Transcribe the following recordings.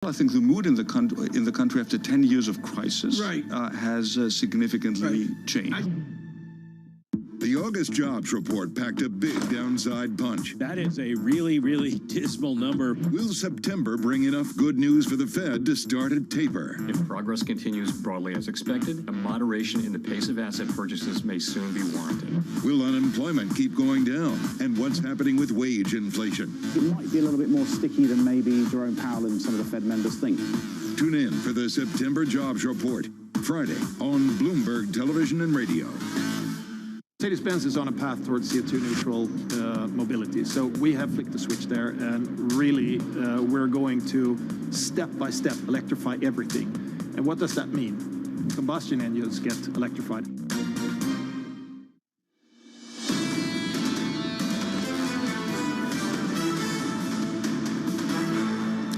I think the mood in the country after 10 years of crisis has significantly changed. The August jobs report packed a big downside punch. That is a really, really dismal number. Will September bring enough good news for the Fed to start a taper? If progress continues broadly as expected, a moderation in the pace of asset purchases may soon be warranted. Will unemployment keep going down? And what's happening with wage inflation? It might be a little bit more sticky than maybe Jerome Powell and some of the Fed members think. Tune in for the September jobs report, Friday on Bloomberg Television and Radio. Mercedes-Benz is on a path towards CO2 neutral mobility. So we have flicked the switch there, and really we're going to step by step electrify everything. And what does that mean? Combustion engines get electrified.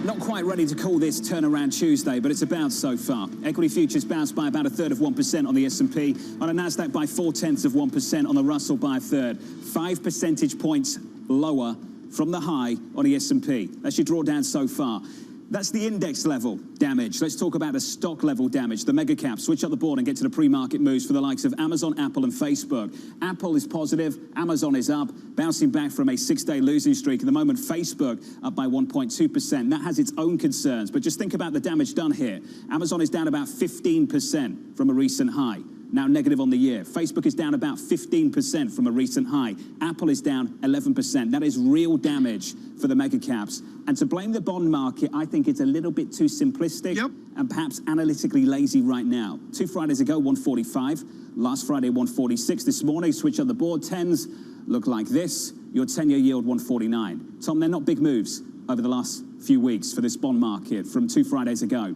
Not quite ready to call this turnaround Tuesday, but it's a bounce so far. Equity futures bounced by about 1/3 on the S&P, on a Nasdaq by 0.4%, on the Russell by 1/3. 5 percentage points lower from the high on the S&P. That's your drawdown so far. That's the index level damage. Let's talk about the stock level damage, the mega caps. Switch up the board and get to the pre-market moves for the likes of Amazon, Apple and Facebook. Apple is positive, Amazon is up, bouncing back from a 6-day losing streak. At the moment, Facebook up by 1.2%. That has its own concerns, but just think about the damage done here. Amazon is down about 15% from a recent high. Now negative on the year. Facebook is down about 15% from a recent high. Apple is down 11%. That is real damage for the mega caps. And to blame the bond market, I think it's a little bit too simplistic and perhaps analytically lazy right now. 2 Fridays ago, 145. Last Friday, 146. This morning, switch on the board. 10s look like this. Your 10-year yield, 149. Tom, they're not big moves over the last few weeks for this bond market from 2 Fridays ago.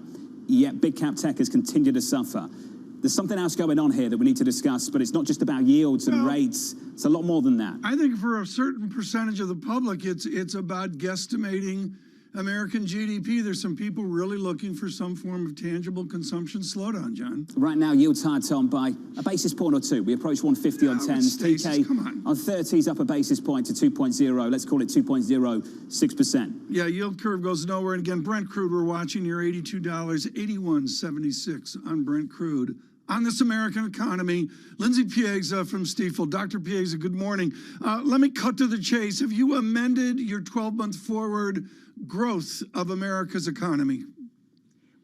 Yet big cap tech has continued to suffer. There's something else going on here that we need to discuss, but it's not just about yields and rates. It's a lot more than that. I think for a certain percentage of the public, it's about guesstimating American GDP. There's some people really looking for some form of tangible consumption slowdown, John. Right now, yields high, Tom, by a basis point or two. We approach 150 on 10s. TK on 30s up a basis point to 2.0. Let's call it 2.06%. Yeah, yield curve goes nowhere. And again, Brent crude, we're watching here, $82, 81.76 on Brent crude. On this American economy, Lindsay Piegza from Stifel. Dr. Piegza, good morning. Let me cut to the chase. Have you amended your 12-month forward growth of America's economy?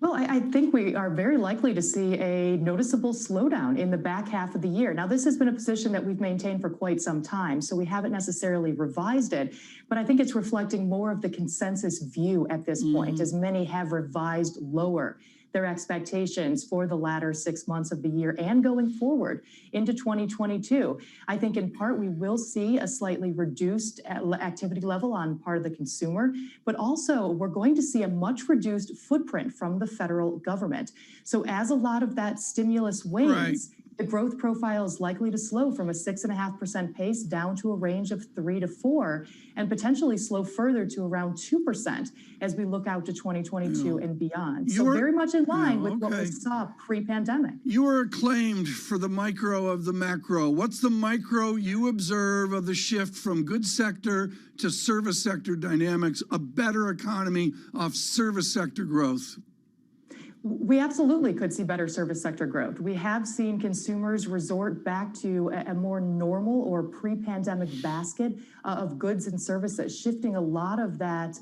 Well, I think we are very likely to see a noticeable slowdown in the back half of the year. Now, this has been a position that we've maintained for quite some time, so we haven't necessarily revised it, but I think it's reflecting more of the consensus view at this point, as many have revised lower their expectations for the latter 6 months of the year and going forward into 2022. I think in part we will see a slightly reduced activity level on part of the consumer, but also we're going to see a much reduced footprint from the federal government. So as a lot of that stimulus wanes, the growth profile is likely to slow from a 6.5% pace down to a range of 3 to 4, and potentially slow further to around 2% as we look out to 2022 and beyond. So very much in line with what we saw pre-pandemic. You are acclaimed for the micro of the macro. What's the micro you observe of the shift from goods sector to service sector dynamics, a better economy of service sector growth? We absolutely could see better service sector growth. We have seen consumers resort back to a more normal or pre-pandemic basket of goods and services, shifting a lot of that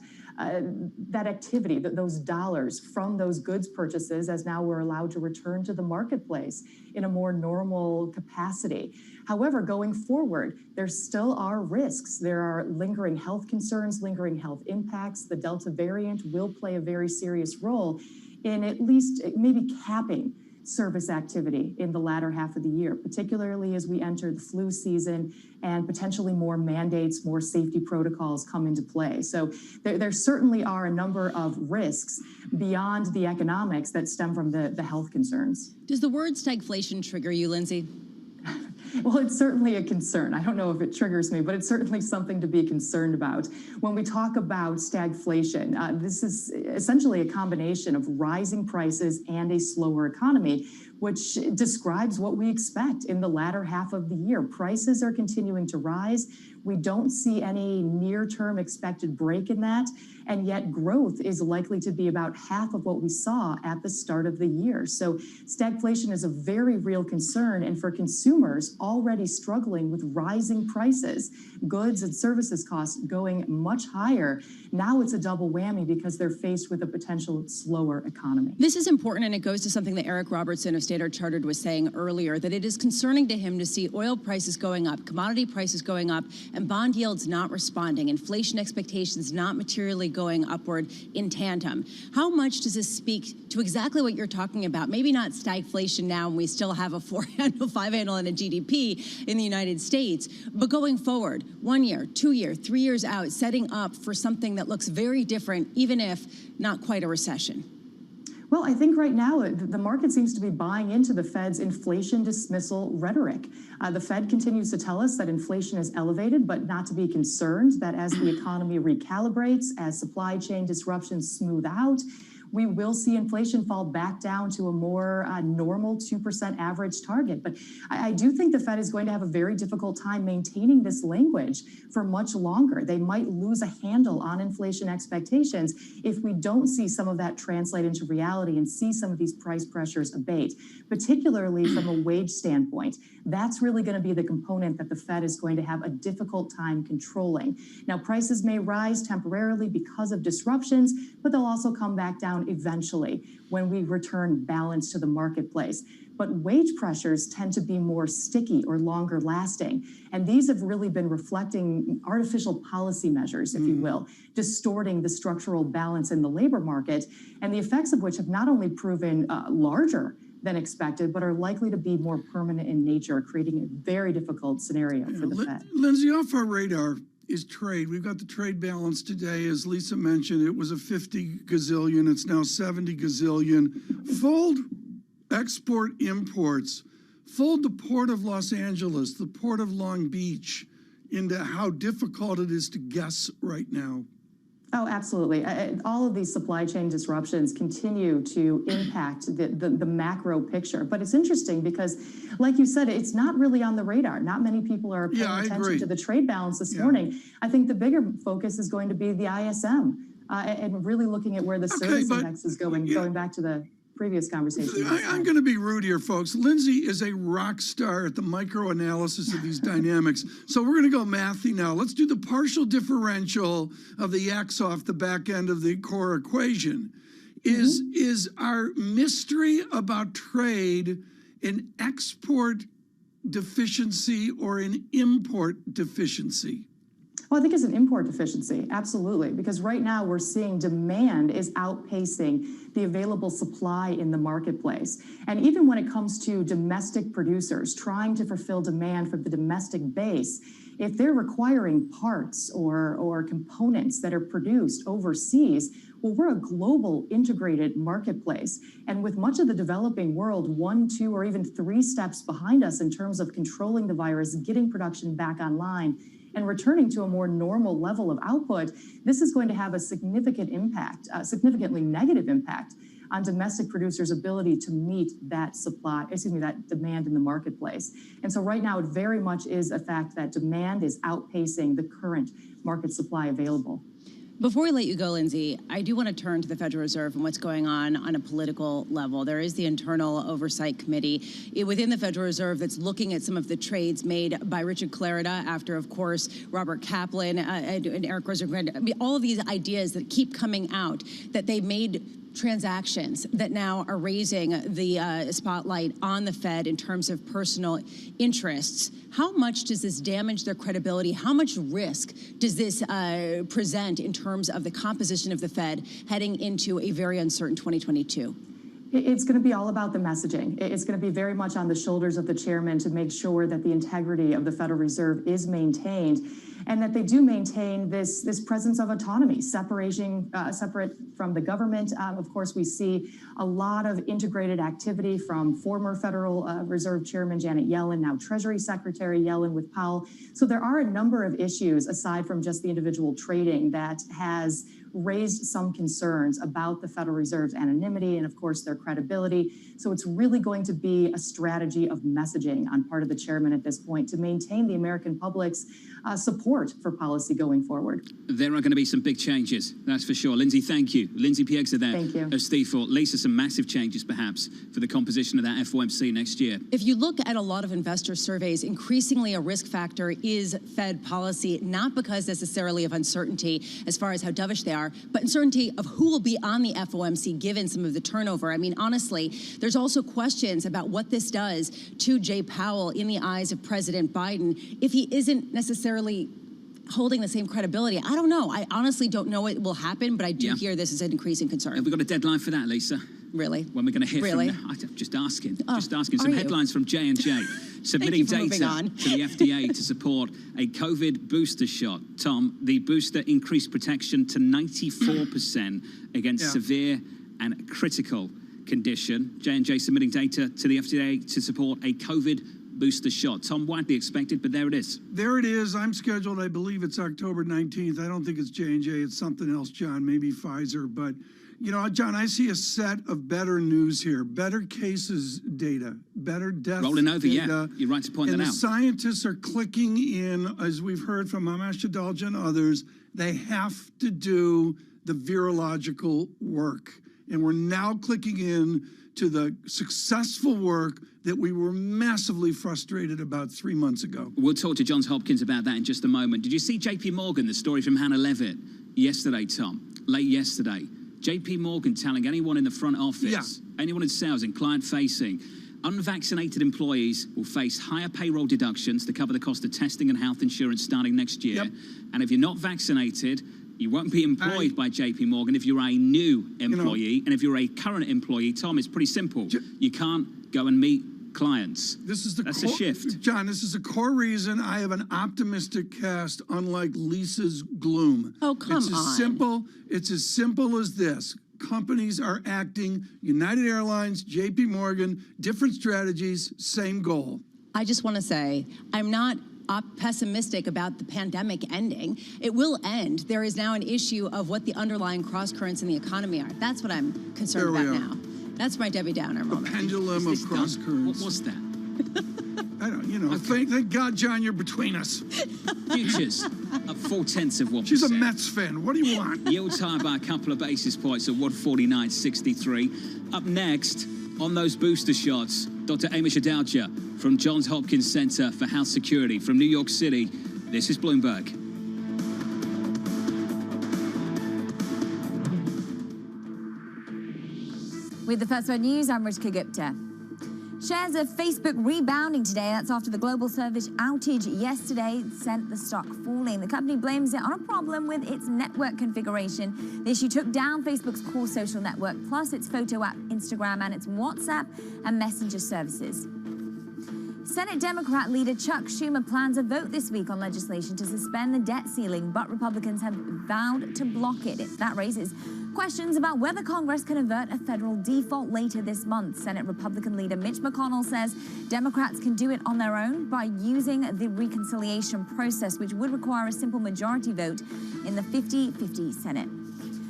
activity, those dollars from those goods purchases, as now we're allowed to return to the marketplace in a more normal capacity. However, going forward, there still are risks. There are lingering health concerns, lingering health impacts. The Delta variant will play a very serious role in at least maybe capping service activity in the latter half of the year, particularly as we enter the flu season and potentially more mandates, more safety protocols come into play. So there certainly are a number of risks beyond the economics that stem from the health concerns. Does the word stagflation trigger you, Lindsay? Well, it's certainly a concern. I don't know if it triggers me, but it's certainly something to be concerned about. When we talk about stagflation, this is essentially a combination of rising prices and a slower economy, which describes what we expect in the latter half of the year. Prices are continuing to rise. We don't see any near-term expected break in that, and yet growth is likely to be about half of what we saw at the start of the year. So stagflation is a very real concern, and for consumers already struggling with rising prices, goods and services costs going much higher, now it's a double whammy because they're faced with a potential slower economy. This is important, and it goes to something that Eric Robertson of Standard Chartered was saying earlier, that it is concerning to him to see oil prices going up, commodity prices going up, and bond yields not responding, inflation expectations not materially going upward in tandem. How much does this speak to exactly what you're talking about? Maybe not stagflation now, and we still have a 4 handle, 5 handle, and a GDP in the United States, but going forward, 1 year, 2 year, 3 years out, setting up for something that looks very different, even if not quite a recession. Well, I think right now the market seems to be buying into the Fed's inflation dismissal rhetoric. The Fed continues to tell us that inflation is elevated, but not to be concerned that as the economy recalibrates, as supply chain disruptions smooth out, we will see inflation fall back down to a more normal 2% average target. But I do think the Fed is going to have a very difficult time maintaining this language for much longer. They might lose a handle on inflation expectations if we don't see some of that translate into reality and see some of these price pressures abate, particularly from a wage standpoint. That's really going to be the component that the Fed is going to have a difficult time controlling. Now, prices may rise temporarily because of disruptions, but they'll also come back down eventually when we return balance to the marketplace. But wage pressures tend to be more sticky or longer lasting. And these have really been reflecting artificial policy measures, if you will, distorting the structural balance in the labor market, and the effects of which have not only proven larger than expected, but are likely to be more permanent in nature, creating a very difficult scenario for the Fed. Lindsay, off our radar is trade. We've got the trade balance today. As Lisa mentioned, it was a 50 gazillion. It's now 70 gazillion. Fold export imports. Fold the Port of Los Angeles, the Port of Long Beach into how difficult it is to guess right now. Oh, absolutely. All of these supply chain disruptions continue to impact the macro picture. But it's interesting because, like you said, it's not really on the radar. Not many people are paying attention to the trade balance this morning. I think the bigger focus is going to be the ISM and really looking at where the service index is going back to the previous conversation. I'm going to be rude here, folks. Lindsay is a rock star at the microanalysis of these dynamics. So we're going to go mathy now. Let's do the partial differential of the x off the back end of the core equation. Is our mystery about trade an export deficiency or an import deficiency? Well, I think it's an import deficiency, absolutely, because right now we're seeing demand is outpacing the available supply in the marketplace. And even when it comes to domestic producers trying to fulfill demand from the domestic base, if they're requiring parts or components that are produced overseas, well, we're a global integrated marketplace. And with much of the developing world 1, 2, or even 3 steps behind us in terms of controlling the virus, getting production back online, and returning to a more normal level of output, this is going to have a significant impact, significantly negative impact on domestic producers' ability to meet that that demand in the marketplace. And so right now, it very much is a fact that demand is outpacing the current market supply available. Before we let you go, Lindsay, I do want to turn to the Federal Reserve and what's going on a political level. There is the Internal Oversight Committee within the Federal Reserve that's looking at some of the trades made by Richard Clarida after, of course, Robert Kaplan and Eric Rosengrant. I mean, all of these ideas that keep coming out that they made transactions that now are raising the spotlight on the Fed in terms of personal interests. How much does this damage their credibility? How much risk does this present in terms of the composition of the Fed heading into a very uncertain 2022? It's going to be all about the messaging. It's going to be very much on the shoulders of the chairman to make sure that the integrity of the Federal Reserve is maintained and that they do maintain this presence of autonomy, separate from the government. Of course, we see a lot of integrated activity from former Federal Reserve Chairman Janet Yellen, now Treasury Secretary Yellen with Powell. So there are a number of issues aside from just the individual trading that has raised some concerns about the Federal Reserve's anonymity and, of course, their credibility. So it's really going to be a strategy of messaging on part of the chairman at this point to maintain the American public's support for policy going forward. There are going to be some big changes, that's for sure. Lindsay, thank you. Lindsay Piegza there Thank you. of Stifel. Lisa, some massive changes perhaps for the composition of that FOMC next year. If you look at a lot of investor surveys, increasingly a risk factor is Fed policy, not because necessarily of uncertainty as far as how dovish they are, but uncertainty of who will be on the FOMC given some of the turnover. I mean, honestly, there's also questions about what this does to Jay Powell in the eyes of President Biden if he isn't necessarily holding the same credibility. I don't know. I honestly don't know it will happen, but I do hear this is an increasing concern. Have we got a deadline for that, Lisa? Really? When we're going to hear Really? from... I'm just asking. Some are you? headlines from J&J. Submitting data to the FDA to support a COVID booster shot. Tom, the booster increased protection to 94% against severe and critical condition. J&J submitting data to the FDA to support a COVID booster shot. Tom, widely expected, but there it is. There it is. I'm scheduled, I believe it's October 19th. I don't think it's J&J. It's something else, John, maybe Pfizer. But, you know, John, I see a set of better news here. Better cases data, better death rolling over, data. yeah. You're right to point that out. And the scientists are clicking in, as we've heard from Amesh Adalja and others, they have to do the virological work. And we're now clicking in to the successful work that we were massively frustrated about 3 months ago. We'll talk to Johns Hopkins about that in just a moment. Did you see JP Morgan, the story from Hannah Levitt, yesterday, Tom? Late yesterday. JP Morgan telling anyone in the front office, anyone in sales and client-facing, unvaccinated employees will face higher payroll deductions to cover the cost of testing and health insurance starting next year. And if you're not vaccinated, you won't be employed by JP Morgan if you're a new employee. And if you're a current employee, Tom, it's pretty simple. You can't go and meet clients. That's a shift. John, this is a core reason I have an optimistic cast, unlike Lisa's gloom. Oh, come on. It's as simple as this. Companies are acting, United Airlines, JP Morgan, different strategies, same goal. I just want to say, I'm not pessimistic about the pandemic ending. It will end. There is now an issue of what the underlying cross currents in the economy are. That's what I'm concerned about now. That's my Debbie Downer moment. A pendulum of cross currents. What's that? I don't, thank God, John, you're between us. Futures up 0.4%. She's a Mets fan. What do you want? Yields higher by a couple of basis points at 149.63. Up next, on those booster shots, Dr. Amish Adalja from Johns Hopkins Center for Health Security from New York City. This is Bloomberg. With the First Word News, I'm Ritika Gupta. Shares of Facebook rebounding today. That's after the global service outage yesterday sent the stock falling. The company blames it on a problem with its network configuration. The issue took down Facebook's core social network, plus its photo app, Instagram, and its WhatsApp and Messenger services. Senate Democrat leader Chuck Schumer plans a vote this week on legislation to suspend the debt ceiling, but Republicans have vowed to block it. That raises questions about whether Congress can avert a federal default later this month. Senate Republican leader Mitch McConnell says Democrats can do it on their own by using the reconciliation process, which would require a simple majority vote in the 50-50 Senate.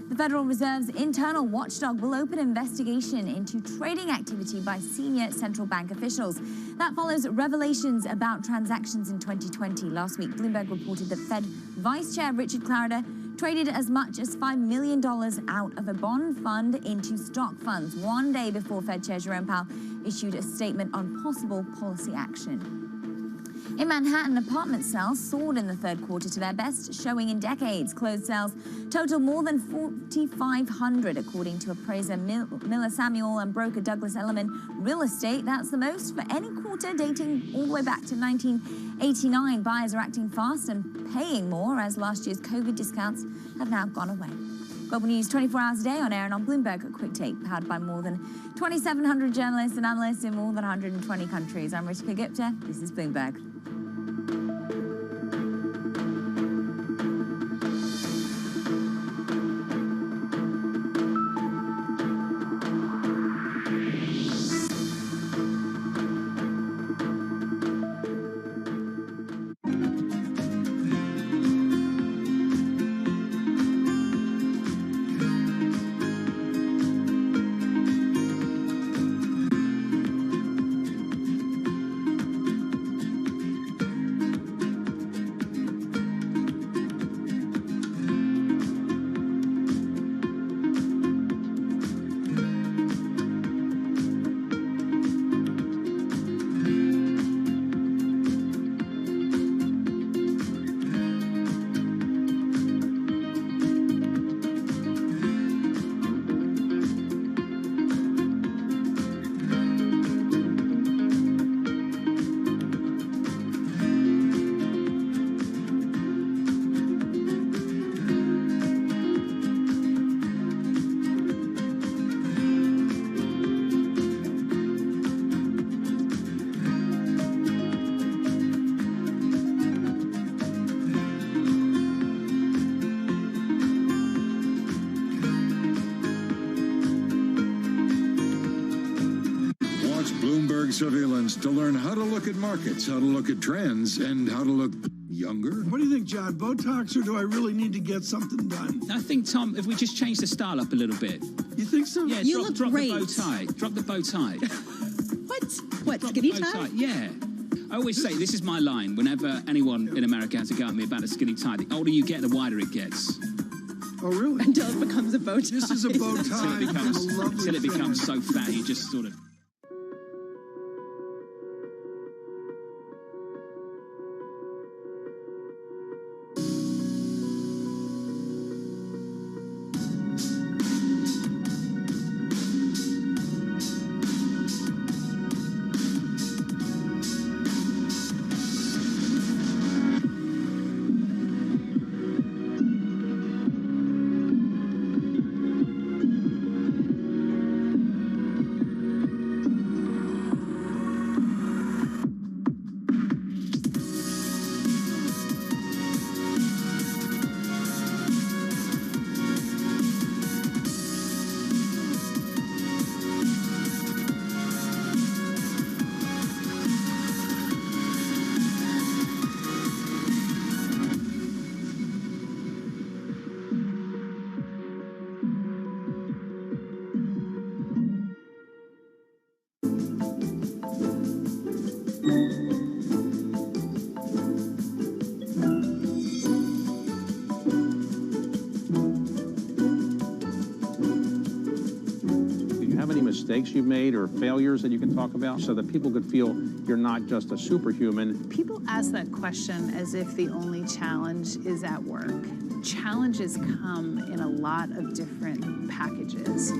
The Federal Reserve's internal watchdog will open an investigation into trading activity by senior central bank officials. That follows revelations about transactions in 2020. Last week, Bloomberg reported that Fed Vice Chair Richard Clarida traded as much as $5 million out of a bond fund into stock funds, one day before Fed Chair Jerome Powell issued a statement on possible policy action. In Manhattan, apartment sales soared in the third quarter to their best showing in decades. Closed sales totaled more than 4,500, according to appraiser Miller Samuel and broker Douglas Elliman Real Estate. That's the most for any quarter dating all the way back to 1989. Buyers are acting fast and paying more as last year's COVID discounts have now gone away. Global News 24 hours a day on air and on Bloomberg at Quick Take, powered by more than 2,700 journalists and analysts in more than 120 countries. I'm Ritika Gupta. This is Bloomberg. Bloomberg surveillance to learn how to look at markets, how to look at trends, and how to look younger. What do you think, John? Botox, or do I really need to get something done? I think, Tom, if we just change the style up a little bit. You think so? Yeah, You look drop great. the bow tie. Drop the bow tie. What, skinny tie? Yeah. I always say, this is my line, whenever anyone in America has a go at me about a skinny tie, the older you get, the wider it gets. Oh, really? Until it becomes a bow tie. This is a bow tie. Until it becomes so fat, you just sort of... Mistakes you've made or failures that you can talk about so that people could feel you're not just a superhuman. People ask that question as if the only challenge is at work. Challenges come in a lot of different packages.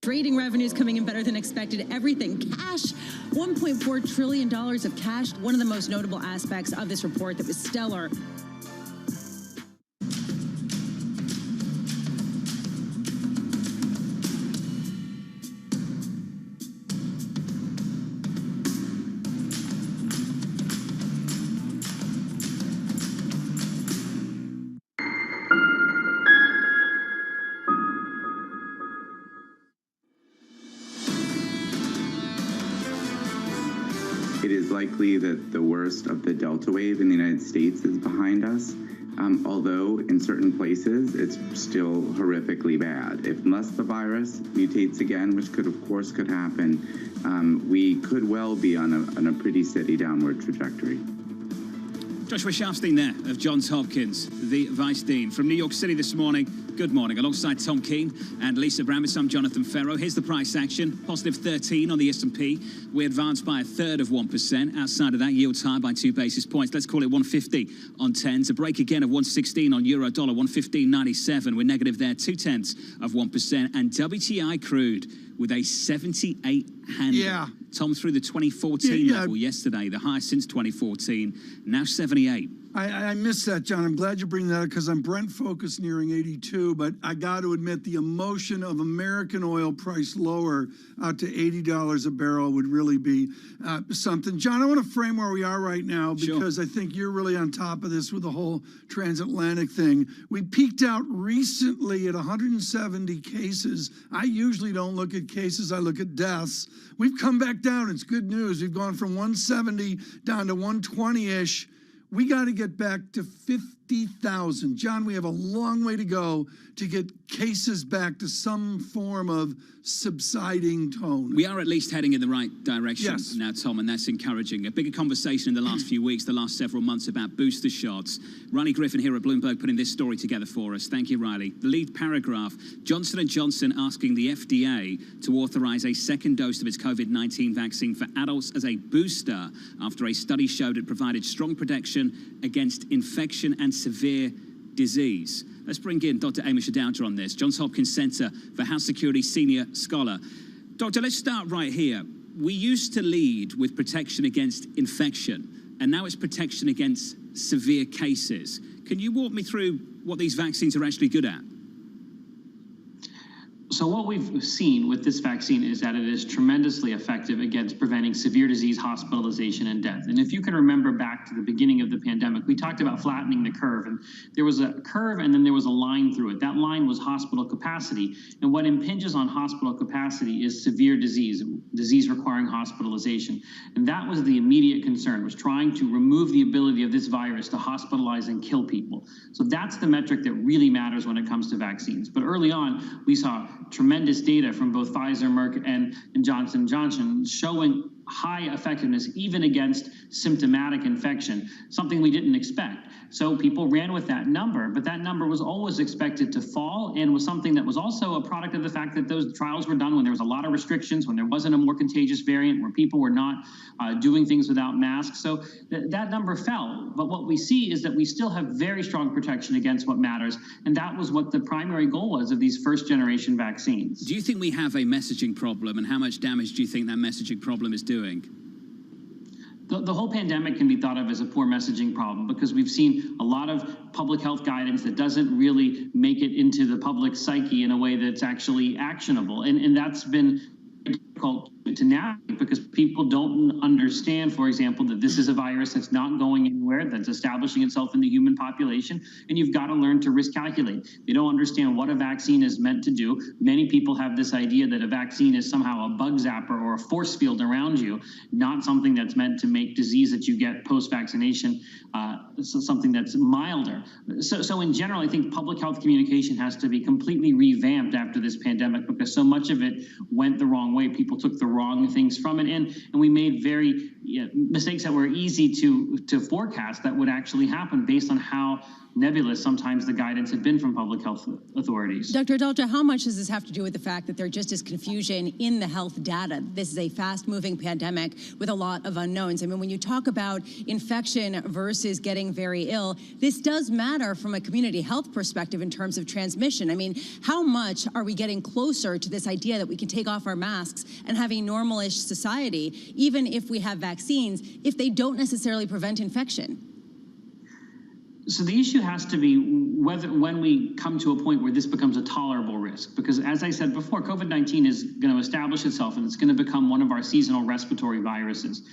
Trading revenues coming in better than expected. Everything. Cash, $1.4 trillion of cash. One of the most notable aspects of this report that was stellar. It is likely that the worst of the Delta wave in the United States is behind us, although in certain places it's still horrifically bad. Unless the virus mutates again, which of course could happen, we could well be on a pretty steady downward trajectory. Joshua Sharfstein there of Johns Hopkins, the Vice Dean. From New York City this morning, good morning. Alongside Tom Keene and Lisa Brammitz, I'm Jonathan Ferro. Here's the price action. Positive 13 on the S&P. We advanced by 1/3 of 1%. Outside of that, yields higher by 2 basis points. Let's call it 150 on 10s. A break again of 116 on euro dollar, 115.97. We're negative there, 0.2 of 1%. And WTI crude with a 78 handle. Yeah. Tom, through the 2014 level yesterday, the highest since 2014, now 78. I missed that, John. I'm glad you bring that up because I'm Brent focused nearing 82, but I got to admit the emotion of American oil price lower out to $80 a barrel would really be something. John, I want to frame where we are right now because I think you're really on top of this with the whole transatlantic thing. We peaked out recently at 170 cases. I usually don't look at cases, I look at deaths. We've come back down. It's good news. We've gone from 170 down to 120-ish. We got to get back to 50,000. John, we have a long way to go to get cases back to some form of subsiding tone. We are at least heading in the right direction now, Tom, and that's encouraging. A bigger conversation in the last few weeks, the last several months about booster shots. Riley Griffin here at Bloomberg putting this story together for us. Thank you, Riley. The lead paragraph, Johnson & Johnson asking the FDA to authorize a second dose of its COVID-19 vaccine for adults as a booster after a study showed it provided strong protection against infection and severe disease. Let's bring in Dr. Amish Adauja on this, Johns Hopkins Center for Health Security Senior Scholar. Doctor, let's start right here. We used to lead with protection against infection. and now it's protection against severe cases. Can you walk me through what these vaccines are actually good at? So what we've seen with this vaccine is that it is tremendously effective against preventing severe disease, hospitalization, and death. And if you can remember back to the beginning of the pandemic, we talked about flattening the curve. And there was a curve and then there was a line through it. That line was hospital capacity. And what impinges on hospital capacity is severe disease requiring hospitalization. And that was the immediate concern, was trying to remove the ability of this virus to hospitalize and kill people. So that's the metric that really matters when it comes to vaccines. But early on, we saw tremendous data from both Pfizer, Merck, and Johnson & Johnson showing high effectiveness even against symptomatic infection, something we didn't expect. So people ran with that number, but that number was always expected to fall and was something that was also a product of the fact that those trials were done when there was a lot of restrictions, when there wasn't a more contagious variant, where people were not doing things without masks. So that number fell. But what we see is that we still have very strong protection against what matters. And that was what the primary goal was of these first generation vaccines. Do you think we have a messaging problem, and how much damage do you think that messaging problem is doing? The whole pandemic can be thought of as a poor messaging problem because we've seen a lot of public health guidance that doesn't really make it into the public psyche in a way that's actually actionable. And that's been difficult to navigate because people don't understand, for example, that this is a virus that's not going anywhere, that's establishing itself in the human population, and you've got to learn to risk calculate. They don't understand what a vaccine is meant to do. Many people have this idea that a vaccine is somehow a bug zapper or a force field around you, not something that's meant to make disease that you get post-vaccination something that's milder. So in general, I think public health communication has to be completely revamped after this pandemic because so much of it went the wrong way. People took the wrong things from it, and we made very mistakes that were easy to forecast that would actually happen based on how nebulous sometimes the guidance had been from public health authorities. Dr. Adalja, how much does this have to do with the fact that there just is confusion in the health data? This is a fast-moving pandemic with a lot of unknowns. I mean, when you talk about infection versus getting very ill, this does matter from a community health perspective in terms of transmission. I mean, how much are we getting closer to this idea that we can take off our masks and have a normal-ish society, even if we have vaccines, if they don't necessarily prevent infection? So the issue has to be when we come to a point where this becomes a tolerable risk, because as I said before, COVID-19 is going to establish itself and it's going to become one of our seasonal respiratory viruses.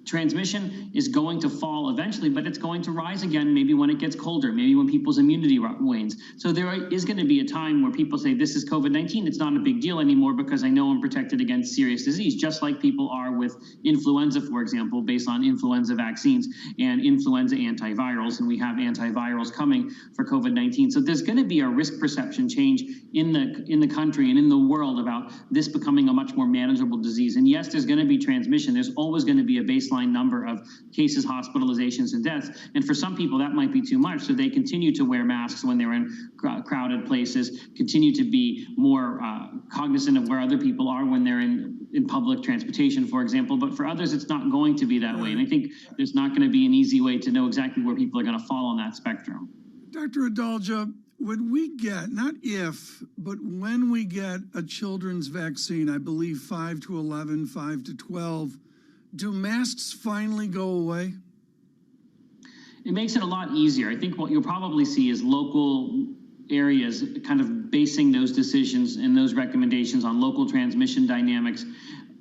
Transmission is going to fall eventually, but it's going to rise again maybe when it gets colder, maybe when people's immunity wanes. So there is going to be a time where people say, this is COVID-19, it's not a big deal anymore because I know I'm protected against serious disease, just like people are with influenza, for example, based on influenza vaccines and influenza antivirals, and we have antivirals coming for COVID-19. So there's going to be a risk perception change in the country and in the world about this becoming a much more manageable disease. And yes, there's going to be transmission. There's always going to be a baseline number of cases, hospitalizations, and deaths. And for some people, that might be too much. So they continue to wear masks when they're in crowded places, continue to be more cognizant of where other people are when they're in public transportation, for example. But for others, it's not going to be that way. And I think there's not going to be an easy way to know exactly where people are going to fall on that spectrum. Dr. Adalja, when we get, not if, but when we get a children's vaccine, I believe 5 to 11, 5 to 12, do masks finally go away? It makes it a lot easier. I think what you'll probably see is local areas kind of basing those decisions and those recommendations on local transmission dynamics.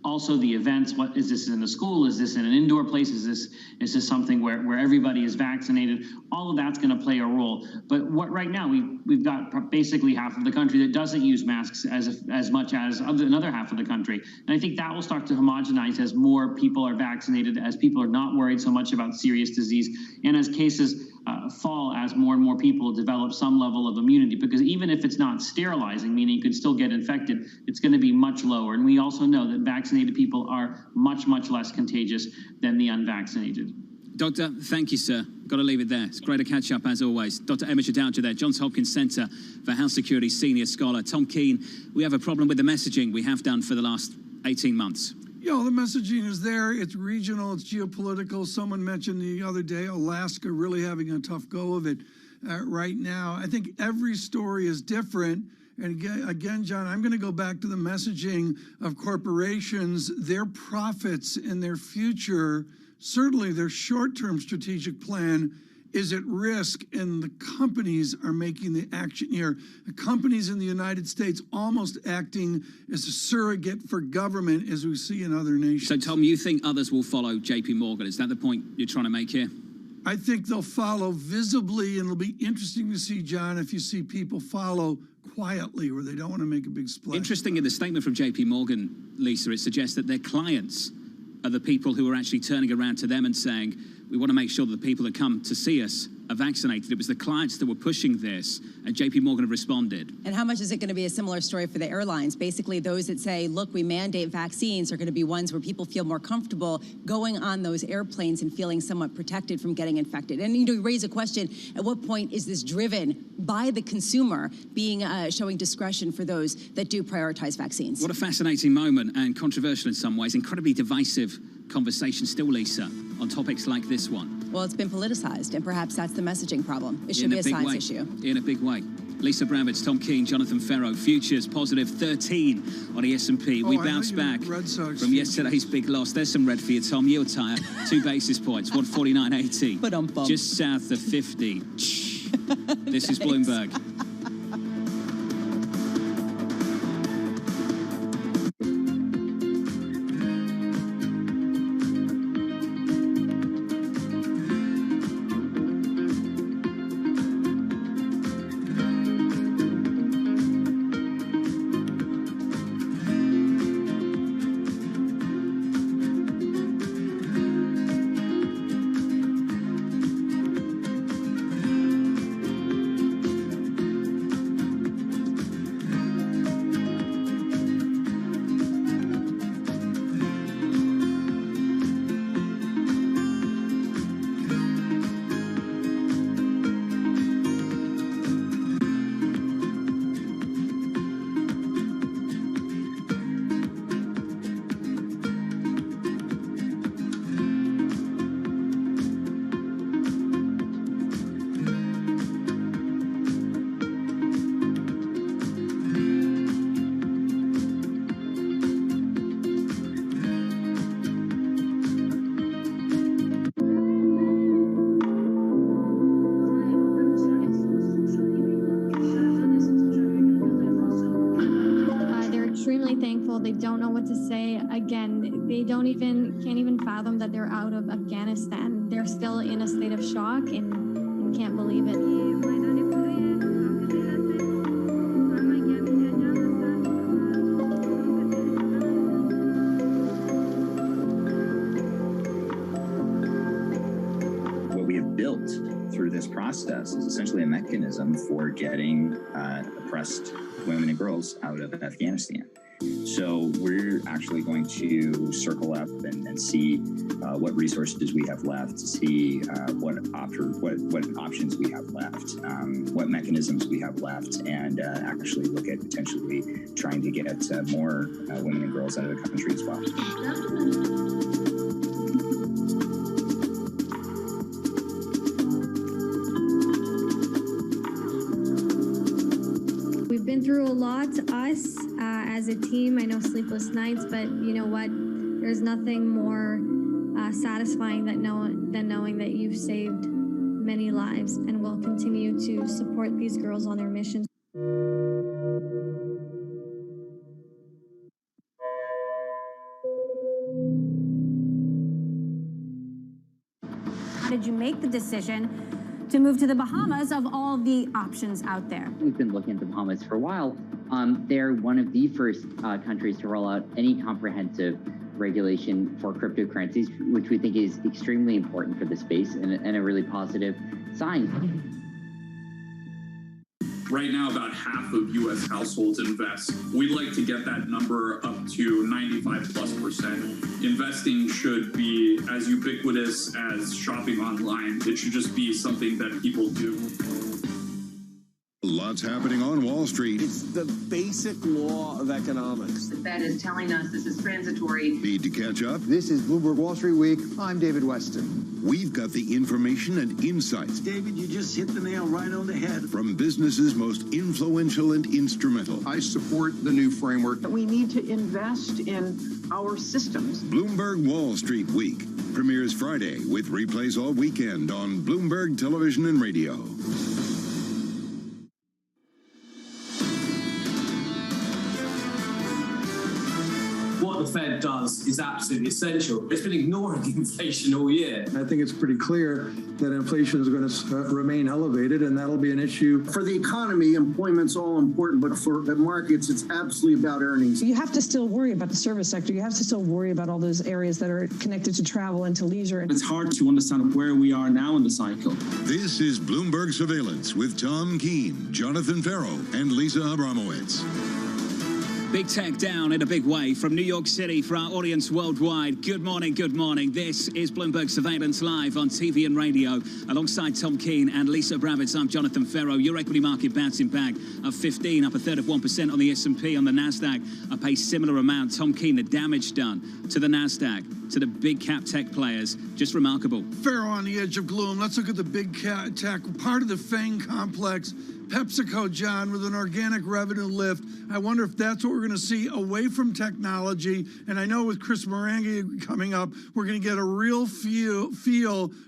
Also the events, what is this in a school? Is this in an indoor place? Is this something where everybody is vaccinated? All of that's going to play a role. But what right now we've got basically half of the country that doesn't use masks as much as another half of the country. And I think that will start to homogenize as more people are vaccinated, as people are not worried so much about serious disease, and as cases fall as more and more people develop some level of immunity, because even if it's not sterilizing, meaning you could still get infected, it's going to be much lower. And we also know that vaccinated people are much, much less contagious than the unvaccinated. Doctor, thank you, sir. Got to leave it there. It's great to catch up as always. Dr. Emmett Adalja there, Johns Hopkins Center for Health Security Senior Scholar. Tom Keene, we have a problem with the messaging we have done for the last 18 months. Yeah, the messaging is there. It's regional. It's geopolitical. Someone mentioned the other day Alaska really having a tough go of it right now. I think every story is different. And again, John, I'm going to go back to the messaging of corporations. Their profits and their future certainly their short-term strategic plan is at risk, and the companies are making the action here. The companies in the United States almost acting as a surrogate for government, as we see in other nations. So, Tom, you think others will follow JP Morgan? Is that the point you're trying to make here? I think they'll follow visibly, and it'll be interesting to see, John, if you see people follow quietly where they don't want to make a big splash. Interesting, in the statement from JP Morgan, Lisa, it suggests that their clients are the people who are actually turning around to them and saying, we want to make sure that the people that come to see us are vaccinated. It was the clients that were pushing this, and JP Morgan have responded. And how much is it going to be a similar story for the airlines? Basically, those that say, look, we mandate vaccines are going to be ones where people feel more comfortable going on those airplanes and feeling somewhat protected from getting infected. And you raise a question, at what point is this driven by the consumer being showing discretion for those that do prioritize vaccines? What a fascinating moment, and controversial in some ways, incredibly divisive conversation still, Lisa, on topics like this one. Well, it's been politicized, and perhaps that's the messaging problem. It should be a science issue. In a big way. Lisa Bramwitz, Tom Keene, Jonathan Ferro. Futures positive 13 on the S&P. We bounced back from yesterday's big loss. There's some red for you, Tom. Yield higher, 2 basis points, 149.80. But just south of 50. This is Bloomberg. They don't know what to say. Again, they can't even fathom that they're out of Afghanistan. They're still in a state of shock and can't believe it. What we have built through this process is essentially a mechanism for getting oppressed women and girls out of Afghanistan. So we're actually going to circle up and see what resources we have left, to see what options we have left, what mechanisms we have left, and actually look at potentially trying to get more women and girls out of the country as well. We've been through a lot, us as a team. I know sleepless nights, but you know what? There's nothing more satisfying than knowing that you've saved many lives, and will continue to support these girls on their missions. How did you make the decision to move to the Bahamas of all the options out there? We've been looking at the Bahamas for a while. They're one of the first countries to roll out any comprehensive regulation for cryptocurrencies, which we think is extremely important for the space and a really positive sign. Right now, about half of U.S. households invest. We'd like to get that number up to 95+%. Investing should be as ubiquitous as shopping online. It should just be something that people do. Lots happening on Wall Street. It's the basic law of economics. The Fed is telling us this is transitory. Need to catch up? This is Bloomberg Wall Street Week. I'm David Weston. we've got the information and insights. David, you just hit the nail right on the head. From businesses most influential and instrumental. I support the new framework. We need to invest in our systems. Bloomberg Wall Street Week premieres Friday with replays all weekend on Bloomberg Television and Radio. What the Fed does is absolutely essential. It's been ignoring inflation all year. I think it's pretty clear that inflation is going to remain elevated, and that'll be an issue. For the economy, employment's all important, but for the markets, it's absolutely about earnings. You have to still worry about the service sector. You have to still worry about all those areas that are connected to travel and to leisure. It's hard to understand where we are now in the cycle. This is Bloomberg Surveillance with Tom Keene, Jonathan Ferro, and Lisa Abramowitz. Big tech down in a big way from New York City for our audience worldwide. Good morning, good morning. This is Bloomberg Surveillance live on TV and radio. Alongside Tom Keene and Lisa Abramowitz, I'm Jonathan Ferro. Your equity market bouncing back of 15, up a third of 1% on the S&P. On the NASDAQ, up a similar amount. Tom Keene, the damage done to the NASDAQ, to the big cap tech players, just remarkable. Ferro on the edge of gloom. Let's look at the big tech, part of the FANG complex. PepsiCo, John, with an organic revenue lift. I wonder if that's what we're going to see away from technology. And I know with Chris Morangi coming up, we're going to get a real feel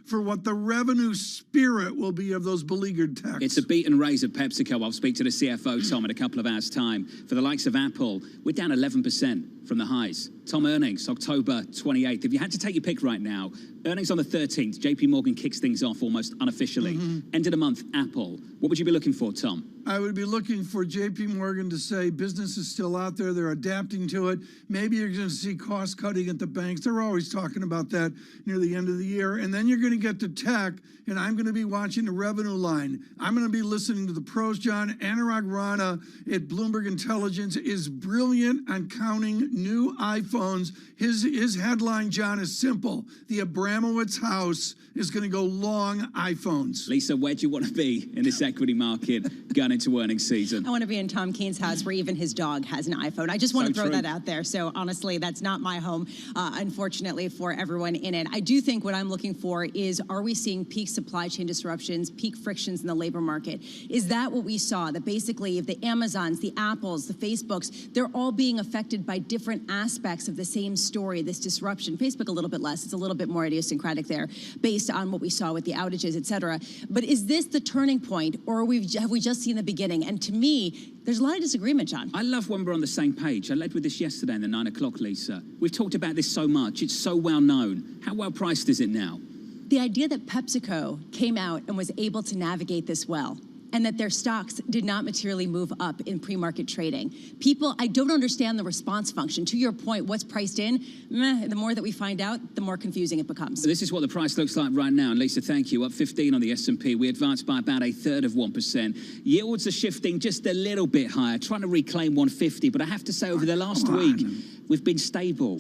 for what the revenue spirit will be of those beleaguered techs. It's a beat and raise at PepsiCo. I'll speak to the CFO, Tom, in a couple of hours' time. For the likes of Apple, we're down 11% from the highs. Tom, earnings, October 28th. If you had to take your pick right now, earnings on the 13th, JP Morgan kicks things off almost unofficially. End of the month, Apple. What would you be looking for, Tom? I would be looking for JP Morgan to say business is still out there. They're adapting to it. Maybe you're going to see cost cutting at the banks. They're always talking about that near the end of the year. And then you're going to get to tech, and I'm going to be watching the revenue line. I'm going to be listening to the pros, John. Anurag Rana at Bloomberg Intelligence is brilliant on counting new iPhones. His headline, John, is simple. The Abramowitz house is going to go long iPhones. Lisa, where do you want to be in this equity market going into earnings season? I want to be in Tom Keene's house where even his dog has an iPhone. I just want to throw that out there. So honestly, that's not my home, unfortunately, for everyone in it. I do think what I'm looking for is, are we seeing peak supply chain disruptions, peak frictions in the labor market? Is that what we saw? That basically if the Amazons, the Apples, the Facebooks, they're all being affected by different aspects of the same story, this disruption. Facebook a little bit less. It's a little bit more idiosyncratic there based on what we saw with the outages, et cetera. But is this the turning point, or have we just seen the beginning? And to me, there's a lot of disagreement, John. I love when we're on the same page. I led with this yesterday in the 9 o'clock, Lisa. We've talked about this so much. It's so well known. How well priced is it now? The idea that PepsiCo came out and was able to navigate this well, and that their stocks did not materially move up in pre-market trading. People, I don't understand the response function. To your point, what's priced in, the more that we find out, the more confusing it becomes. This is what the price looks like right now. And Lisa, thank you. Up 15 on the S&P. We advanced by about a third of 1%. Yields are shifting just a little bit higher, trying to reclaim 150. But I have to say, over the last week, we've been stable.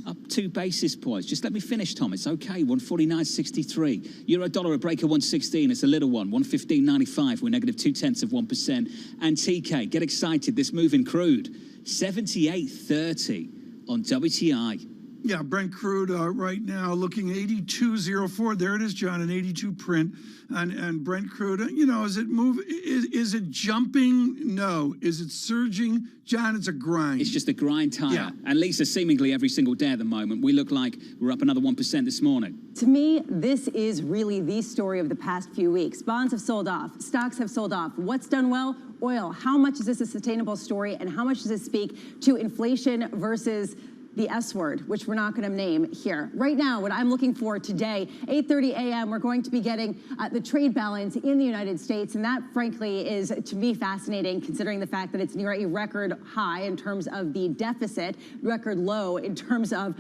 Up 2 basis points. Just let me finish, Tom. It's okay. 149.63. Euro dollar a break of 116. It's a little one. 115.95. We're negative 0.2%. And TK, get excited. This move in crude, 78.30 on WTI. Yeah, Brent crude right now looking 82.04. There it is, John, an 82 print on Brent crude. You know, is it is it jumping? No. Is it surging? John, it's a grind. It's just a grind tire. Yeah. And Lisa, seemingly every single day at the moment, we look like we're up another 1% this morning. To me, this is really the story of the past few weeks. Bonds have sold off. Stocks have sold off. What's done well? Oil. How much is this a sustainable story, and how much does it speak to inflation versus the S word, which we're not going to name here. Right now, what I'm looking for today, 8:30 a.m., we're going to be getting the trade balance in the United States. And that, frankly, is, to me, fascinating, considering the fact that it's near a record high in terms of the deficit, record low in terms of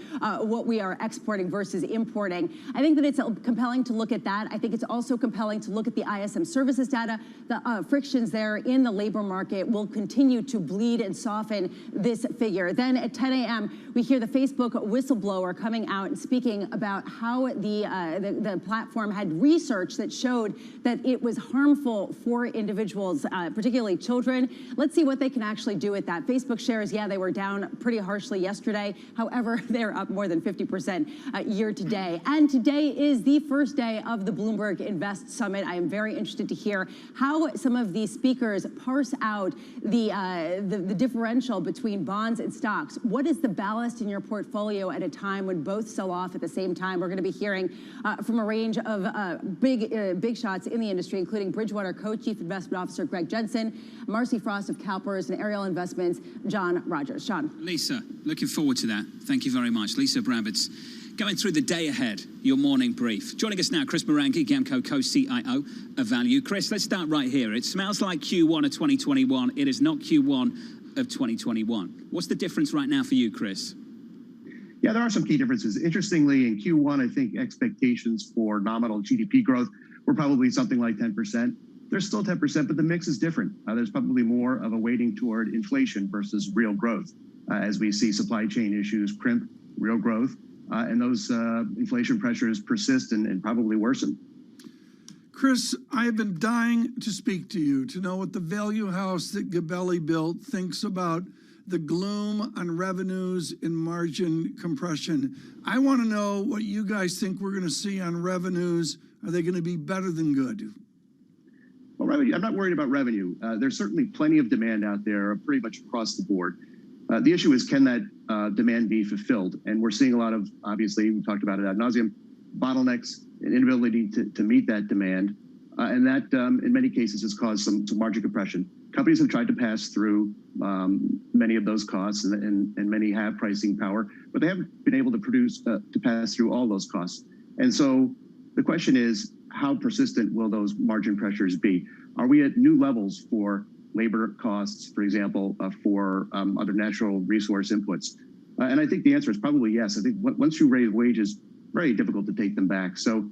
what we are exporting versus importing. I think that it's compelling to look at that. I think it's also compelling to look at the ISM services data. The frictions there in the labor market will continue to bleed and soften this figure. Then at 10 a.m., we hear the Facebook whistleblower coming out and speaking about how the platform had research that showed that it was harmful for individuals, particularly children. Let's see what they can actually do with that. Facebook shares, yeah, they were down pretty harshly yesterday. However, they're up more than 50% year to day. And today is the first day of the Bloomberg Invest Summit. I am very interested to hear how some of these speakers parse out the differential between bonds and stocks. What is the ballast in your portfolio at a time when both sell off at the same time? We're going to be hearing from a range of big shots in the industry, including Bridgewater Co-Chief Investment Officer Greg Jensen, Marcy Frost of CalPERS, and Ariel Investments, John Rogers. Sean. Lisa, looking forward to that. Thank you very much. Lisa Brabbitts, going through the day ahead, your morning brief. Joining us now, Chris Marangi, GAMCO co-CIO of Value. Chris, let's start right here. It smells like Q1 of 2021. It is not Q1 of 2021. What's the difference right now for you, Chris? Yeah, there are some key differences. Interestingly, in Q1, I think expectations for nominal GDP growth were probably something like 10%. There's still 10%, but the mix is different. There's probably more of a weighting toward inflation versus real growth as we see supply chain issues crimp real growth. And those inflation pressures persist and probably worsen. Chris, I have been dying to speak to you, to know what the value house that Gabelli built thinks about the gloom on revenues and margin compression. I want to know what you guys think we're going to see on revenues. Are they going to be better than good? Well, revenue, I'm not worried about revenue. There's certainly plenty of demand out there pretty much across the board. The issue is, can that demand be fulfilled? And we're seeing a lot of, obviously, we talked about it ad nauseum, bottlenecks and inability to meet that demand. And that, in many cases, has caused some margin compression. Companies have tried to pass through many of those costs, and many have pricing power, but they haven't been able to pass through all those costs. And so the question is, how persistent will those margin pressures be? Are we at new levels for labor costs, for example, for other natural resource inputs? And I think the answer is probably yes. I think once you raise wages, very difficult to take them back. So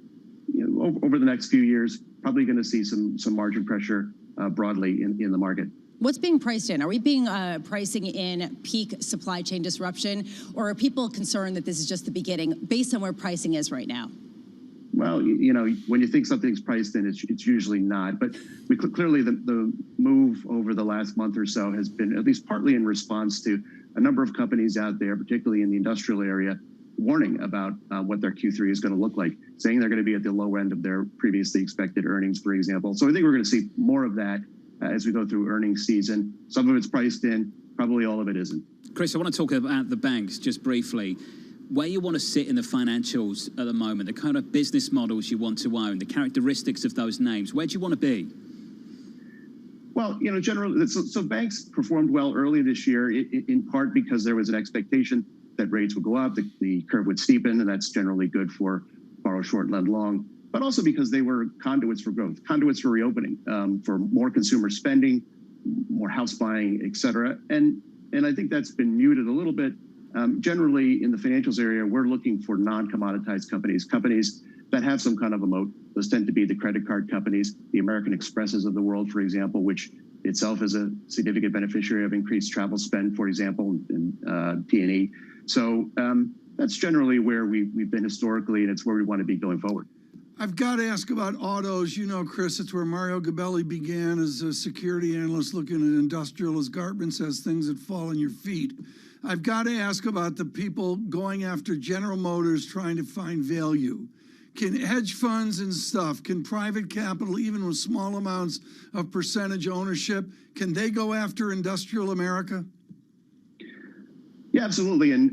over the next few years, probably going to see some margin pressure broadly in the market. What's being priced in? Are we being pricing in peak supply chain disruption, or are people concerned that this is just the beginning based on where pricing is right now? Well, you know, when you think something's priced in, it's usually not. But clearly the move over the last month or so has been at least partly in response to a number of companies out there, particularly in the industrial area, warning about what their Q3 is going to look like, saying they're going to be at the low end of their previously expected earnings, for example. So I think we're going to see more of that as we go through earnings season. Some of it's priced in, probably all of it isn't. Chris, I want to talk about the banks just briefly. Where you want to sit in the financials at the moment, the kind of business models you want to own, the characteristics of those names, where do you want to be? Well, you know, generally, so banks performed well early this year, in part because there was an expectation that rates would go up, the curve would steepen, and that's generally good for borrow short, lend long, but also because they were conduits for growth, conduits for reopening, for more consumer spending, more house buying, et cetera. And I think that's been muted a little bit. Generally, in the financials area, we're looking for non-commoditized companies that have some kind of a moat. Those tend to be the credit card companies, the American Expresses of the world, for example, which itself is a significant beneficiary of increased travel spend, for example, in T&E. So that's generally where we've been historically, and it's where we want to be going forward. I've got to ask about autos. You know, Chris, it's where Mario Gabelli began as a security analyst looking at industrial, as Gartman says, things that fall on your feet. I've got to ask about the people going after General Motors trying to find value. Can hedge funds and stuff, can private capital, even with small amounts of percentage ownership, can they go after industrial America? Yeah, absolutely. And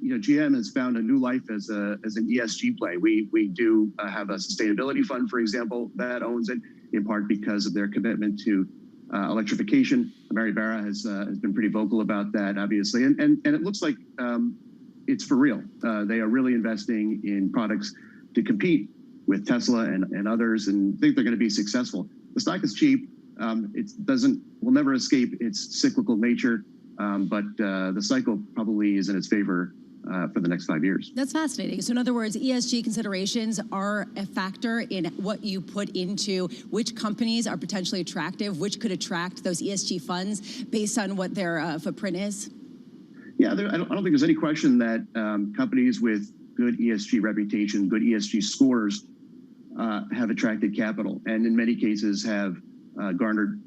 you know, GM has found a new life as an ESG play. We do have a sustainability fund, for example, that owns it, in part because of their commitment to electrification. Mary Barra has been pretty vocal about that, obviously. And it looks like it's for real. They are really investing in products to compete with Tesla and others, and think they're going to be successful. The stock is cheap. Will never escape its cyclical nature. But the cycle probably is in its favor for the next 5 years. That's fascinating. So in other words, ESG considerations are a factor in what you put into which companies are potentially attractive, which could attract those ESG funds based on what their footprint is? Yeah, I don't think there's any question that companies with good ESG reputation, good ESG scores have attracted capital, and in many cases have garnered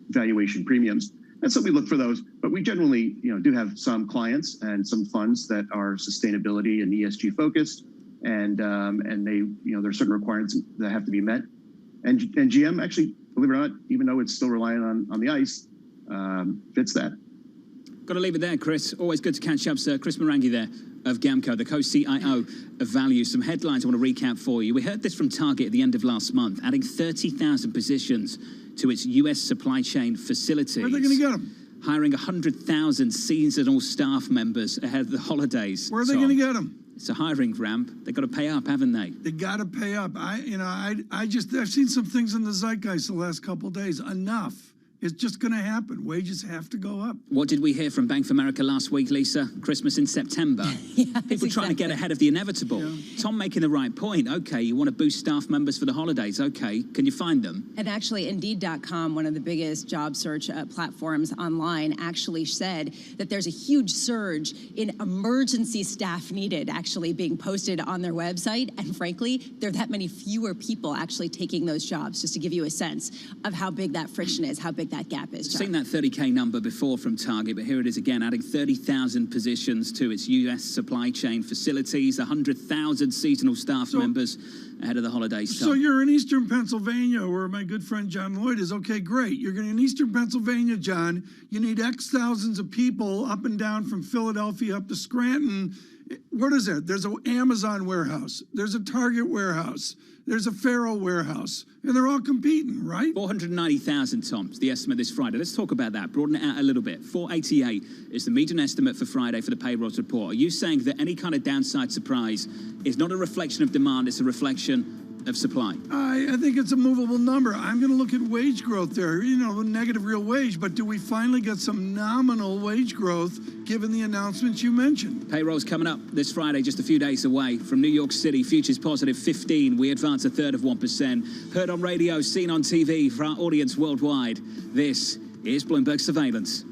valuation premiums. And so we look for those, but we generally, do have some clients and some funds that are sustainability and ESG focused, and they, there are certain requirements that have to be met. And GM actually, believe it or not, even though it's still relying on the ICE, fits that. Got to leave it there, Chris. Always good to catch up, sir. Chris Marangi there of GAMCO, the co-CIO of Value. Some headlines I want to recap for you. We heard this from Target at the end of last month, adding 30,000 positions to its U.S. supply chain facilities. Where are they going to get them? Hiring 100,000 seasonal staff members ahead of the holidays. Where are they going to get them? It's a hiring ramp. They've got to pay up, haven't they? They got to pay up. I've seen some things in the zeitgeist the last couple of days. Enough. It's just going to happen. Wages have to go up. What did we hear from Bank of America last week, Lisa? Christmas in September. People trying to get ahead of the inevitable. Yeah. Tom making the right point. Okay, you want to boost staff members for the holidays. Okay, can you find them? And actually, Indeed.com, one of the biggest job search platforms online, actually said that there's a huge surge in emergency staff needed actually being posted on their website. And frankly, there are that many fewer people actually taking those jobs, just to give you a sense of how big that friction is, how big that gap is. Seen that 30K number before from Target, but here it is again, adding 30,000 positions to its U.S. supply chain facilities, 100,000 seasonal staff members ahead of the holidays. So you're in Eastern Pennsylvania, where my good friend John Lloyd is. Okay, great. You're going to in Eastern Pennsylvania, John. You need X thousands of people up and down from Philadelphia up to Scranton. What is it? There's an Amazon warehouse. There's a Target warehouse. There's a Faro warehouse. And they're all competing, right? 490,000, Tom, is the estimate this Friday. Let's talk about that. Broaden it out a little bit. 488 is the median estimate for Friday for the payrolls report. Are you saying that any kind of downside surprise is not a reflection of demand, it's a reflection of supply? I think it's a movable number. I'm going to look at wage growth there, negative real wage, but do we finally get some nominal wage growth given the announcements you mentioned? Payrolls coming up this Friday, just a few days away. From New York City, futures positive 15. We advance a third of 1%. Heard on radio, seen on TV for our audience worldwide. This is Bloomberg Surveillance.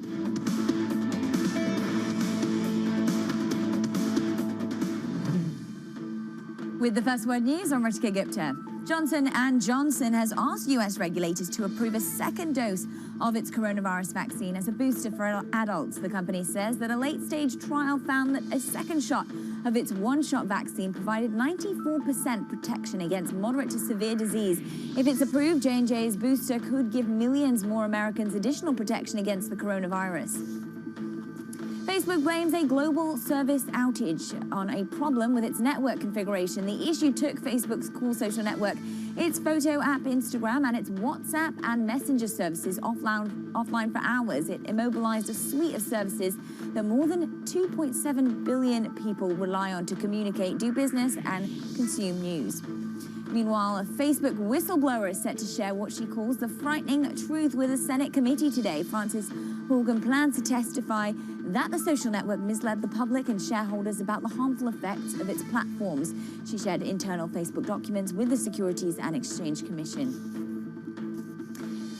With the first word news, I'm Ritika Gupta. Johnson & Johnson has asked U.S. regulators to approve a second dose of its coronavirus vaccine as a booster for adults. The company says that a late-stage trial found that a second shot of its one-shot vaccine provided 94% protection against moderate to severe disease. If it's approved, J&J's booster could give millions more Americans additional protection against the coronavirus. Facebook blames a global service outage on a problem with its network configuration. The issue took Facebook's core social network, its photo app Instagram, and its WhatsApp and Messenger services offline for hours. It immobilized a suite of services that more than 2.7 billion people rely on to communicate, do business, and consume news. Meanwhile, a Facebook whistleblower is set to share what she calls the frightening truth with a Senate committee today. Frances Haugen plans to testify that the social network misled the public and shareholders about the harmful effects of its platforms. She shared internal Facebook documents with the Securities and Exchange Commission.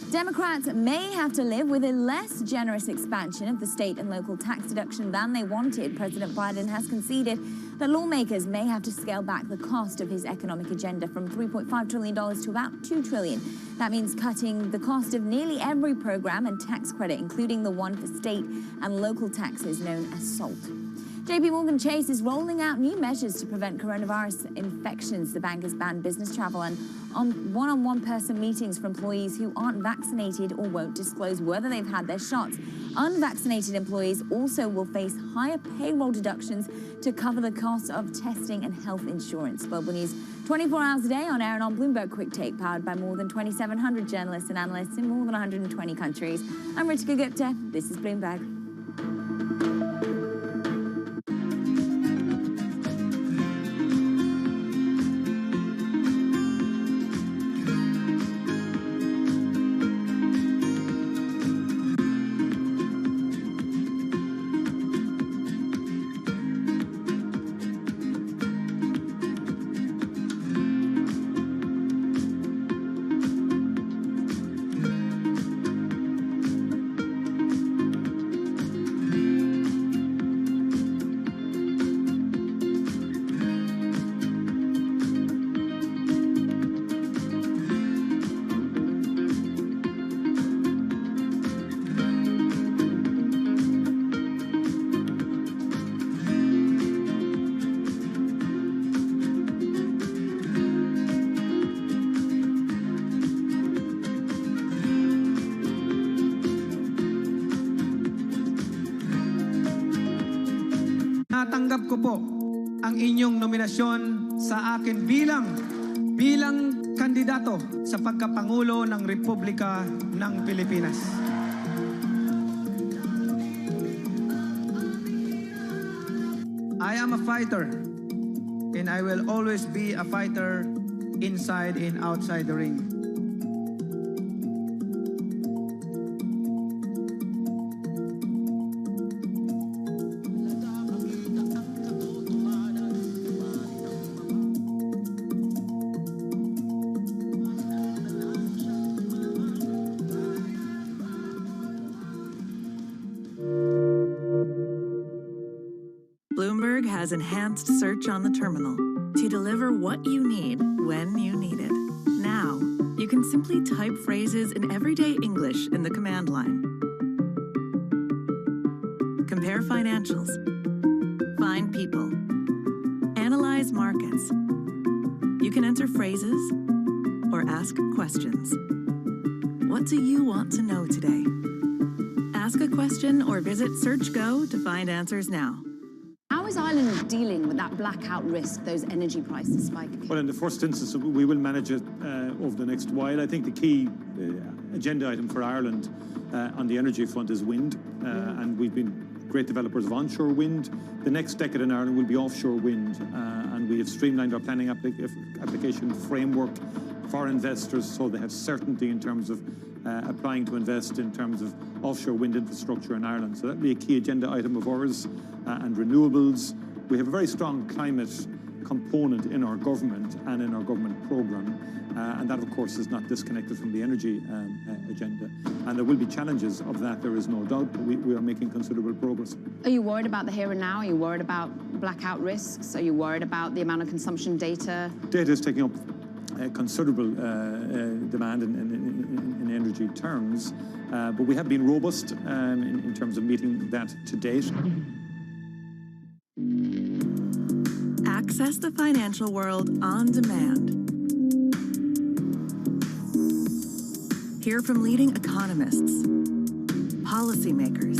Democrats may have to live with a less generous expansion of the state and local tax deduction than they wanted. President Biden has conceded that lawmakers may have to scale back the cost of his economic agenda from $3.5 trillion to about $2 trillion. That means cutting the cost of nearly every program and tax credit, including the one for state and local taxes known as SALT. JPMorgan Chase is rolling out new measures to prevent coronavirus infections. The bank has banned business travel and one-on-one person meetings for employees who aren't vaccinated or won't disclose whether they've had their shots. Unvaccinated employees also will face higher payroll deductions to cover the cost of testing and health insurance. Global News 24 hours a day on air and on Bloomberg Quick Take, powered by more than 2,700 journalists and analysts in more than 120 countries. I'm Ritika Gupta. This is Bloomberg. tinatanggap ko po ang inyong nominasyon sa akin bilang kandidato sa pagkapangulo ng Republika ng Pilipinas. I am a fighter, and I will always be a fighter inside and outside the ring. Bloomberg has enhanced search on the terminal to deliver what you need when you need it. Now, you can simply type phrases in everyday English in the command line. Compare financials. Find people. Analyze markets. You can enter phrases or ask questions. What do you want to know today? Ask a question or visit SearchGo to find answers now. How is Ireland dealing with that blackout risk, those energy prices spiking? Well, in the first instance, we will manage it over the next while. I think the key agenda item for Ireland on the energy front is wind, and we've been great developers of onshore wind. The next decade in Ireland will be offshore wind, and we have streamlined our planning application framework for investors so they have certainty in terms of applying to invest in terms of offshore wind infrastructure in Ireland. So that will be a key agenda item of ours. And renewables. We have a very strong climate component in our government and in our government programme. And that, of course, is not disconnected from the energy agenda. And there will be challenges of that, there is no doubt, but we are making considerable progress. Are you worried about the here and now? Are you worried about blackout risks? Are you worried about the amount of consumption data? Data is taking up considerable demand in energy terms, but we have been robust in terms of meeting that to date. Access the financial world on demand. Hear from leading economists, policymakers,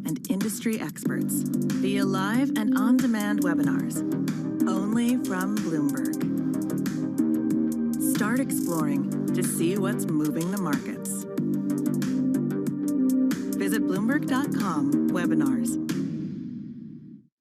and industry experts via live and on-demand webinars, only from Bloomberg. Start exploring to see what's moving the markets. Visit Bloomberg.com/webinars.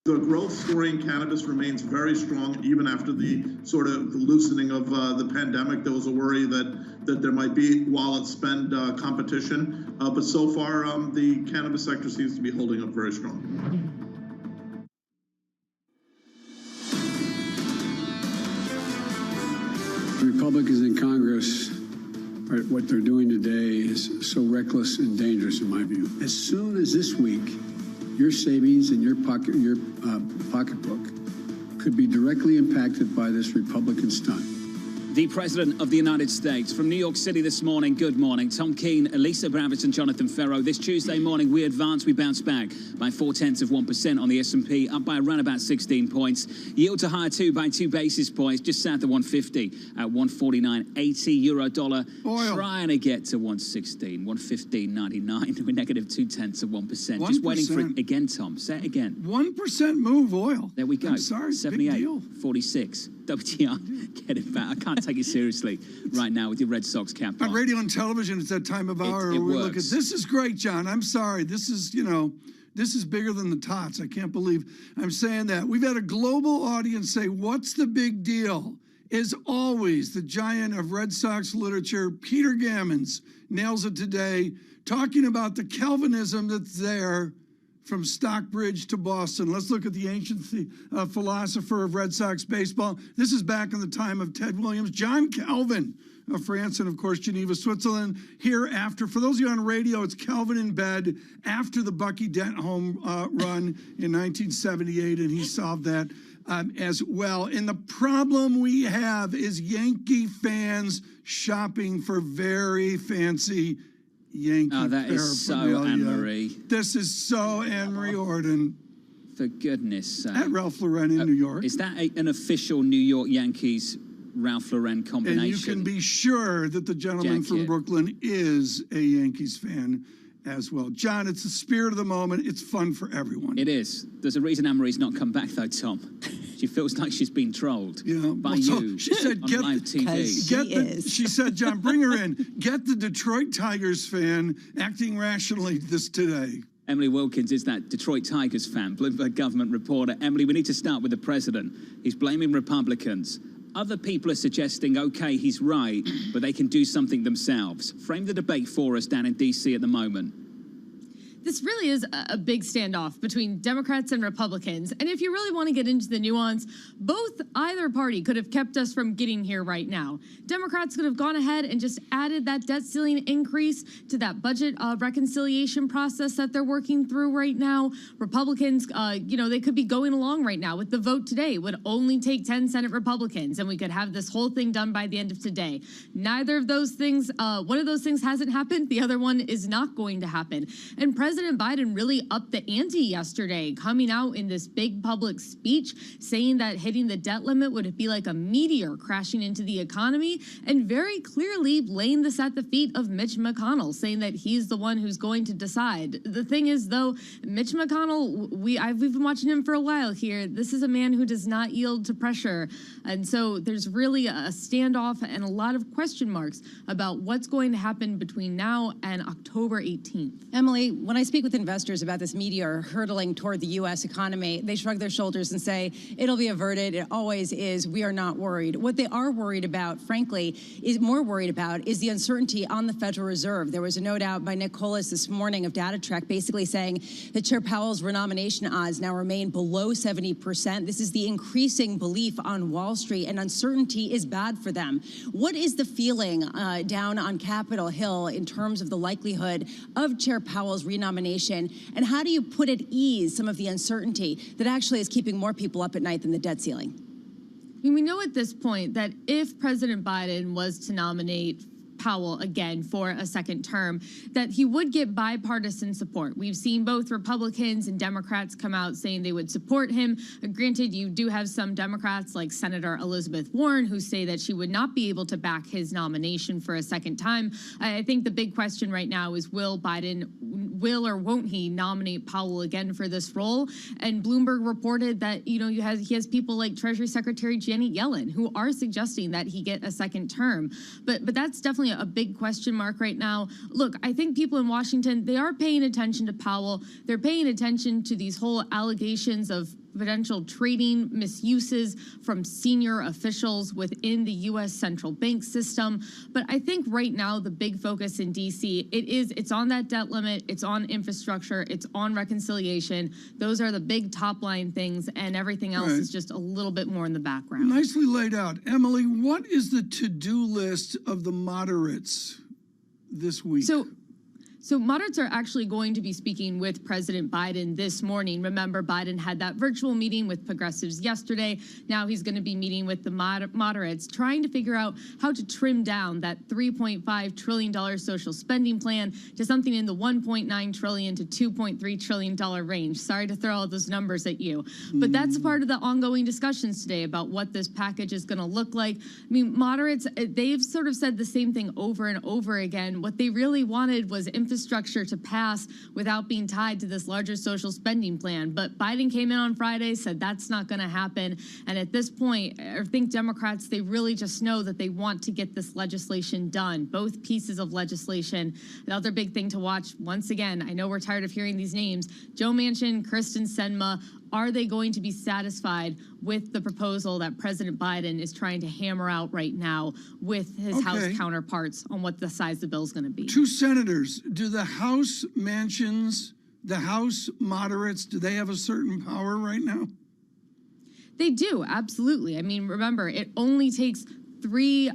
The growth story in cannabis remains very strong, even after the sort of loosening of the pandemic. There was a worry that there might be wallet spend competition, but so far the cannabis sector seems to be holding up very strong. Republicans in Congress, what they're doing today is so reckless and dangerous in my view. As soon as this week, your savings and your pocketbook could be directly impacted by this Republican stunt. The President of the United States from New York City this morning. Good morning. Tom Keene, Elisa Bravitz and Jonathan Ferro. This Tuesday morning, we advance, we bounce back by 0.4% on the S&P, up by around about 16 points. Yield to higher by 2 basis points, just south of 150 at 149.80 euro dollar. Oil. Trying to get to 116, 115.99. We're negative 0.2%. Just waiting for it again, Tom. Say it again. 1% move oil. There we go. I'm sorry, 78, 46. WTI, get it back. I can't take it seriously right now with your Red Sox cap on radio and television, it's that time of hour where we look at this is great, John. I'm sorry. This is, this is bigger than the tots. I can't believe I'm saying that. We've had a global audience say, what's the big deal? As always, the giant of Red Sox literature, Peter Gammons, nails it today, talking about the Calvinism that's there from Stockbridge to Boston. Let's look at the ancient philosopher of Red Sox baseball. This is back in the time of Ted Williams. John Calvin of France and, of course, Geneva, Switzerland. Here after, for those of you on radio, it's Calvin in bed after the Bucky Dent home run in 1978, and he solved that as well. And the problem we have is Yankee fans shopping for very fancy Yankee. Oh, that is so Anne-Marie. This is so Anne-Marie Orden. For goodness sake. At Ralph Lauren in New York. Is that an official New York Yankees Ralph Lauren combination? And you can be sure that the gentleman from Brooklyn is a Yankees fan as well. John, it's the spirit of the moment. It's fun for everyone. It is. There's a reason Anne-Marie's not come back, though, Tom. She feels like she's been trolled by you she said, on live TV. She said, John, bring her in. Get the Detroit Tigers fan acting rationally today. Emily Wilkins is that Detroit Tigers fan, Bloomberg government reporter. Emily, we need to start with the president. He's blaming Republicans. Other people are suggesting, okay, he's right, but they can do something themselves. Frame the debate for us down in D.C. at the moment. This really is a big standoff between Democrats and Republicans. And if you really want to get into the nuance, either party could have kept us from getting here right now. Democrats could have gone ahead and just added that debt ceiling increase to that budget reconciliation process that they're working through right now. Republicans, they could be going along right now with the vote today. It would only take 10 Senate Republicans, and we could have this whole thing done by the end of today. Neither of those things, one of those things hasn't happened. The other one is not going to happen. And President Biden really upped the ante yesterday, coming out in this big public speech saying that hitting the debt limit would be like a meteor crashing into the economy, and very clearly laying this at the feet of Mitch McConnell, saying that he's the one who's going to decide. The thing is, though, Mitch McConnell, we've been watching him for a while here. This is a man who does not yield to pressure. And so there's really a standoff and a lot of question marks about what's going to happen between now and October 18th. Emily, when I speak with investors about this meteor hurtling toward the U.S. economy, they shrug their shoulders and say, it'll be averted. It always is. We are not worried. What they are worried about, frankly, is the uncertainty on the Federal Reserve. There was a note out by Nick Colas this morning of DataTrek basically saying that Chair Powell's renomination odds now remain below 70%. This is the increasing belief on Wall Street, and uncertainty is bad for them. What is the feeling down on Capitol Hill in terms of the likelihood of Chair Powell's renomination, and how do you put at ease some of the uncertainty that actually is keeping more people up at night than the debt ceiling? I mean, we know at this point that if President Biden was to nominate Powell again for a second term, that he would get bipartisan support. We've seen both Republicans and Democrats come out saying they would support him. Granted, you do have some Democrats like Senator Elizabeth Warren who say that she would not be able to back his nomination for a second time. I think the big question right now is will or won't he nominate Powell again for this role? And Bloomberg reported that, he has people like Treasury Secretary Janet Yellen who are suggesting that he get a second term. But that's definitely a big question mark right now. Look, I think people in Washington, they are paying attention to Powell. They're paying attention to these whole allegations of potential trading misuses from senior officials within the U.S. central bank system. But I think right now the big focus in D.C., it's on that debt limit, it's on infrastructure, it's on reconciliation. Those are the big top line things, and everything else is just a little bit more in the background. Nicely laid out. Emily, what is the to-do list of the moderates this week? So moderates are actually going to be speaking with President Biden this morning. Remember, Biden had that virtual meeting with progressives yesterday. Now he's going to be meeting with the moderates, trying to figure out how to trim down that $3.5 trillion social spending plan to something in the $1.9 trillion to $2.3 trillion range. Sorry to throw all those numbers at you, but that's part of the ongoing discussions today about what this package is going to look like. I mean, moderates, they've sort of said the same thing over and over again. What they really wanted was infrastructure to pass without being tied to this larger social spending plan. But Biden came in on Friday, said that's not going to happen. And at this point, I think Democrats, they really just know that they want to get this legislation done, both pieces of legislation. The other big thing to watch, once again, I know we're tired of hearing these names, Joe Manchin, Kristen Sinema. Are they going to be satisfied with the proposal that President Biden is trying to hammer out right now with his House counterparts on what the size of the bill is going to be? Two senators, do the House Manchins, the House moderates, do they have a certain power right now? They do, absolutely. I mean, remember, it only takes three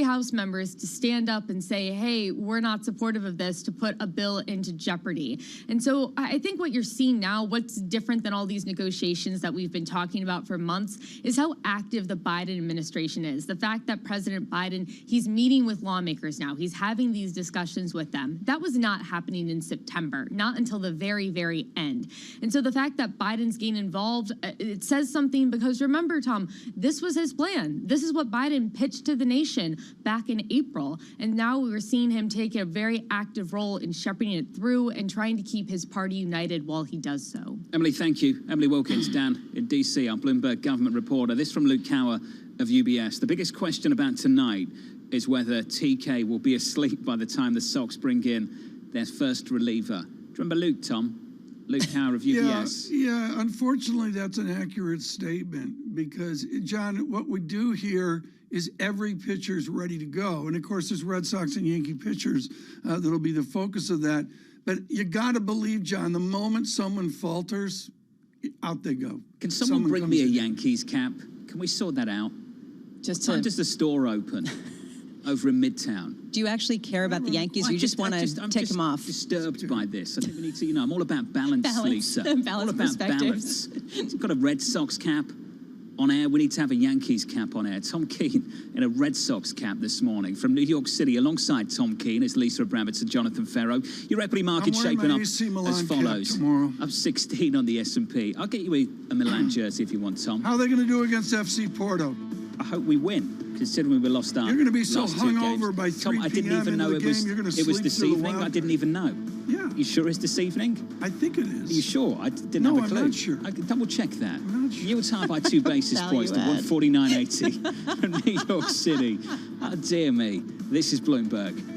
House members to stand up and say, hey, we're not supportive of this, to put a bill into jeopardy. And so I think what you're seeing now, what's different than all these negotiations that we've been talking about for months, is how active the Biden administration is. The fact that President Biden, he's meeting with lawmakers now. He's having these discussions with them. That was not happening in September, not until the very, very end. And so the fact that Biden's getting involved, it says something, because remember, Tom, this was his plan. This is what Biden pitched pitched to the nation back in April. And now we're seeing him take a very active role in shepherding it through and trying to keep his party united while he does so. Emily, thank you. Emily Wilkins down in D.C., our Bloomberg government reporter. This from Luke Cower of UBS. The biggest question about tonight is whether TK will be asleep by the time the Sox bring in their first reliever. Do you remember Luke, Tom? Luke Cower of UBS. Yeah, unfortunately, that's an accurate statement because, John, what we do here is every pitcher's ready to go. And, of course, there's Red Sox and Yankee pitchers that'll be the focus of that. But you got to believe, John, the moment someone falters, out they go. Can someone bring me a Yankees cap? Can we sort that out? Just what time does the store open over in Midtown? Do you actually care about the Yankees, or you just want to take them off? I'm disturbed by this. I think we need to, you know, I'm all about balance, Lisa. Balance all about perspectives. balance. We've got a Red Sox cap on air. We need to have a Yankees cap on air. Tom Keene in a Red Sox cap this morning from New York City. Alongside Tom Keene is Lisa Abramowitz and Jonathan Ferro. Your equity market shaping up as follows. Up 16 on the S&P. I'll get you a Milan jersey if you want, Tom. How are they going to do against FC Porto? I hope we win, considering we lost our You're going to be so last two hungover games. by 3 Tom, I didn't even know it was this evening. I didn't even know. Yeah. You sure it's this evening? I think it is. Are you sure? I didn't No, have a clue. I'm not sure. I could double check that. I'm not sure. Yields higher by 2 basis points to 149.80 from New York City. Oh, dear me. This is Bloomberg.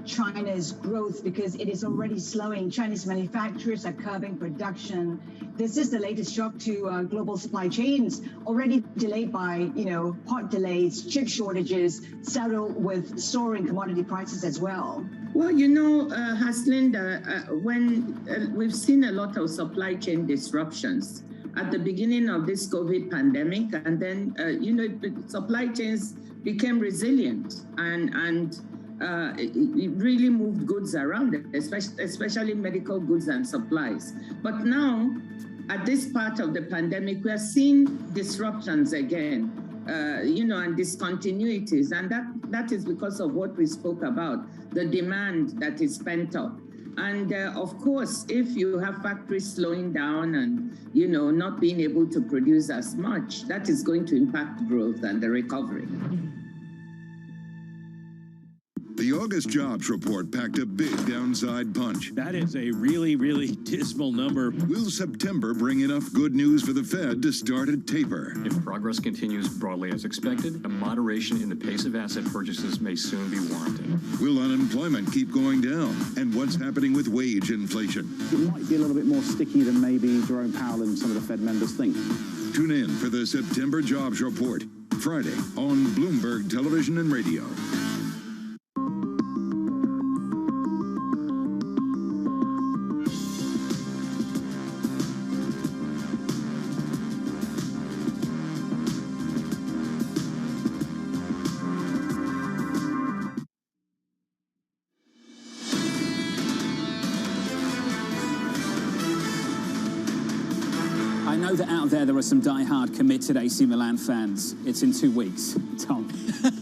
China's growth because it is already slowing. Chinese manufacturers are curbing production. This is the latest shock to global supply chains, already delayed by, part delays, chip shortages, saddled with soaring commodity prices as well. Well, Haslinda, when we've seen a lot of supply chain disruptions at the beginning of this COVID pandemic, and then, supply chains became resilient and it really moved goods around, especially medical goods and supplies. But now, at this part of the pandemic, we are seeing disruptions again, and discontinuities. And that is because of what we spoke about, the demand that is pent up. And of course, if you have factories slowing down and, not being able to produce as much, that is going to impact growth and the recovery. The August jobs report packed a big downside punch. That is a really, really dismal number. Will September bring enough good news for the Fed to start a taper? If progress continues broadly as expected, a moderation in the pace of asset purchases may soon be warranted. Will unemployment keep going down? And what's happening with wage inflation? It might be a little bit more sticky than maybe Jerome Powell and some of the Fed members think. Tune in for the September jobs report, Friday on Bloomberg Television and Radio. I know that out there are some die-hard committed AC Milan fans. It's in 2 weeks, Tom.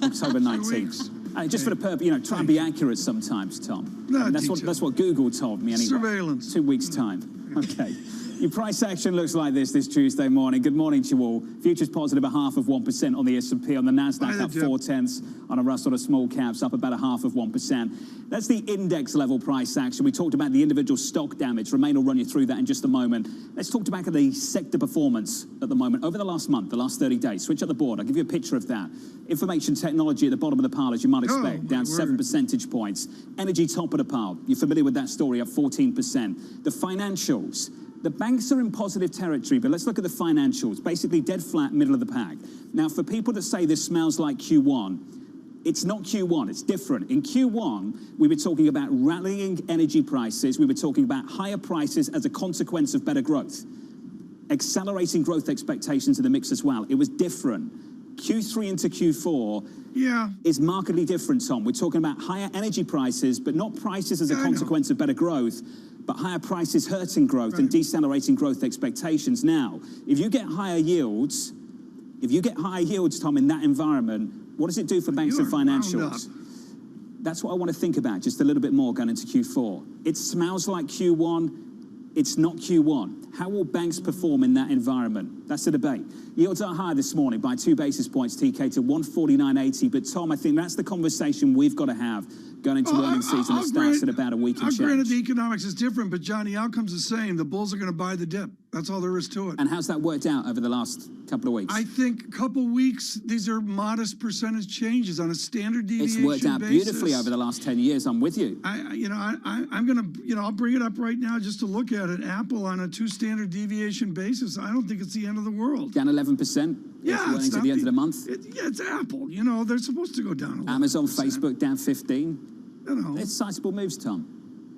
October 19th. Just for the purpose, try and be accurate sometimes, Tom. No, that's what Google told me anyway. Surveillance. 2 weeks' time. Okay. Your price action looks like this Tuesday morning. Good morning to you all. Futures positive 0.5% on the S&P, on the Nasdaq up 0.4, on a Russell of small caps up about 0.5%. That's the index level price action. We talked about the individual stock damage. Romain will run you through that in just a moment. Let's talk about the sector performance at the moment over the last month, the last 30 days. Switch up the board. I'll give you a picture of that. Information technology at the bottom of the pile, as you might expect, down 7 percentage points. Energy top of the pile. You're familiar with that story, up 14%. The financials. The banks are in positive territory, but let's look at the financials. Basically dead flat, middle of the pack. Now, for people that say this smells like Q1, it's not Q1, it's different. In Q1, we were talking about rallying energy prices. We were talking about higher prices as a consequence of better growth. Accelerating growth expectations in the mix as well. It was different. Q3 into Q4 is markedly different, Tom. We're talking about higher energy prices, but not prices as a consequence of better growth, but higher prices hurting growth and decelerating growth expectations. Now, if you get higher yields, Tom, in that environment, what does it do for banks and financials? That's what I want to think about just a little bit more going into Q4. It smells like Q1. It's not Q1. How will banks perform in that environment? That's the debate. Yields are high this morning by 2 basis points, TK, to 149.80. But, Tom, I think that's the conversation we've got to have going into earnings season that starts in about a week and change. Granted, the economics is different, but, John, the outcome's the same. The bulls are going to buy the dip. That's all there is to it. And how's that worked out over the last couple of weeks? I think a couple weeks, these are modest percentage changes on a standard deviation basis. It's worked out beautifully over the last 10 years. I'm with you. I'm going to, I'll bring it up right now just to look at it. Apple on a 2 standard deviation basis, I don't think it's the end of the world. Down 11%? Yeah, it's at the end of the month? It's Apple. They're supposed to go down a little. Amazon, Facebook down 15. It's sizable moves, Tom.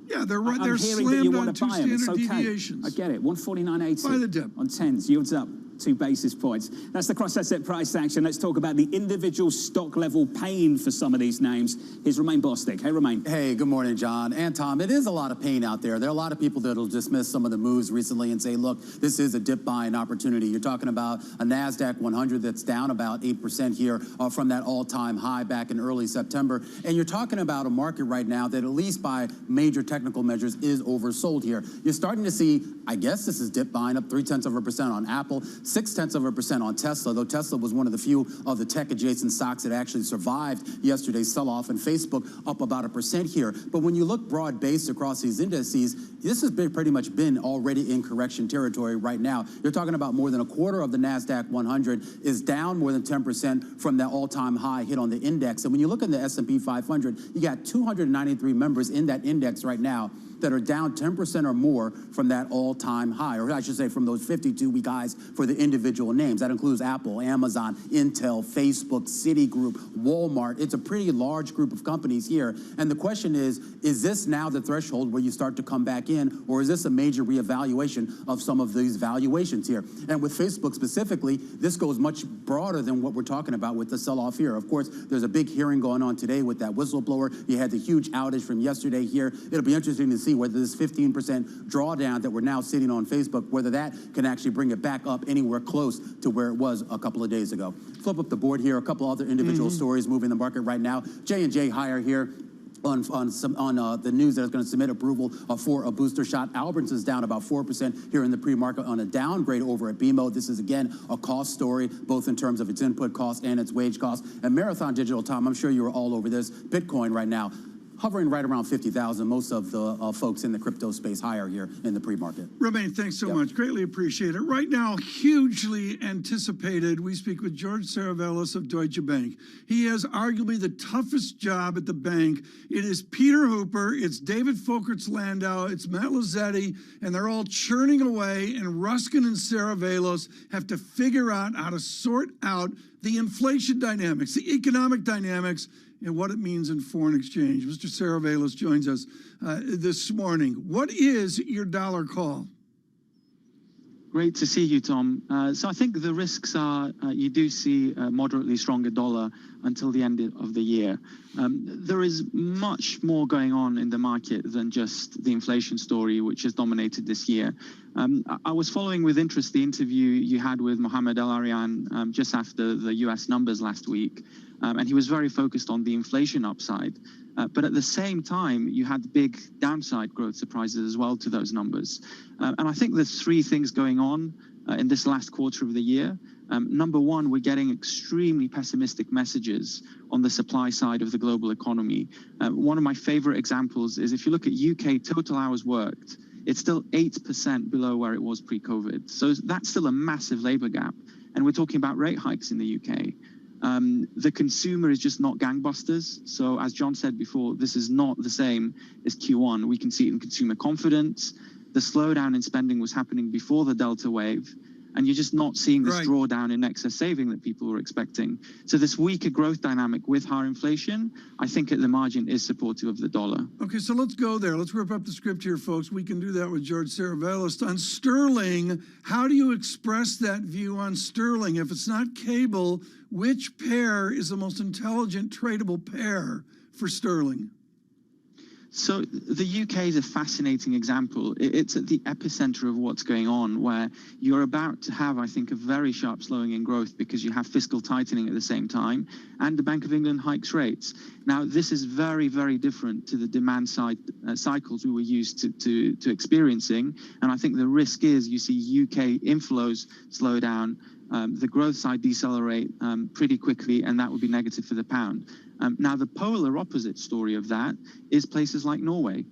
Yeah, they're right. I'm They're hearing that you slammed want on to 2 buy them. It's standard okay. deviations. I get it. 149.80 Buy the dip on 10s. Yields up 2 basis points. That's the cross-asset price action. Let's talk about the individual stock level pain for some of these names. Here's Romain Bostic. Hey, Romain. Hey, good morning, John and Tom. It is a lot of pain out there. There are a lot of people that will dismiss some of the moves recently and say, look, this is a dip buying opportunity. You're talking about a NASDAQ 100 that's down about 8% here from that all-time high back in early September. And you're talking about a market right now that, at least by major technical measures, is oversold here. You're starting to see, I guess this is dip buying, up 0.3% on Apple, 0.6% on Tesla, though Tesla was one of the few of the tech-adjacent stocks that actually survived yesterday's sell-off, and Facebook up about 1% here. But when you look broad-based across these indices, this has pretty much been already in correction territory right now. You're talking about more than a quarter of the NASDAQ 100 is down more than 10% from that all-time high hit on the index. And when you look at the S&P 500, you got 293 members in that index right now that are down 10% or more from that all-time high, or I should say from those 52-week highs for the individual names. That includes Apple, Amazon, Intel, Facebook, Citigroup, Walmart. It's a pretty large group of companies here. And the question is this now the threshold where you start to come back in, or is this a major reevaluation of some of these valuations here? And with Facebook specifically, this goes much broader than what we're talking about with the sell-off here. Of course, there's a big hearing going on today with that whistleblower. You had the huge outage from yesterday here. It'll be interesting to see whether this 15% drawdown that we're now sitting on Facebook, whether that can actually bring it back up anywhere close to where it was a couple of days ago. Flip up the board here, a couple other individual stories moving the market right now. J&J higher here. on the news that it's going to submit approval for a booster shot. Albertsons down about 4% here in the pre-market on a downgrade over at BMO. This is, again, a cost story, both in terms of its input cost and its wage costs. And Marathon Digital, Tom, I'm sure you are all over this. Bitcoin right now, hovering right around 50,000. Most of the folks in the crypto space higher here in the pre-market. Romain, thanks so much. Greatly appreciate it. Right now, hugely anticipated, we speak with George Saravelis of Deutsche Bank. He has arguably the toughest job at the bank. It is Peter Hooper, it's David Foulkes-Landau, it's Matt Lazzetti, and they're all churning away, and Ruskin and Saravelis have to figure out how to sort out the inflation dynamics, the economic dynamics, and what it means in foreign exchange. Mr. Saravelis joins us this morning. What is your dollar call? Great to see you, Tom. So I think the risks are you do see a moderately stronger dollar until the end of the year. There is much more going on in the market than just the inflation story, which has dominated this year. I was following with interest the interview you had with Mohamed El-Arian just after the US numbers last week. And he was very focused on the inflation upside. But at the same time, you had big downside growth surprises as well to those numbers. And I think there's three things going on in this last quarter of the year. Number one, we're getting extremely pessimistic messages on the supply side of the global economy. One of my favorite examples is if you look at UK total hours worked, it's still 8% below where it was pre-COVID. So that's still a massive labor gap. And we're talking about rate hikes in the UK. The consumer is just not gangbusters. So as John said before, this is not the same as Q1. We can see it in consumer confidence. The slowdown in spending was happening before the Delta wave. And you're just not seeing this drawdown in excess saving that people were expecting. So this weaker growth dynamic with higher inflation, I think at the margin is supportive of the dollar. Okay, so let's go there. Let's rip up the script here, folks. We can do that with George Saravelis. On sterling, how do you express that view on sterling? If it's not cable, which pair is the most intelligent tradable pair for sterling? So the UK is a fascinating example. It's at the epicenter of what's going on, where you're about to have, I think, a very sharp slowing in growth because you have fiscal tightening at the same time, and the Bank of England hikes rates. Now, this is very, very different to the demand side cycles we were used to experiencing, and I think the risk is you see UK inflows slow down, the growth side decelerate pretty quickly, and that would be negative for the pound. Now, the polar opposite story of that is places like Norway.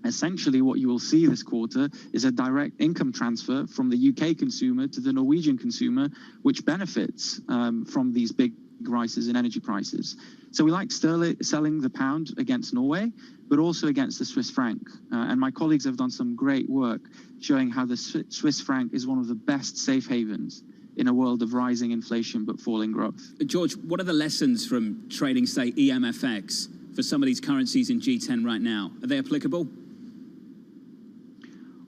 Essentially, what you will see this quarter is a direct income transfer from the UK consumer to the Norwegian consumer, which benefits from these big rises in energy prices. So we like selling the pound against Norway, but also against the Swiss franc. And my colleagues have done some great work showing how the Swiss franc is one of the best safe havens in a world of rising inflation but falling growth. George, what are the lessons from trading, say, EMFX for some of these currencies in G10 right now? Are they applicable?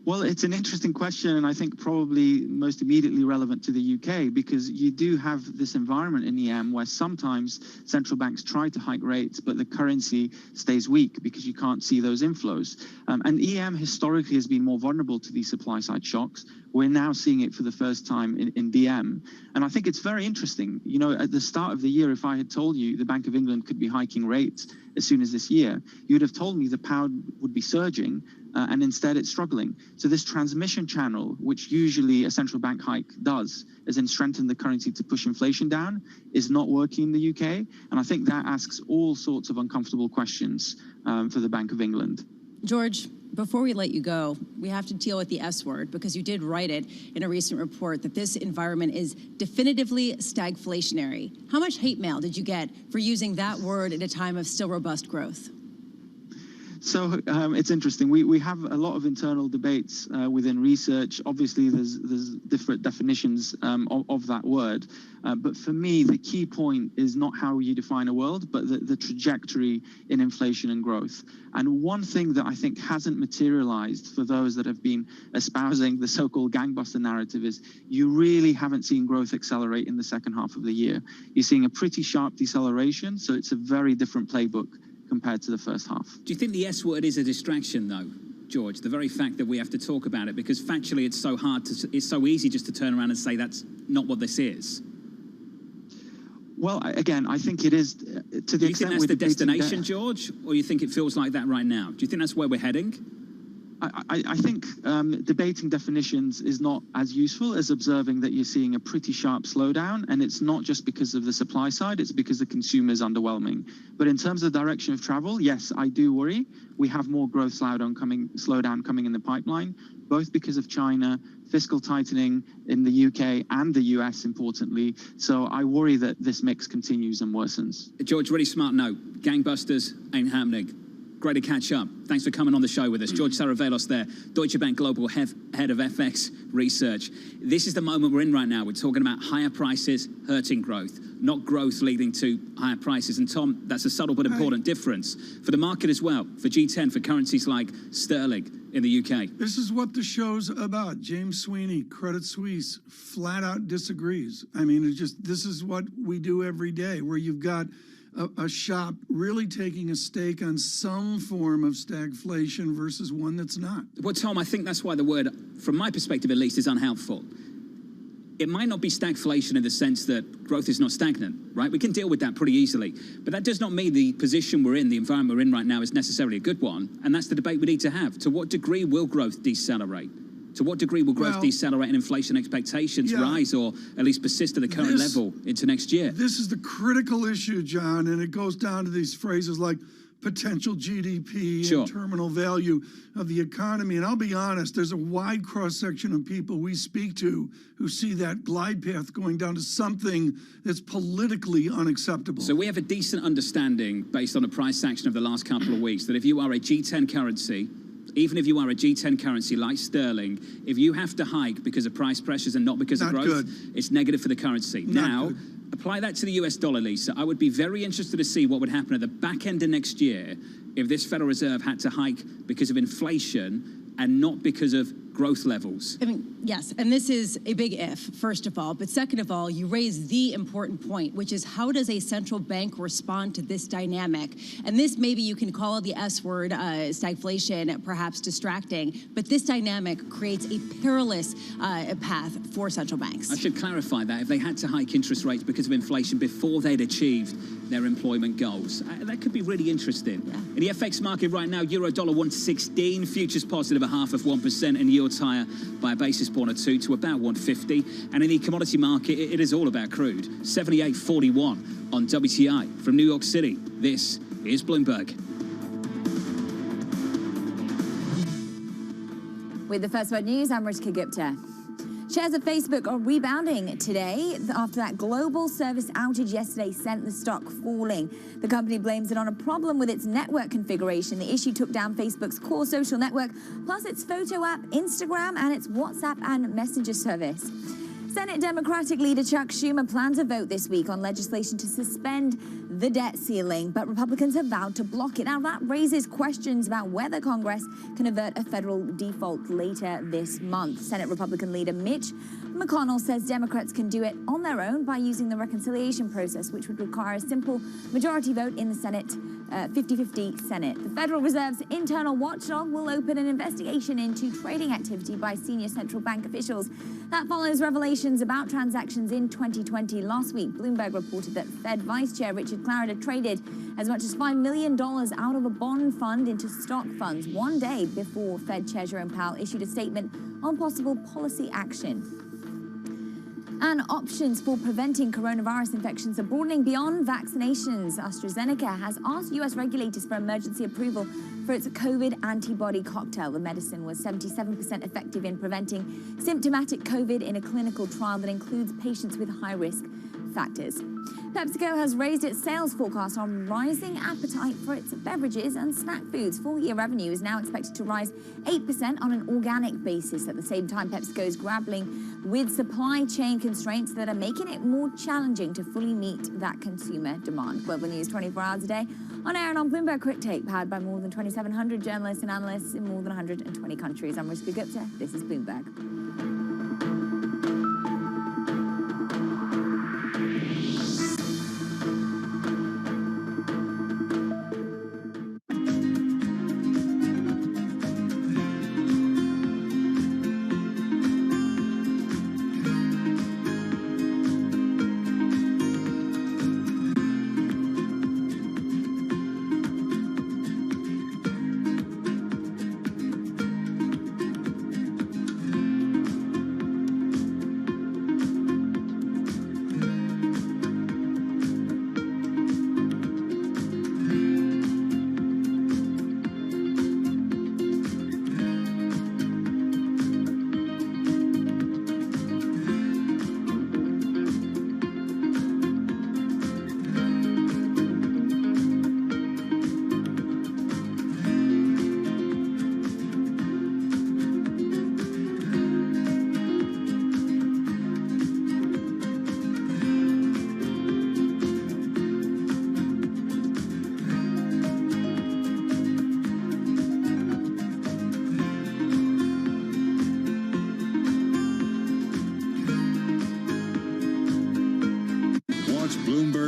Well, it's an interesting question, and I think probably most immediately relevant to the UK, because you do have this environment in EM where sometimes central banks try to hike rates, but the currency stays weak because you can't see those inflows. And EM historically has been more vulnerable to these supply-side shocks. We're now seeing it for the first time in DM. And I think it's very interesting. You know, at the start of the year, if I had told you the Bank of England could be hiking rates as soon as this year, you'd have told me the pound would be surging, and instead it's struggling. So this transmission channel, which usually a central bank hike does, as in strengthen the currency to push inflation down, is not working in the UK. And I think that asks all sorts of uncomfortable questions for the Bank of England. George, before we let you go, we have to deal with the S word, because you did write it in a recent report that this environment is definitively stagflationary. How much hate mail did you get for using that word at a time of still robust growth? So it's interesting. We have a lot of internal debates within research. Obviously, there's different definitions of that word. But for me, the key point is not how you define a world, but the trajectory in inflation and growth. And one thing that I think hasn't materialized for those that have been espousing the so-called gangbuster narrative is you really haven't seen growth accelerate in the second half of the year. You're seeing a pretty sharp deceleration, so it's a very different playbook compared to the first half. Do you think the S word is a distraction, though, George? The very fact that we have to talk about it, because factually it's so hard to, it's so easy just to turn around and say that's not what this is. Well, again, I think it is to the extent. Do you think that's the destination, that, George, or you think it feels like that right now? Do you think that's where we're heading? I think debating definitions is not as useful as observing that you're seeing a pretty sharp slowdown, and it's not just because of the supply side, it's because the consumer is underwhelming. But in terms of direction of travel, yes, I do worry. We have more growth slowdown coming in the pipeline, both because of China, fiscal tightening in the UK and the US, importantly. So I worry that this mix continues and worsens. George, really smart note. Gangbusters ain't happening. Great to catch up. Thanks for coming on the show with us. George Saravelos there, Deutsche Bank Global Head of FX Research. This is the moment we're in right now. We're talking about higher prices hurting growth, not growth leading to higher prices. And Tom, that's a subtle but important difference for the market as well, for G10, for currencies like sterling in the UK. This is what the show's about. James Sweeney, Credit Suisse, flat out disagrees. I mean, this is what we do every day, where you've got a shop really taking a stake on some form of stagflation versus one that's not. Well, Tom, I think that's why the word, from my perspective at least, is unhelpful. It might not be stagflation in the sense that growth is not stagnant, right? We can deal with that pretty easily. But that does not mean the position we're in, the environment we're in right now, is necessarily a good one. And that's the debate we need to have. To what degree will growth decelerate? To what degree will growth decelerate and inflation expectations rise or at least persist at the current level into next year? This is the critical issue, John, and it goes down to these phrases like potential GDP and terminal value of the economy. And I'll be honest, there's a wide cross-section of people we speak to who see that glide path going down to something that's politically unacceptable. So we have a decent understanding, based on the price action of the last couple of weeks, that if you are a G10 currency, even if you are a G10 currency like sterling, if you have to hike because of price pressures and not because of growth, it's negative for the currency. Now, apply that to the US dollar, Lisa. I would be very interested to see what would happen at the back end of next year if this Federal Reserve had to hike because of inflation and not because of growth levels. I mean, yes, and this is a big if, first of all. But second of all, you raise the important point, which is how does a central bank respond to this dynamic? And this, maybe you can call it the S word, stagflation, perhaps distracting. But this dynamic creates a perilous path for central banks. I should clarify that. If they had to hike interest rates because of inflation before they'd achieved their employment goals, that could be really interesting. Yeah. In the FX market right now, euro dollar 116, futures positive 0.5%, and yields higher by a basis point or two to about 150. And in the commodity market, it is all about crude. 78.41 on WTI. From New York City, this is Bloomberg. With the First Word News, I'm Ritika Gupta. Shares of Facebook are rebounding today after that global service outage yesterday sent the stock falling. The company blames it on a problem with its network configuration. The issue took down Facebook's core social network, plus its photo app, Instagram, and its WhatsApp and Messenger service. Senate Democratic leader Chuck Schumer plans a vote this week on legislation to suspend the debt ceiling, but Republicans have vowed to block it. Now, that raises questions about whether Congress can avert a federal default later this month. Senate Republican leader Mitch McConnell says Democrats can do it on their own by using the reconciliation process, which would require a simple majority vote in the Senate, 50-50 Senate. The Federal Reserve's internal watchdog will open an investigation into trading activity by senior central bank officials. That follows revelations about transactions in 2020. Last week, Bloomberg reported that Fed Vice Chair Richard Clarida traded as much as $5 million out of a bond fund into stock funds one day before Fed Chair Jerome Powell issued a statement on possible policy action. And options for preventing coronavirus infections are broadening beyond vaccinations. AstraZeneca has asked U.S. regulators for emergency approval for its COVID antibody cocktail. The medicine was 77% effective in preventing symptomatic COVID in a clinical trial that includes patients with high-risk factors. PepsiCo has raised its sales forecast on rising appetite for its beverages and snack foods. Full-year revenue is now expected to rise 8% on an organic basis. At the same time, PepsiCo is grappling with supply chain constraints that are making it more challenging to fully meet that consumer demand. Global News 24 hours a day on air and on Bloomberg Quick Take, powered by more than 2,700 journalists and analysts in more than 120 countries. I'm Ritika Gupta. This is Bloomberg.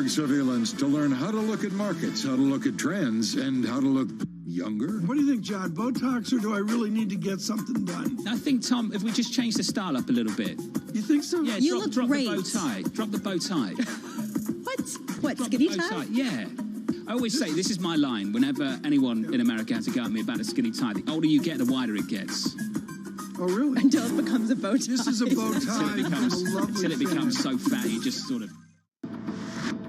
Bloomberg surveillance to learn how to look at markets, how to look at trends, and how to look younger. What do you think, John? Botox, or do I really need to get something done? I think, Tom, if we just change the style up a little bit. You think so? Yeah, You drop look great. the bow tie. Drop the bow tie. What, Drop skinny the bow tie? Yeah. I always say, this is my line, whenever anyone in America has to go at me about a skinny tie. The older you get, the wider it gets. Oh, really? Until it becomes a bow tie. This is a bow tie. Until it becomes so fat, you just sort of...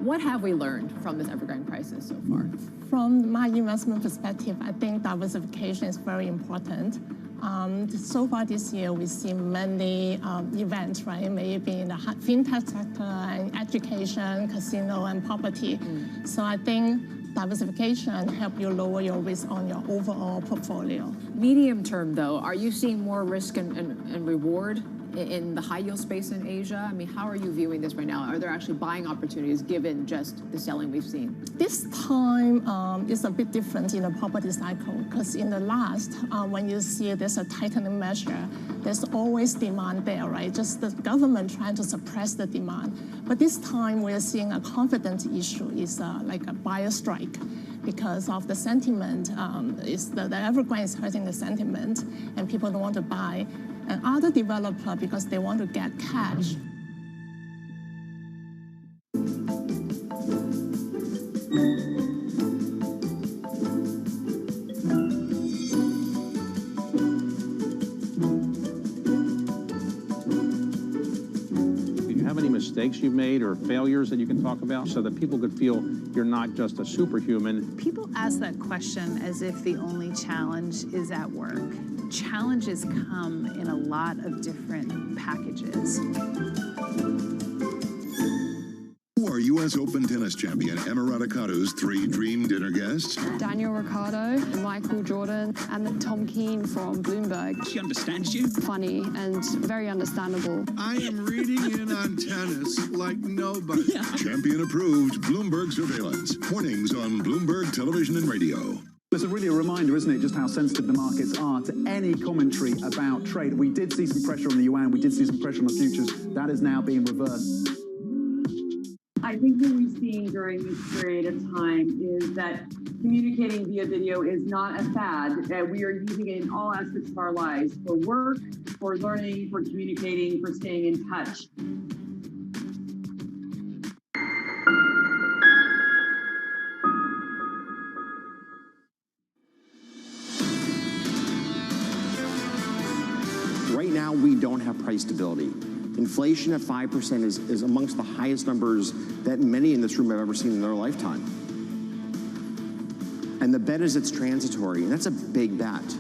What have we learned from this evergreen crisis so far? From my investment perspective, I think diversification is very important. So far this year, we see many events, right? Maybe in the fintech sector, and education, casino, and property. So I think diversification help you lower your risk on your overall portfolio. Medium term, though, are you seeing more risk and reward in the high yield space in Asia? I mean, how are you viewing this right now? Are there actually buying opportunities given just the selling we've seen? This time is a bit different in the property cycle because in the last, when you see there's a tightening measure, there's always demand there, right? Just the government trying to suppress the demand. But this time we're seeing a confidence issue, is like a buyer strike because of the sentiment. The evergreen is hurting the sentiment and people don't want to buy. And other developer, because they want to get cash. Do you have any mistakes you've made or failures that you can talk about so that people could feel you're not just a superhuman? People ask that question as if the only challenge is at work. Challenges come in a lot of different packages. Who are U.S. Open tennis champion Emma Raducanu's 3 dream dinner guests? Daniel Ricciardo, Michael Jordan, and then Tom Keane from Bloomberg. She understands you? Funny and very understandable. I am reading in on tennis like nobody. Champion approved Bloomberg surveillance. Mornings on Bloomberg Television and Radio. It's really a reminder, isn't it, just how sensitive the markets are to any commentary about trade. We did see some pressure on the yuan, we did see some pressure on the futures. That is now being reversed. I think what we've seen during this period of time is that communicating via video is not a fad. We are using it in all aspects of our lives, for work, for learning, for communicating, for staying in touch. Right now, we don't have price stability. Inflation at 5% is amongst the highest numbers that many in this room have ever seen in their lifetime. And the bet is it's transitory, and that's a big bet.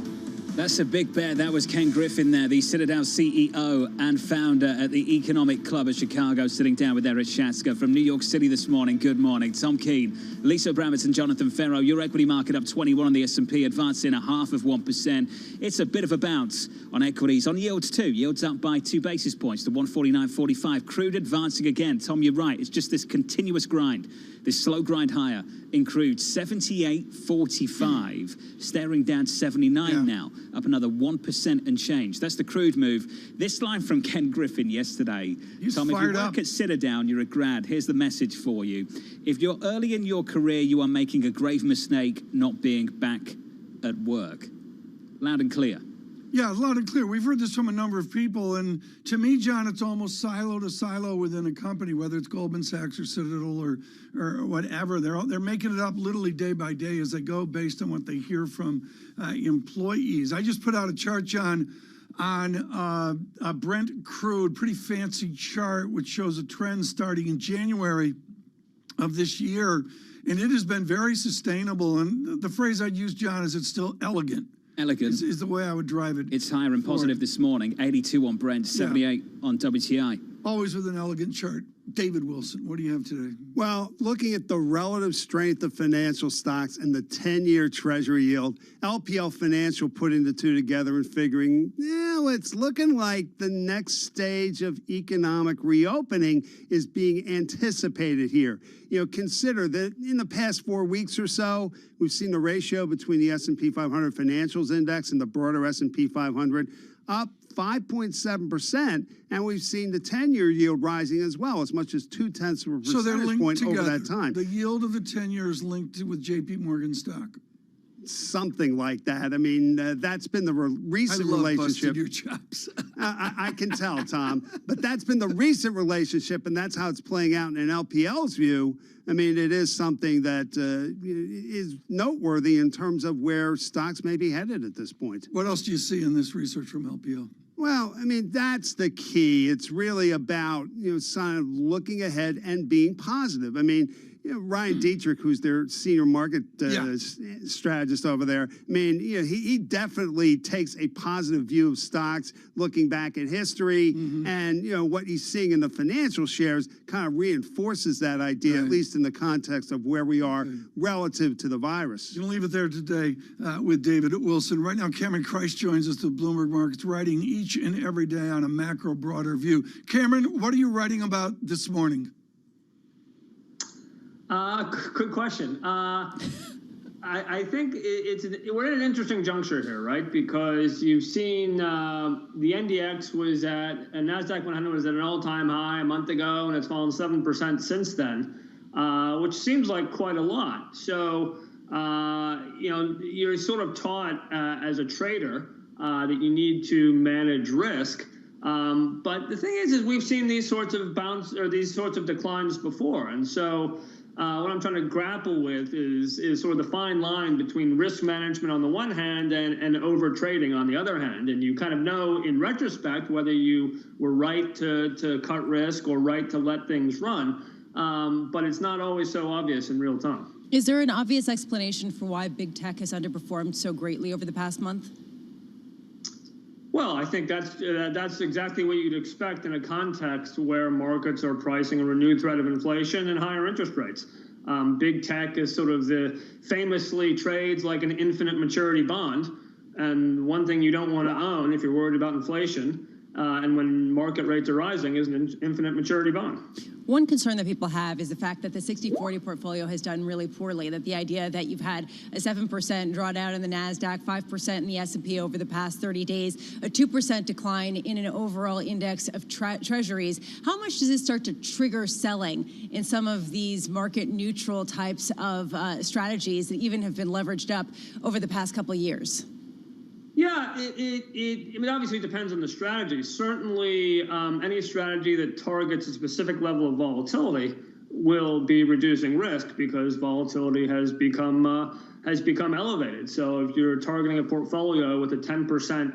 That's a big bet. That was Ken Griffin there, the Citadel CEO and founder at the Economic Club of Chicago, sitting down with Eric Schatzker from New York City this morning. Good morning. Tom Keane, Lisa Bramett and Jonathan Ferro. Your equity market up 21 on the S&P, advancing 0.5%. It's a bit of a bounce on equities. On yields too. Yields up by 2 basis points to 149.45. Crude advancing again. Tom, you're right. It's just this continuous grind, this slow grind higher in crude. 78.45, staring down 79 now, up another 1% and change. That's the crude move. This line from Ken Griffin yesterday. Tom, if you work at Citadel, you're a grad. Here's the message for you. If you're early in your career, you are making a grave mistake not being back at work. Loud and clear. Yeah, loud and clear. We've heard this from a number of people, and to me, John, it's almost silo to silo within a company, whether it's Goldman Sachs or Citadel or whatever. They're making it up literally day by day as they go based on what they hear from employees. I just put out a chart, John, on Brent crude, pretty fancy chart, which shows a trend starting in January of this year, and it has been very sustainable. And the phrase I'd use, John, is it's still elegant. Elegant is the way I would drive it. It's higher and positive this morning. 82 on Brent, 78 on WTI. Always with an elegant chart. David Wilson, what do you have today? Well, looking at the relative strength of financial stocks and the 10-year Treasury yield, LPL Financial putting the two together and figuring, it's looking like the next stage of economic reopening is being anticipated here. Consider that in the past 4 weeks or so, we've seen the ratio between the S&P 500 Financials Index and the broader S&P 500 up 5.7%, and we've seen the 10-year yield rising as well, as much as 0.2 of a So they're percentage linked point together. over that time. The yield of the 10-year is linked with JP Morgan stock. Something like that. I mean, that's been the recent I love relationship. busted your chops. I can tell, Tom, but that's been the recent relationship, and that's how it's playing out in an LPL's view. I mean, it is something that is noteworthy in terms of where stocks may be headed at this point. What else do you see in this research from LPL? Well, I mean, that's the key. It's really about, kind of looking ahead and being positive. I mean, Ryan Dietrich, who's their senior market strategist over there, I mean, he definitely takes a positive view of stocks, looking back at history, and, what he's seeing in the financial shares kind of reinforces that idea, at least in the context of where we are relative to the virus. You're going to leave it there today with David Wilson. Right now, Cameron Christ joins us to Bloomberg Markets, writing each and every day on a macro, broader view. Cameron, what are you writing about this morning? Good question. I think we're at an interesting juncture here, right? Because you've seen the NDX was and NASDAQ 100 was at an all-time high a month ago, and it's fallen 7% since then, which seems like quite a lot. So, you're sort of taught as a trader that you need to manage risk. But the thing is we've seen these sorts of these sorts of declines before, and so. What I'm trying to grapple with is sort of the fine line between risk management on the one hand and over trading on the other hand. And you kind of know in retrospect whether you were right to cut risk or right to let things run. But it's not always so obvious in real time. Is there an obvious explanation for why big tech has underperformed so greatly over the past month? Well, I think that's exactly what you'd expect in a context where markets are pricing a renewed threat of inflation and higher interest rates. Big tech is sort of famously trades like an infinite maturity bond. And one thing you don't want to own if you're worried about inflation and when market rates are rising is an infinite maturity bond. One concern that people have is the fact that the 60-40 portfolio has done really poorly, that the idea that you've had a 7% drawdown in the NASDAQ, 5% in the S&P over the past 30 days, a 2% decline in an overall index of treasuries. How much does this start to trigger selling in some of these market-neutral types of strategies that even have been leveraged up over the past couple of years? Yeah, it obviously depends on the strategy. Certainly, any strategy that targets a specific level of volatility will be reducing risk because volatility has become elevated. So if you're targeting a portfolio with a 10%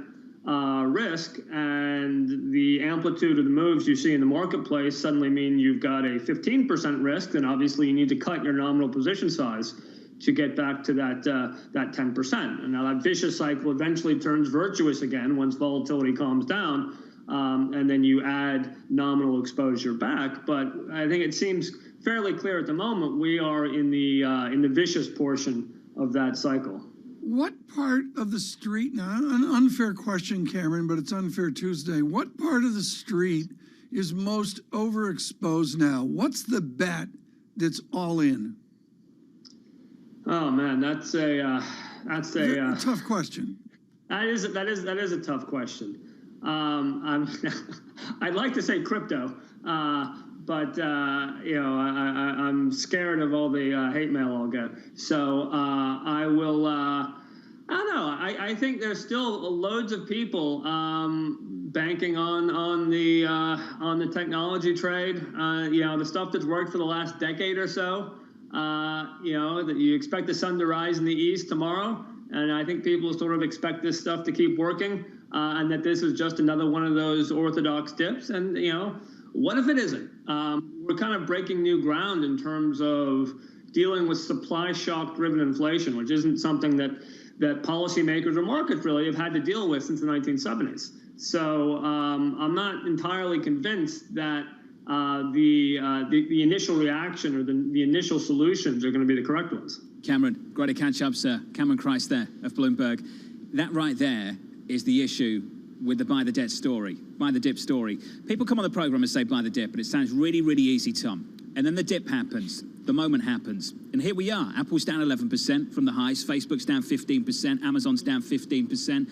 risk and the amplitude of the moves you see in the marketplace suddenly mean you've got a 15% risk, then obviously you need to cut your nominal position size to get back to that 10%. And now that vicious cycle eventually turns virtuous again once volatility calms down, and then you add nominal exposure back. But I think it seems fairly clear at the moment we are in the vicious portion of that cycle. What part of the street, now an unfair question, Cameron, but it's Unfair Tuesday, what part of the street is most overexposed now? What's the bet that's all in? Oh man, that's a tough question. That is a tough question. I'd like to say crypto, but I'm scared of all the hate mail I'll get. So I will. I don't know. I think there's still loads of people banking on the technology trade. The stuff that's worked for the last decade or so. That you expect the sun to rise in the east tomorrow. And I think people sort of expect this stuff to keep working and that this is just another one of those orthodox dips. And, what if it isn't? We're kind of breaking new ground in terms of dealing with supply shock driven inflation, which isn't something that policymakers or markets really have had to deal with since the 1970s. So I'm not entirely convinced that the initial reaction or the initial solutions are going to be the correct ones. Cameron, great to catch up, sir. Cameron Christ there of Bloomberg. That right there is the issue with the buy the dip story. People come on the program and say buy the dip, and it sounds really, really easy, Tom. And then the dip happens. The moment happens. And here we are. Apple's down 11% from the highs. Facebook's down 15%. Amazon's down 15%.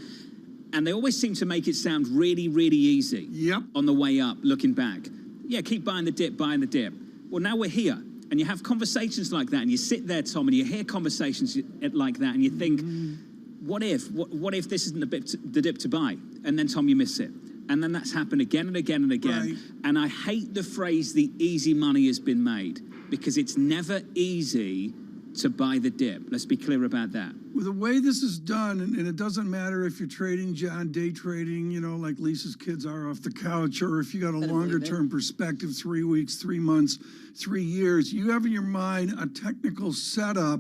And they always seem to make it sound really, really easy. Yep. On the way up, looking back. Yeah, keep buying the dip, buying the dip. Well, now we're here. And you have conversations like that, and you sit there, Tom, and you hear conversations like that, and you think, what if this isn't the dip to buy? And then, Tom, you miss it. And then that's happened again and again and again. Right. And I hate the phrase, the easy money has been made, because it's never easy to buy the dip. Let's be clear about that. Well, the way this is done, and it doesn't matter if you're trading, John, day trading, like Lisa's kids are off the couch, or if you got a longer-term perspective, 3 weeks, 3 months, 3 years, you have in your mind a technical setup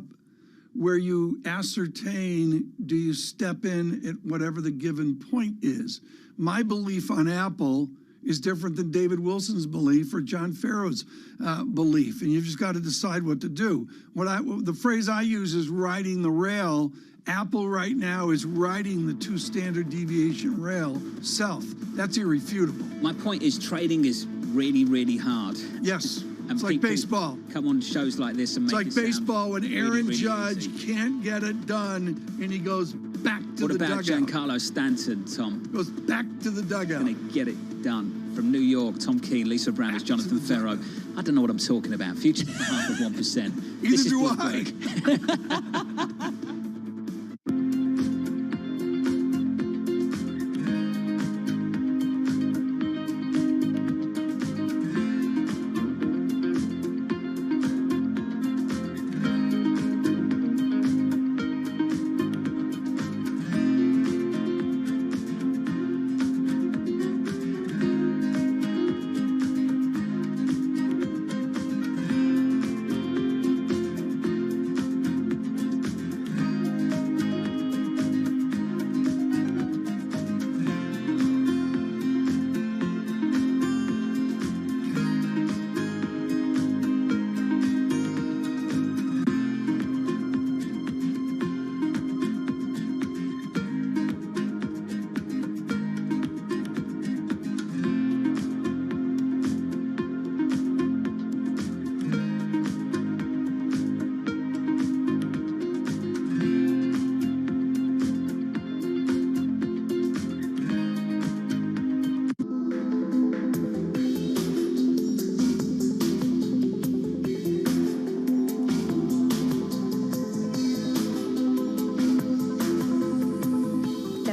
where you ascertain, do you step in at whatever the given point is? My belief on Apple is different than David Wilson's belief or John Farrow's belief, and you've just got to decide what to do. The phrase I use is riding the rail. Apple right now is riding the 2 standard deviation rail south. That's irrefutable. My point is trading is really, really hard. Yes. It's like baseball. Come on shows like this and make it It's like baseball when Aaron really, really Judge easy. can't get it done and he goes back to the dugout. What about Giancarlo Stanton, Tom? Goes back to the dugout. Going to get it done. From New York, Tom Keene, Lisa Brown, it's Jonathan Ferro. I don't know what I'm talking about. Futures at half of 1%. Neither do I.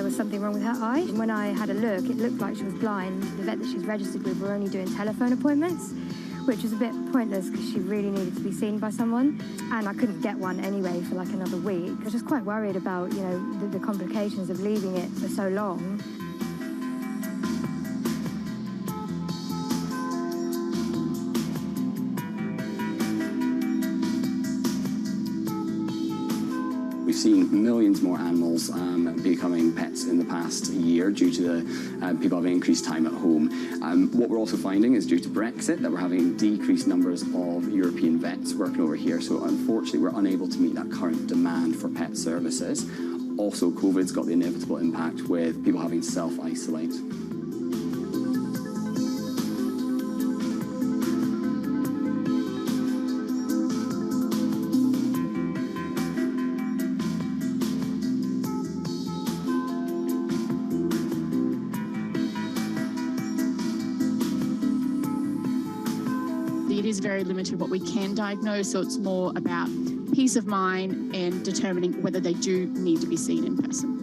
Something wrong with her eye. When I had a look, it looked like she was blind. The vet that she's registered with were only doing telephone appointments, which was a bit pointless because she really needed to be seen by someone. And I couldn't get one anyway for like another week. I was just quite worried about, the complications of leaving it for so long. We've seen millions more animals becoming pets in the past year due to the people having increased time at home. What we're also finding is due to Brexit that we're having decreased numbers of European vets working over here. So unfortunately, we're unable to meet that current demand for pet services. Also, COVID's got the inevitable impact with people having to self-isolate. It is very limited what we can diagnose, so it's more about peace of mind and determining whether they do need to be seen in person.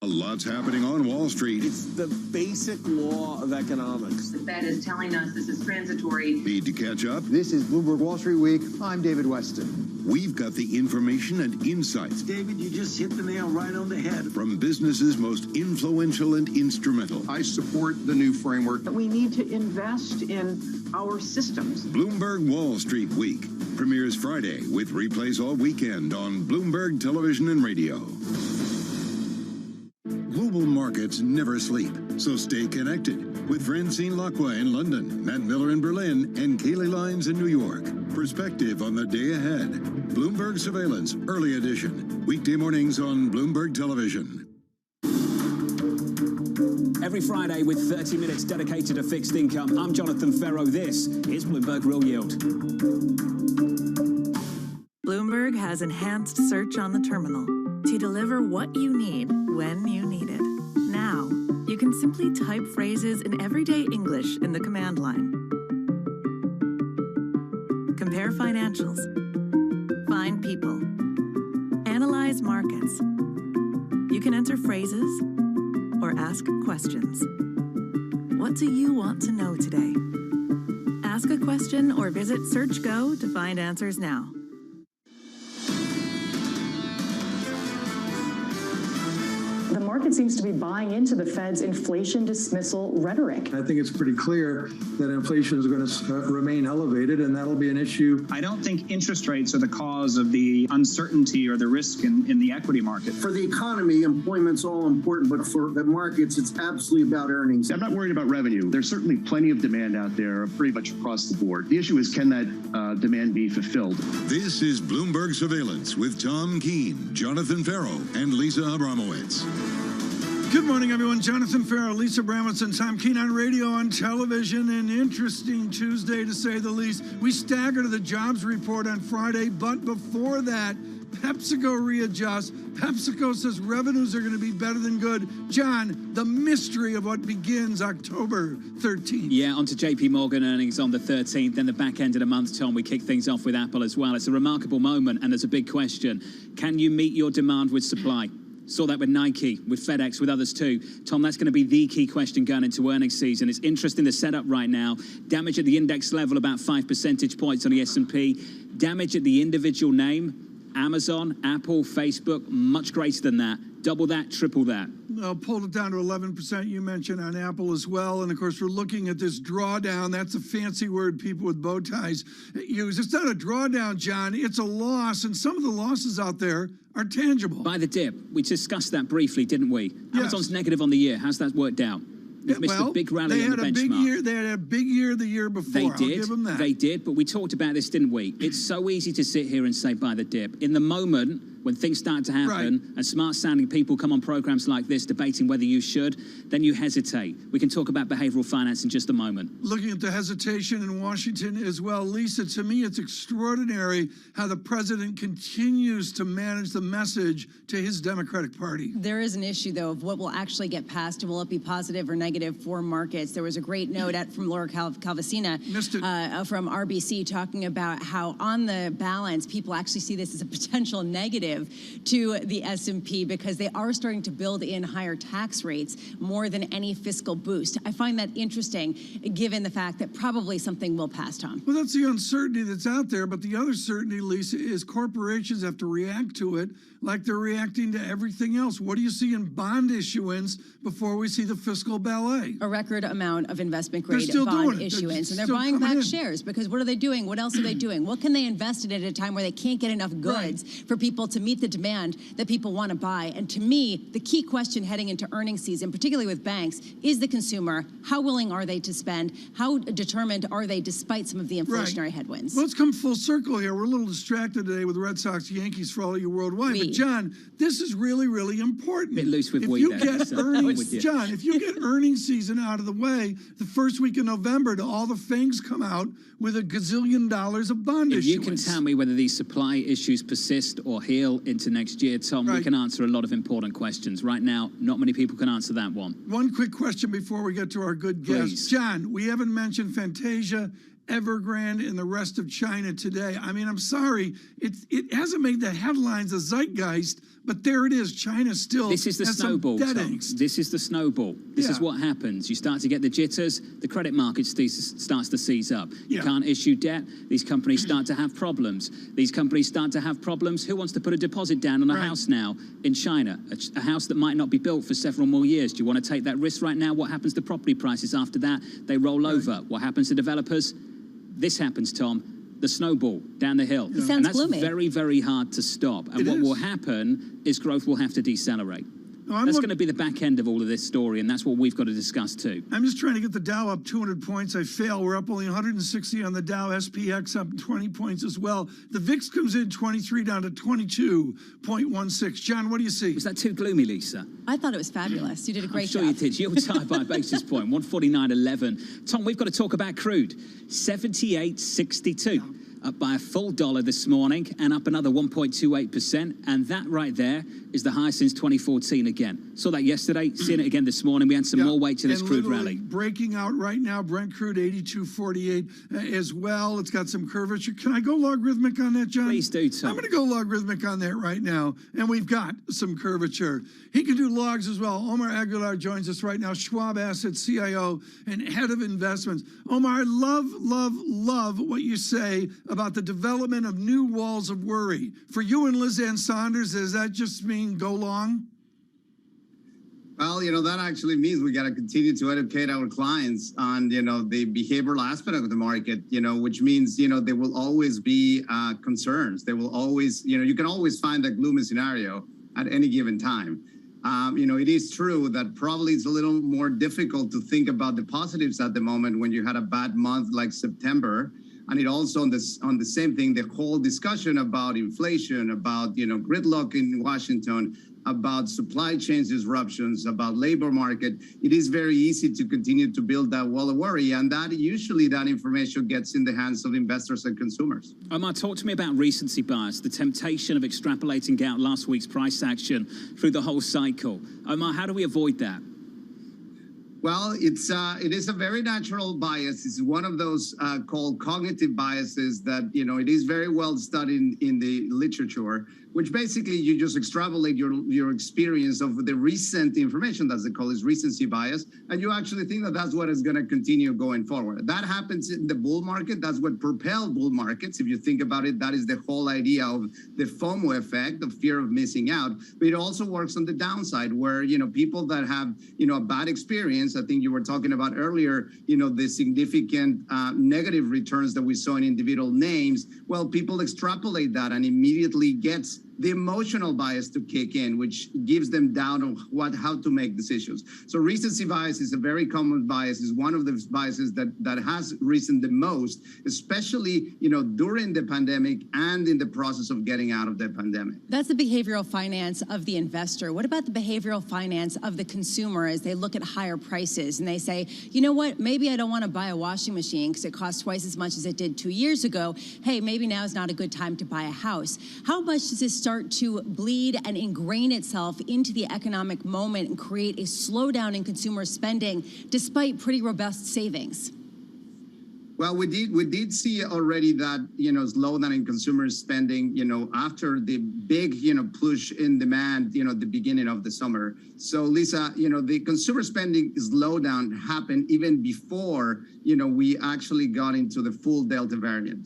A lot's happening on Wall Street. It's the basic law of economics. The Fed is telling us this is transitory. Need to catch up? This is Bloomberg Wall Street Week. I'm David Weston. We've got the information and insights. David, you just hit the nail right on the head. From businesses most influential and instrumental. I support the new framework. We need to invest in our systems. Bloomberg Wall Street Week premieres Friday with replays all weekend on Bloomberg Television and Radio. Global markets never sleep, so stay connected with Francine Lacqua in London, Matt Miller in Berlin, and Kaylee Lyons in New York. Perspective on the day ahead. Bloomberg Surveillance, Early Edition. Weekday mornings on Bloomberg Television. Every Friday with 30 minutes dedicated to fixed income, I'm Jonathan Ferro. This is Bloomberg Real Yield. Bloomberg has enhanced search on the terminal. to deliver what you need when you need it. Now, you can simply type phrases in everyday English in the command line. Compare financials. Find people. Analyze markets. You can enter phrases or ask questions. What do you want to know today? Ask a question or visit SearchGo to find answers now. The market seems to be buying into the Fed's inflation dismissal rhetoric. I think it's pretty clear that inflation is going to remain elevated, and that'll be an issue. I don't think interest rates are the cause of the uncertainty or the risk in the equity market. For the economy, employment's all important, but for the markets, it's absolutely about earnings. I'm not worried about revenue. There's certainly plenty of demand out there, pretty much across the board. The issue is, can that demand be fulfilled? This is Bloomberg Surveillance with Tom Keene, Jonathan Farrow, and Lisa Abramowitz. Good morning, everyone. Jonathan Farrow, Lisa Abramowitz, and Tom Keene on radio, on television. An interesting Tuesday, to say the least. We stagger to the jobs report on Friday, but before that, PepsiCo readjusts. PepsiCo says revenues are going to be better than good. John, the mystery of what begins October 13th. Yeah, on to JP Morgan earnings on the 13th. Then the back end of the month, Tom, we kick things off with Apple as well. It's a remarkable moment, and there's a big question. Can you meet your demand with supply? Saw that with Nike, with FedEx, with others too. Tom, that's going to be the key question going into earnings season. It's interesting, the setup right now. Damage at the index level, about 5 percentage points on the S&P. Damage at the individual name, Amazon, Apple, Facebook, much greater than that. Double that, triple that. Pulled it down to 11%, you mentioned, on Apple as well. And, of course, we're looking at this drawdown. That's a fancy word people with bow ties use. It's not a drawdown, John. It's a loss. And some of the losses out there are tangible. By the dip. We discussed that briefly, didn't we? Yes. Amazon's negative on the year. How's that worked out? They've missed a big rally on the benchmark. They had a big year the year before. They did. I'll give them that. They did, but we talked about this, didn't we? It's so easy to sit here and say buy the dip. In the moment, when things start to happen and smart-sounding people come on programs like this debating whether you should, then you hesitate. We can talk about behavioral finance in just a moment. Looking at the hesitation in Washington as well, Lisa, to me it's extraordinary how the president continues to manage the message to his Democratic Party. There is an issue, though, of what will actually get passed, and will it be positive or negative for markets? There was a great note from Laura Calvasina from RBC talking about how, on the balance, people actually see this as a potential negative to the S&P because they are starting to build in higher tax rates more than any fiscal boost. I find that interesting, given the fact that probably something will pass, Tom. Well, that's the uncertainty that's out there, but the other certainty, Lisa, is corporations have to react to it like they're reacting to everything else. What do you see in bond issuance before we see the fiscal ballet? A record amount of investment-grade bond issuance, and they're still buying back in. shares because what are they doing? What else are they doing? What can they invest in at a time where they can't get enough goods for people to meet the demand that people want to buy? And to me, the key question heading into earnings season, particularly with banks, is the consumer. How willing are they to spend? How determined are they despite some of the inflationary headwinds? Well, let's come full circle here. We're a little distracted today with Red Sox, Yankees for all of you worldwide. But John, this is really, really important. Bit loose with if weed you there, get so earnings, John, if you get earnings season out of the way, the first week of November, do all the FANGs come out with $1 gazillion of bond issuance? If you can tell me whether these supply issues persist or heal into next year, Tom, we can answer a lot of important questions. Right now, not many people can answer that one. One quick question before we get to our good guests. John, we haven't mentioned Fantasia, Evergrande, and the rest of China today. I mean, I'm sorry, it hasn't made the headlines, the zeitgeist, but there it is. China still This is the snowball, Tom. This is the snowball. This is what happens. You start to get the jitters, the credit market starts to seize up. You can't issue debt. These companies start to have problems. These companies start to have problems. Who wants to put a deposit down on a house now in China? A house that might not be built for several more years. Do you want to take that risk right now? What happens to property prices after that? They roll over. What happens to developers? This happens, Tom. The snowball down the hill. He sounds and that's gloomy. very, very hard to stop. And what will happen is growth will have to decelerate. That's going to be the back end of all of this story, and that's what we've got to discuss too. I'm just trying to get the Dow up 200 points. I fail. We're up only 160 on the Dow. SPX up 20 points as well. The VIX comes in 23 down to 22.16. John, what do you see? Was that too gloomy, Lisa? I thought it was fabulous. You did a great job. I'm sure you did. You were tied by a basis point, 149.11. Tom, we've got to talk about crude. 78.62. Up by a full $1 this morning and up another 1.28%. And that right there is the highest since 2014 again. Saw that yesterday, seeing it again this morning. We had some more weight to this crude rally. Breaking out right now, Brent crude 82.48 as well. It's got some curvature. Can I go logarithmic on that, John? Please do, Tom. I'm going to go logarithmic on that right now, and we've got some curvature. He can do logs as well. Omar Aguilar joins us right now, Schwab Asset CIO and head of investments. Omar, I love what you say about the development of new walls of worry. For you and Liz Ann Saunders, does that just mean go long? Well, that actually means we got to continue to educate our clients on, the behavioral aspect of the market, which means, there will always be concerns. There will always, you can always find a gloomy scenario at any given time. It is true that probably it's a little more difficult to think about the positives at the moment when you had a bad month like September. And it also on the same thing, the whole discussion about inflation, about, gridlock in Washington, about supply chain disruptions, about labor market, it is very easy to continue to build that wall of worry. And that usually that information gets in the hands of investors and consumers. Omar, talk to me about recency bias, the temptation of extrapolating out last week's price action through the whole cycle. Omar, how do we avoid that? Well, it is a very natural bias. It's one of those called cognitive biases that, it is very well studied in the literature, which basically you just extrapolate your experience of the recent information, that's called is recency bias, and you actually think that that's what is going to continue going forward. That happens in the bull market. That's what propelled bull markets. If you think about it, that is the whole idea of the FOMO effect, the fear of missing out. But it also works on the downside where, people that have, a bad experience, I think you were talking about earlier, the significant negative returns that we saw in individual names. Well, people extrapolate that and immediately gets the emotional bias to kick in, which gives them doubt on how to make decisions. So recency bias is a very common bias, is one of the biases that has risen the most, especially, during the pandemic and in the process of getting out of the pandemic. That's the behavioral finance of the investor. What about the behavioral finance of the consumer as they look at higher prices and they say, you know what, maybe I don't want to buy a washing machine because it costs twice as much as it did 2 years ago. Hey, maybe now is not a good time to buy a house. How much does this start to bleed and ingrain itself into the economic moment and create a slowdown in consumer spending despite pretty robust savings? Well, we did see already that, slowdown in consumer spending, after the big, push in demand, at the beginning of the summer. So, Lisa, the consumer spending slowdown happened even before, we actually got into the full Delta variant.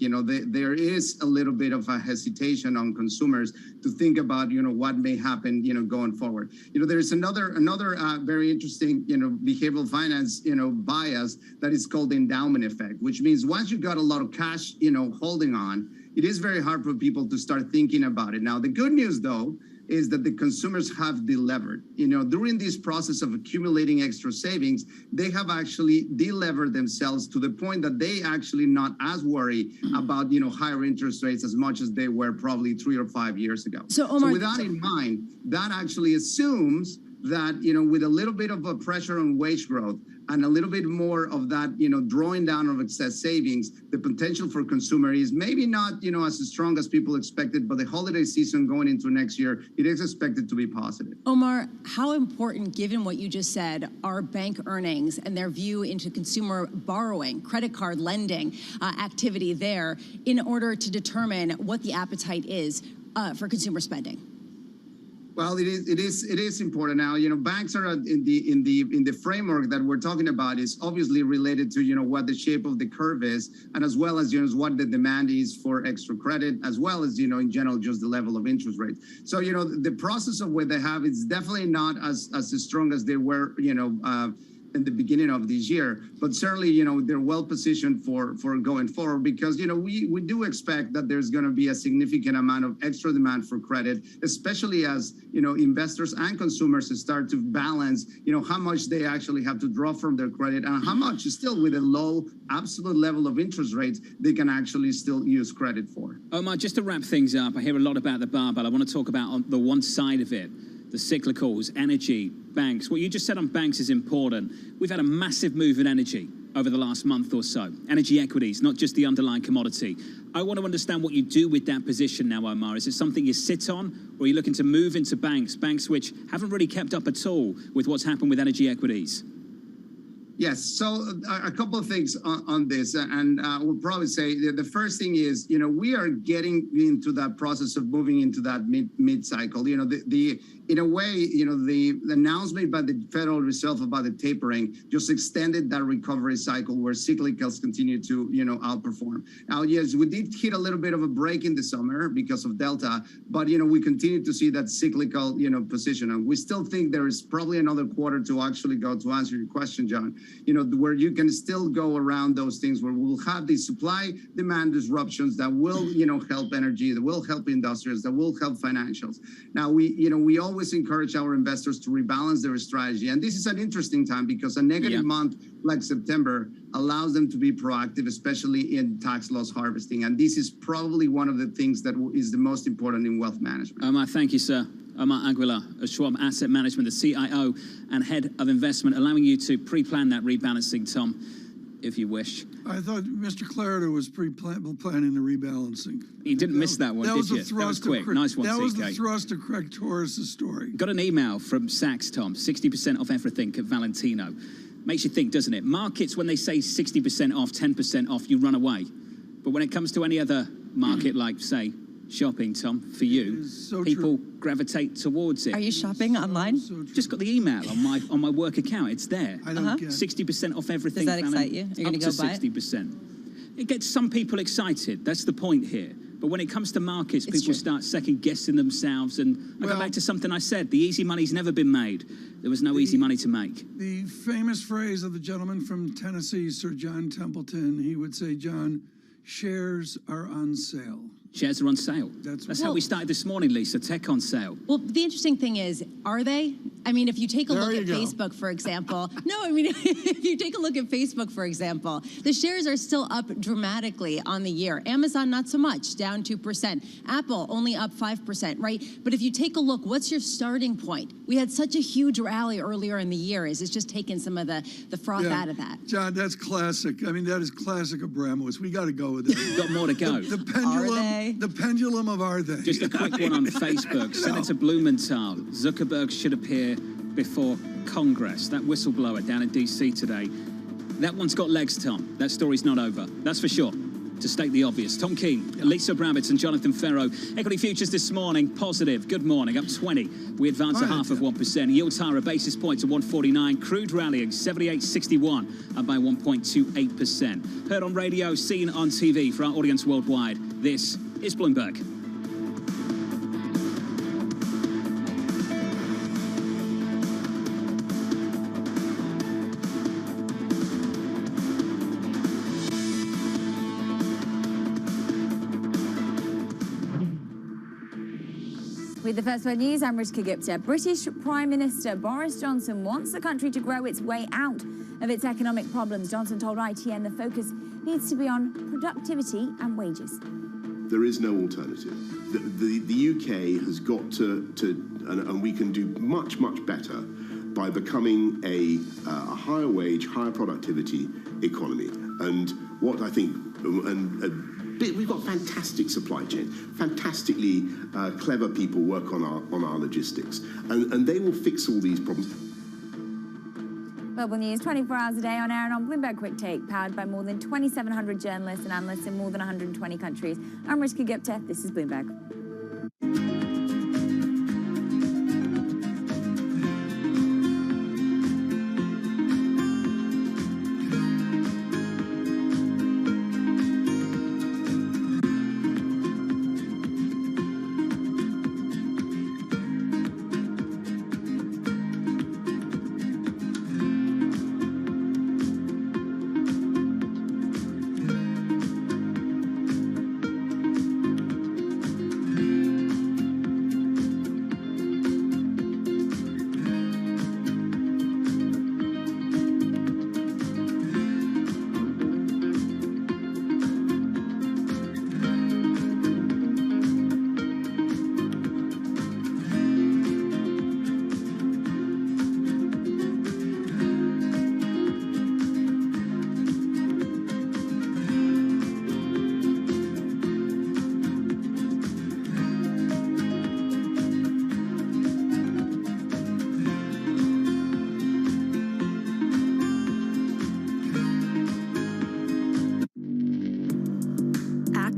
There is a little bit of a hesitation on consumers to think about, what may happen, going forward. There's another very interesting, behavioral finance, bias that is called the endowment effect, which means once you've got a lot of cash, holding on, it is very hard for people to start thinking about it. Now, the good news, though, is that the consumers have delevered. During this process of accumulating extra savings, they have actually delevered themselves to the point that they actually not as worried about, higher interest rates as much as they were probably 3 or 5 years ago. So, Omar, with that in mind, that actually assumes that, with a little bit of a pressure on wage growth and a little bit more of that, drawing down of excess savings, the potential for consumer is maybe not, as strong as people expected, but the holiday season going into next year, it is expected to be positive. Omar, how important, given what you just said, are bank earnings and their view into consumer borrowing, credit card lending activity there in order to determine what the appetite is for consumer spending? Well, it is important now. Banks are in the framework that we're talking about is obviously related to what the shape of the curve is, and as well as what the demand is for extra credit, as well as in general just the level of interest rates. So the process of what they have is definitely not as strong as they were in the beginning of this year, but certainly, they're well positioned for going forward because, we do expect that there's going to be a significant amount of extra demand for credit, especially as, investors and consumers start to balance, how much they actually have to draw from their credit and how much still with a low absolute level of interest rates, they can actually still use credit for. Omar, just to wrap things up, I hear a lot about the barbell. I want to talk about on the one side of it, the cyclicals, energy, banks. What you just said on banks is important. We've had a massive move in energy. over the last month or so. Energy equities, not just the underlying commodity. I want to understand what you do with that position now, Omar. Is it something you sit on, or are you looking to move into banks which haven't really kept up at all with what's happened with energy equities? Yes, so a couple of things on this, and we'll probably say the first thing is, we are getting into that process of moving into that mid-cycle. In a way, the announcement by the Federal Reserve about the tapering just extended that recovery cycle where cyclicals continue to, outperform. Now, yes, we did hit a little bit of a break in the summer because of Delta, but, we continue to see that cyclical, position. And we still think there is probably another quarter to actually go to answer your question, John, where you can still go around those things where we'll have these supply-demand disruptions that will, help energy, that will help industrials, that will help financials. Now, we always encourage our investors to rebalance their strategy. And this is an interesting time because a negative month like September allows them to be proactive, especially in tax loss harvesting. And this is probably one of the things that is the most important in wealth management. Omar, thank you, sir. Omar Aguilar of Schwab Asset Management, the CIO and head of investment, allowing you to pre-plan that rebalancing, Tom, if you wish. I thought Mr. Clarida was planning the rebalancing. You didn't miss that one, did you? That was quick. Nice one, That was the CK. thrust of Craig Torres' story. Got an email from Saks, Tom, 60% off everything at Valentino. Makes you think, doesn't it? Markets, when they say 60% off, 10% off, you run away. But when it comes to any other market, like, say, shopping, Tom, for you, people gravitate towards it. Are you shopping online? Just got the email on my work account. It's there. I don't get it. 60% off everything. Does that excite you? You're Up going to to go buy it? 60%. It gets some people excited. That's the point here. But when it comes to markets, people start second-guessing themselves. And I go back to something I said. The easy money's never been made. There was no easy money to make. The famous phrase of the gentleman from Tennessee, Sir John Templeton, he would say, John, shares are on sale. Shares are on sale. That's how we started this morning, Lisa. Tech on sale. Well, the interesting thing is, are they? I mean, if you take a look at Facebook, for example, if you take a look at Facebook, for example, the shares are still up dramatically on the year. Amazon, not so much, down 2%. Apple, only up 5%, right? But if you take a look, what's your starting point? We had such a huge rally earlier in the year. Is it's just taken some of the froth out of that? John, that's classic. I mean, that is classic Abramowitz. We got to go with that. Got more to go. The pendulum. The pendulum of are they? Just a quick one on Facebook. Senator Blumenthal, Zuckerberg should appear before Congress. That whistleblower down in D.C. today. That one's got legs, Tom. That story's not over. That's for sure. To state the obvious. Tom Keene, Lisa Brammitz and Jonathan Ferro. Equity futures this morning, positive. Good morning, up 20. We advance a half of 1%. Yields higher a basis point to 149. Crude rallying 78.61, up by 1.28%. Heard on radio, seen on TV for our audience worldwide. This is Bloomberg. With the first word news, I'm Rishka Gupta. British Prime Minister Boris Johnson wants the country to grow its way out of its economic problems. Johnson told ITN the focus needs to be on productivity and wages. There is no alternative. The UK has got to and we can do much, much better by becoming a higher wage, higher productivity economy. And what I think, we've got fantastic supply chain, fantastically clever people work on our logistics, and they will fix all these problems. Global News 24 hours a day on air and on Bloomberg Quick Take, powered by more than 2,700 journalists and analysts in more than 120 countries. I'm Rishka Gupta. This is Bloomberg.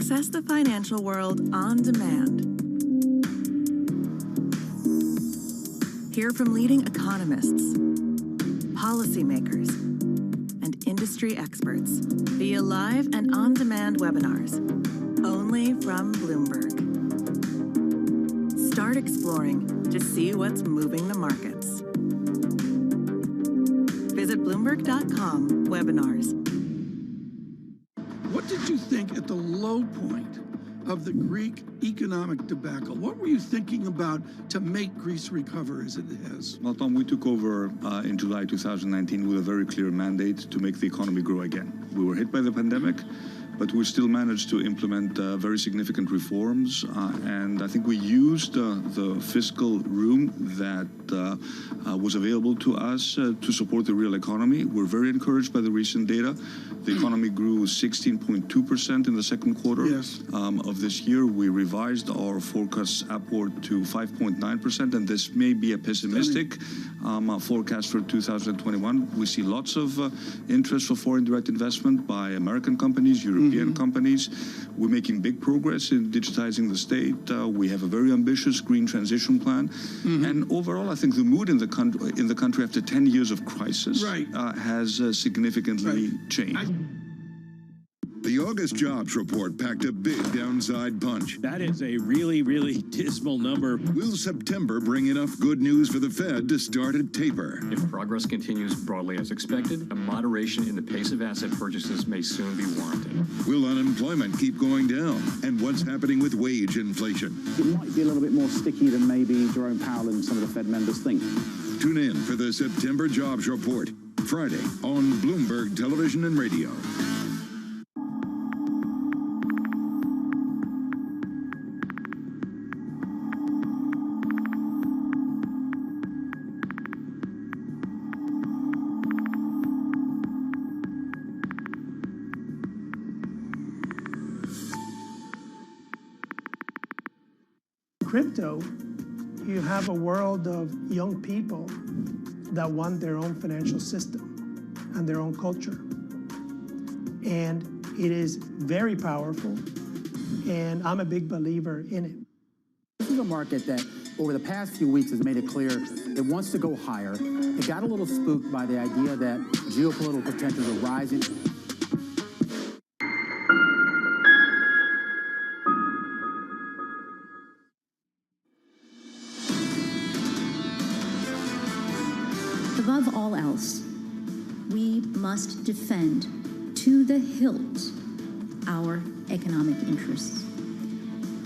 Access the financial world on demand. Hear from leading economists, policymakers, and industry experts via live and on-demand webinars, only from Bloomberg. Start exploring to see what's moving the markets. Visit Bloomberg.com/webinars. What did you think at the low point of the Greek economic debacle? What were you thinking about to make Greece recover as it has? Well, Tom, we took over in July 2019 with a very clear mandate to make the economy grow again. We were hit by the pandemic, but we still managed to implement very significant reforms. And I think we used the fiscal room that was available to us to support the real economy. We're very encouraged by the recent data. The economy grew 16.2% in the second quarter of this year. We revised our forecasts upward to 5.9%, and this may be a pessimistic forecast for 2021. We see lots of interest for foreign direct investment by American companies, European companies. We're making big progress in digitizing the state. We have a very ambitious green transition plan. And overall, I think the mood in the country after 10 years of crisis has significantly changed. The August jobs report packed a big downside punch. That is a really, really dismal number. Will September bring enough good news for the Fed to start a taper? If progress continues broadly as expected, a moderation in the pace of asset purchases may soon be warranted. Will unemployment keep going down? And what's happening with wage inflation? It might be a little bit more sticky than maybe Jerome Powell and some of the Fed members think. Tune in for the September jobs report, Friday on Bloomberg Television and Radio. Crypto, you have a world of young people that want their own financial system and their own culture. And it is very powerful, and I'm a big believer in it. This is a market that over the past few weeks has made it clear it wants to go higher. It got a little spooked by the idea that geopolitical tensions are rising. Above all else, we must defend to the hilt our economic interests.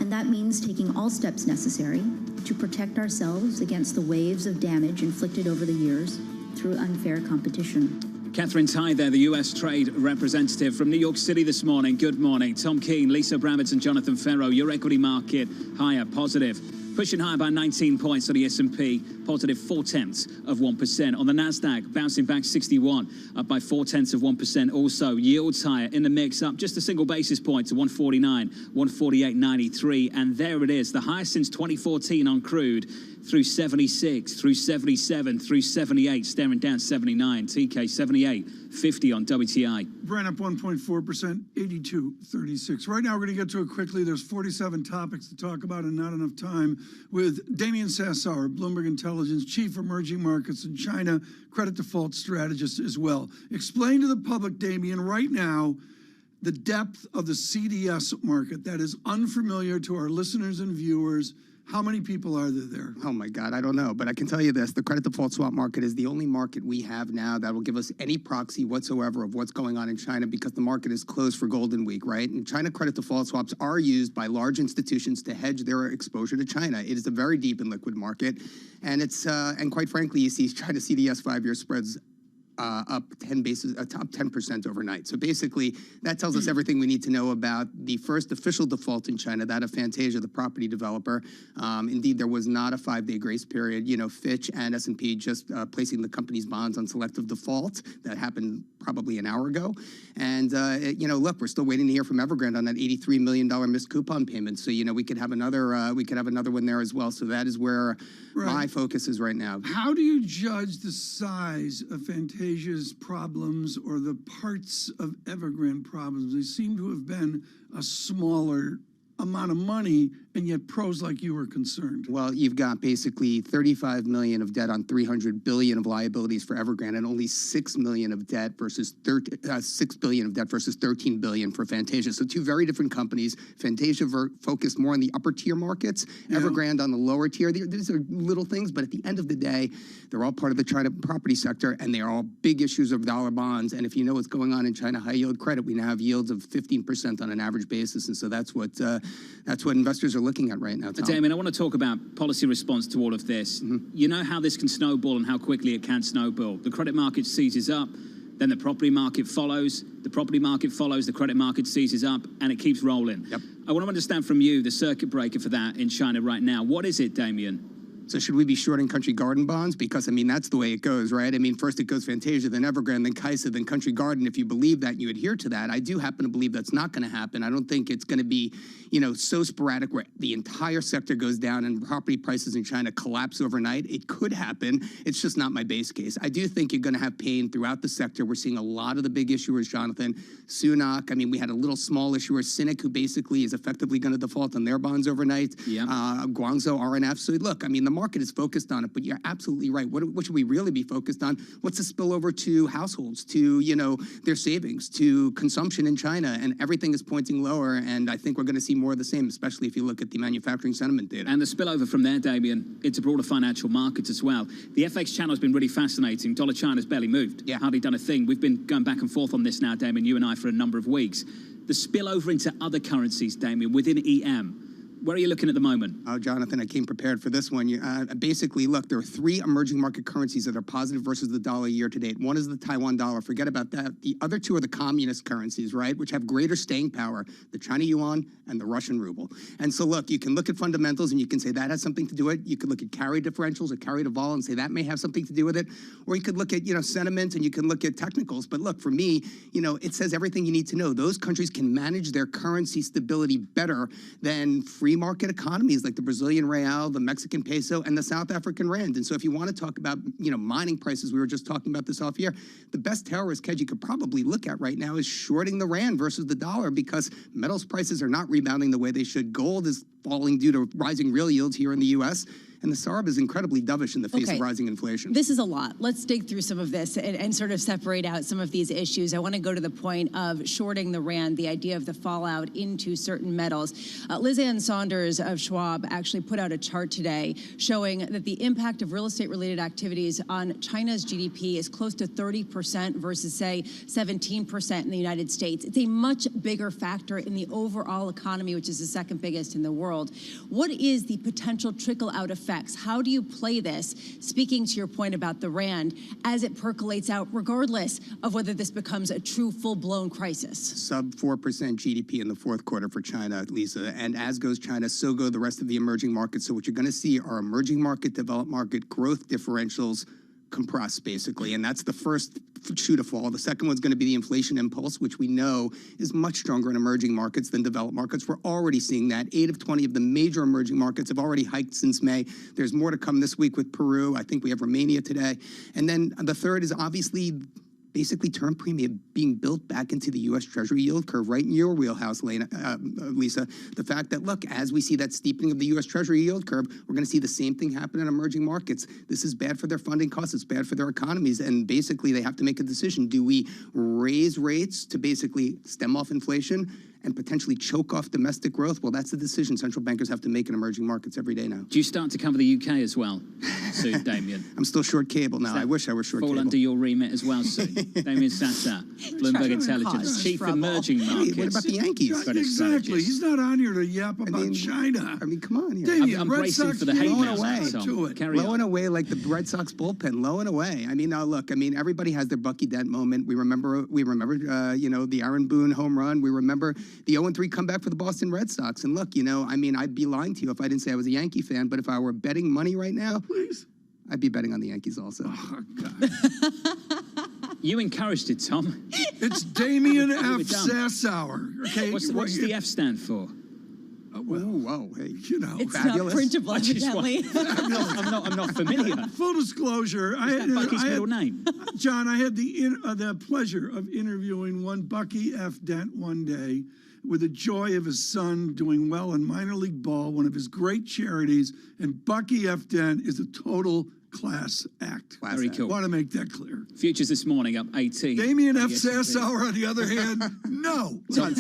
And that means taking all steps necessary to protect ourselves against the waves of damage inflicted over the years through unfair competition. Catherine Tai there, the U.S. trade representative from New York City this morning. Good morning. Tom Keene, Lisa Brabbits and Jonathan Ferro. Your equity market higher, positive. Pushing higher by 19 points on the S&P, positive 0.4%. On the NASDAQ, bouncing back 61, up by 0.4%. Also, yields higher in the mix, up just a single basis point to 149, 148.93. And there it is, the highest since 2014 on crude, through 76, through 77, through 78, staring down 79. TK 78.50 on WTI. Brent up 1.4%, 82.36. Right now, we're going to get to it quickly. There's 47 topics to talk about and not enough time with Damian Sassower, Bloomberg Intelligence, Chief Emerging Markets and China Credit Default Strategist as well. Explain to the public, Damian, right now, the depth of the CDS market that is unfamiliar to our listeners and viewers. How many people are there? Oh my God, I don't know. But I can tell you this, the credit default swap market is the only market we have now that will give us any proxy whatsoever of what's going on in China because the market is closed for Golden Week, right? And China credit default swaps are used by large institutions to hedge their exposure to China. It is a very deep and liquid market. And it's, and quite frankly, you see China CDS 5-year spreads up 10% overnight. So basically, that tells us everything we need to know about the first official default in China, that of Fantasia, the property developer. Indeed, there was not a 5-day grace period. You know, Fitch and S&P just placing the company's bonds on selective default. That happened probably an hour ago. And, you know, look, we're still waiting to hear from Evergrande on that $83 million missed coupon payment. So, you know, we could have another one there as well. So that is where my focus is right now. How do you judge the size of Fantasia Fantasia's problems or the parts of Evergrande problems. They seem to have been a smaller amount of money, and yet pros like you are concerned. Well, you've got basically 35 million of debt on 300 billion of liabilities for Evergrande, and only 6 million of debt versus 6 billion of debt versus 13 billion for Fantasia. So two very different companies. Fantasia focused more on the upper tier markets, Evergrande on the lower tier. These are little things, but at the end of the day, they're all part of the China property sector, and they are all big issues of dollar bonds. And if you know what's going on in China high yield credit, we now have yields of 15% on an average basis, and so that's what investors are looking at right now, Tom. Damien, I want to talk about policy response to all of this. You know how this can snowball and how quickly it can snowball. The credit market seizes up, then the property market follows, the property market follows, the credit market seizes up, and it keeps rolling. I want to understand from you the circuit breaker for that in China right now. What is it, Damien? So should we be shorting Country Garden bonds? Because, I mean, that's the way it goes, right? I mean, first it goes Fantasia, then Evergrande, then Kaisa, then Country Garden. If you believe that and you adhere to that, I do happen to believe that's not going to happen. I don't think it's going to be, you know, so sporadic where the entire sector goes down and property prices in China collapse overnight. It could happen. It's just not my base case. I do think you're going to have pain throughout the sector. We're seeing a lot of the big issuers, Jonathan. Sunak, I mean, we had a little small issuer, Cynic, who basically is effectively going to default on their bonds overnight. Guangzhou, RNF. So look, I mean, the market is focused on it, but you're absolutely right. What should we really be focused on? What's the spillover to households, to, you know, their savings, to consumption in China? And everything is pointing lower, and I think we're going to see more of the same, especially if you look at the manufacturing sentiment data. And the spillover from there, Damien, into broader financial markets as well. The FX channel has been really fascinating. Dollar China's barely moved. Hardly done a thing. We've been going back and forth on this now, Damien, you and I, for a number of weeks. The spillover into other currencies, Damien, within EM. Where are you looking at the moment? Oh, Jonathan, I came prepared for this one. Basically, look, there are three emerging market currencies that are positive versus the dollar year to date. One is the Taiwan dollar. Forget about that. The other two are the communist currencies, right, which have greater staying power, the China yuan and the Russian ruble. And so, look, you can look at fundamentals and you can say that has something to do with it. You could look at carry differentials or carry to vol and say that may have something to do with it. Or you could look at, you know, sentiment and you can look at technicals. But look, for me, you know, it says everything you need to know. Those countries can manage their currency stability better than free market economies like the Brazilian real, the Mexican peso, and the South African rand. And so if you want to talk about, you know, mining prices, we were just talking about this off here, the best tail risk hedge you could probably look at right now is shorting the rand versus the dollar, because metals prices are not rebounding the way they should. Gold is falling due to rising real yields here in the U.S., and the SARB is incredibly dovish in the face of rising inflation. This is a lot. Let's dig through some of this and sort of separate out some of these issues. I want to go to the point of shorting the rand, the idea of the fallout into certain metals. Liz Ann Saunders of Schwab actually put out a chart today showing that the impact of real estate-related activities on China's GDP is close to 30% versus, say, 17% in the United States. It's a much bigger factor in the overall economy, which is the second biggest in the world. What is the potential trickle-out effect? How do you play this, speaking to your point about the rand, as it percolates out, regardless of whether this becomes a true full-blown crisis? Sub 4% GDP in the fourth quarter for China, Lisa. And as goes China, so go the rest of the emerging markets. So what you're going to see are emerging market, developed market growth differentials compress, basically. And that's the first shoe to fall. The second one's going to be the inflation impulse, which we know is much stronger in emerging markets than developed markets. We're already seeing that. 8 of 20 of the major emerging markets have already hiked since May. There's more to come this week with Peru. I think we have Romania today. And then the third is obviously basically term premium being built back into the U.S. Treasury yield curve, right in your wheelhouse, Lisa. The fact that, look, as we see that steepening of the U.S. Treasury yield curve, we're going to see the same thing happen in emerging markets. This is bad for their funding costs. It's bad for their economies. And basically, they have to make a decision. Do we raise rates to basically stem off inflation and potentially choke off domestic growth? Well, that's the decision central bankers have to make in emerging markets every day now. Do you start to cover the UK as well soon, Damien? I'm still short cable now. I wish I were short cable. Fall under your remit as well soon. Damien Sassa, Bloomberg Intelligence, Chief Emerging Markets. What about the Yankees? Exactly. He's not on here to yap about China. I mean, come on here. Damien, I'm Red bracing Sox for the hate low mail. Low and away like the Red Sox bullpen, low and away. I mean, now look, I mean, everybody has their Bucky Dent moment. We remember, you know, the Aaron Boone home run. We remember the 0-3 comeback for the Boston Red Sox. And look, you know, I mean, I'd be lying to you if I didn't say I was a Yankee fan, but if I were betting money right now, I'd be betting on the Yankees also. Oh, God. You encouraged it, Tom. It's Damien F. Sassower. Okay, What's the F stand for? Well, whoa, hey, you know, It's fabulous. not printable, evidently. I'm not familiar. Full disclosure, Is that Bucky's middle name? John, I had the pleasure of interviewing one Bucky F. Dent one day with the joy of his son doing well in minor league ball, one of his great charities, and Bucky F. Dent is a total class act. Very cool. Want to make that clear. Futures this morning up 18. Damien F. Sassower, on the other hand, no. Tom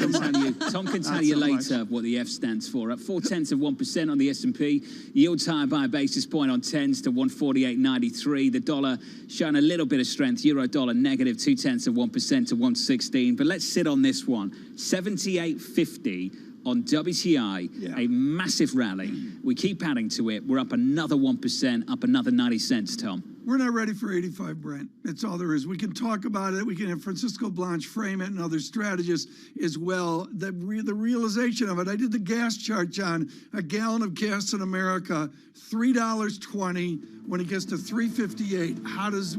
can tell you later what the F stands for. Up 0.4% on the S&P. Yields higher by a basis point on 10s to 148.93. The dollar showing a little bit of strength. Euro dollar negative 0.2% to 116. But let's sit on this one. 78.50 on WTI, a massive rally. We keep adding to it. We're up another 1%, up another 90 cents, Tom. We're not ready for 85 Brent. That's all there is. We can talk about it. We can have Francisco Blanche frame it and other strategists as well. The realization of it. I did the gas chart, John. A gallon of gas in America, $3.20. When it gets to $3.58, how does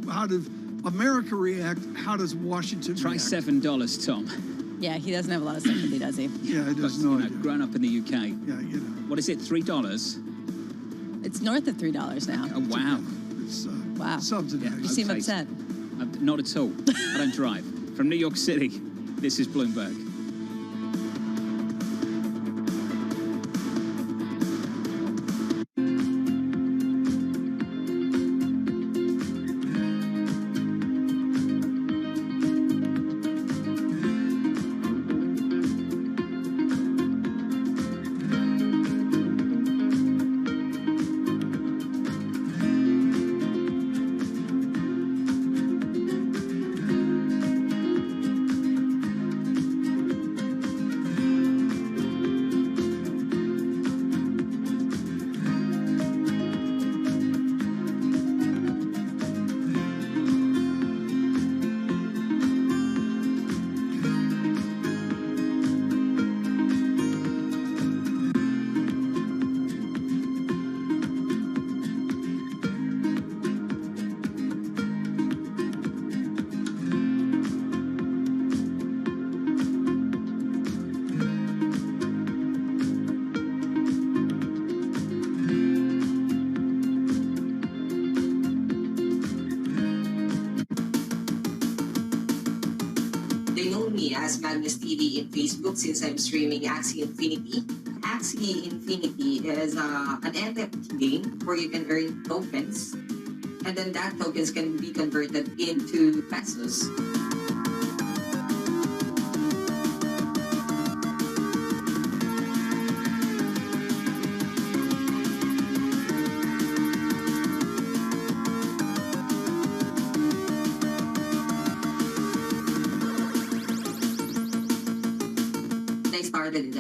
America react? How does Washington Try react? $7, Tom. Yeah, he doesn't have a lot of sympathy, does he? Yeah, he does not. Grown up in the UK. Yeah, you know. What is it, $3? It's north of $3 now. Oh, wow. It's wow. subsidized. You seem upset. Not at all. I don't drive. From New York City, this is Bloomberg. As Magnus TV in Facebook since I'm streaming Axie Infinity. Axie Infinity is an NFT game where you can earn tokens, and then that tokens can be converted into pesos.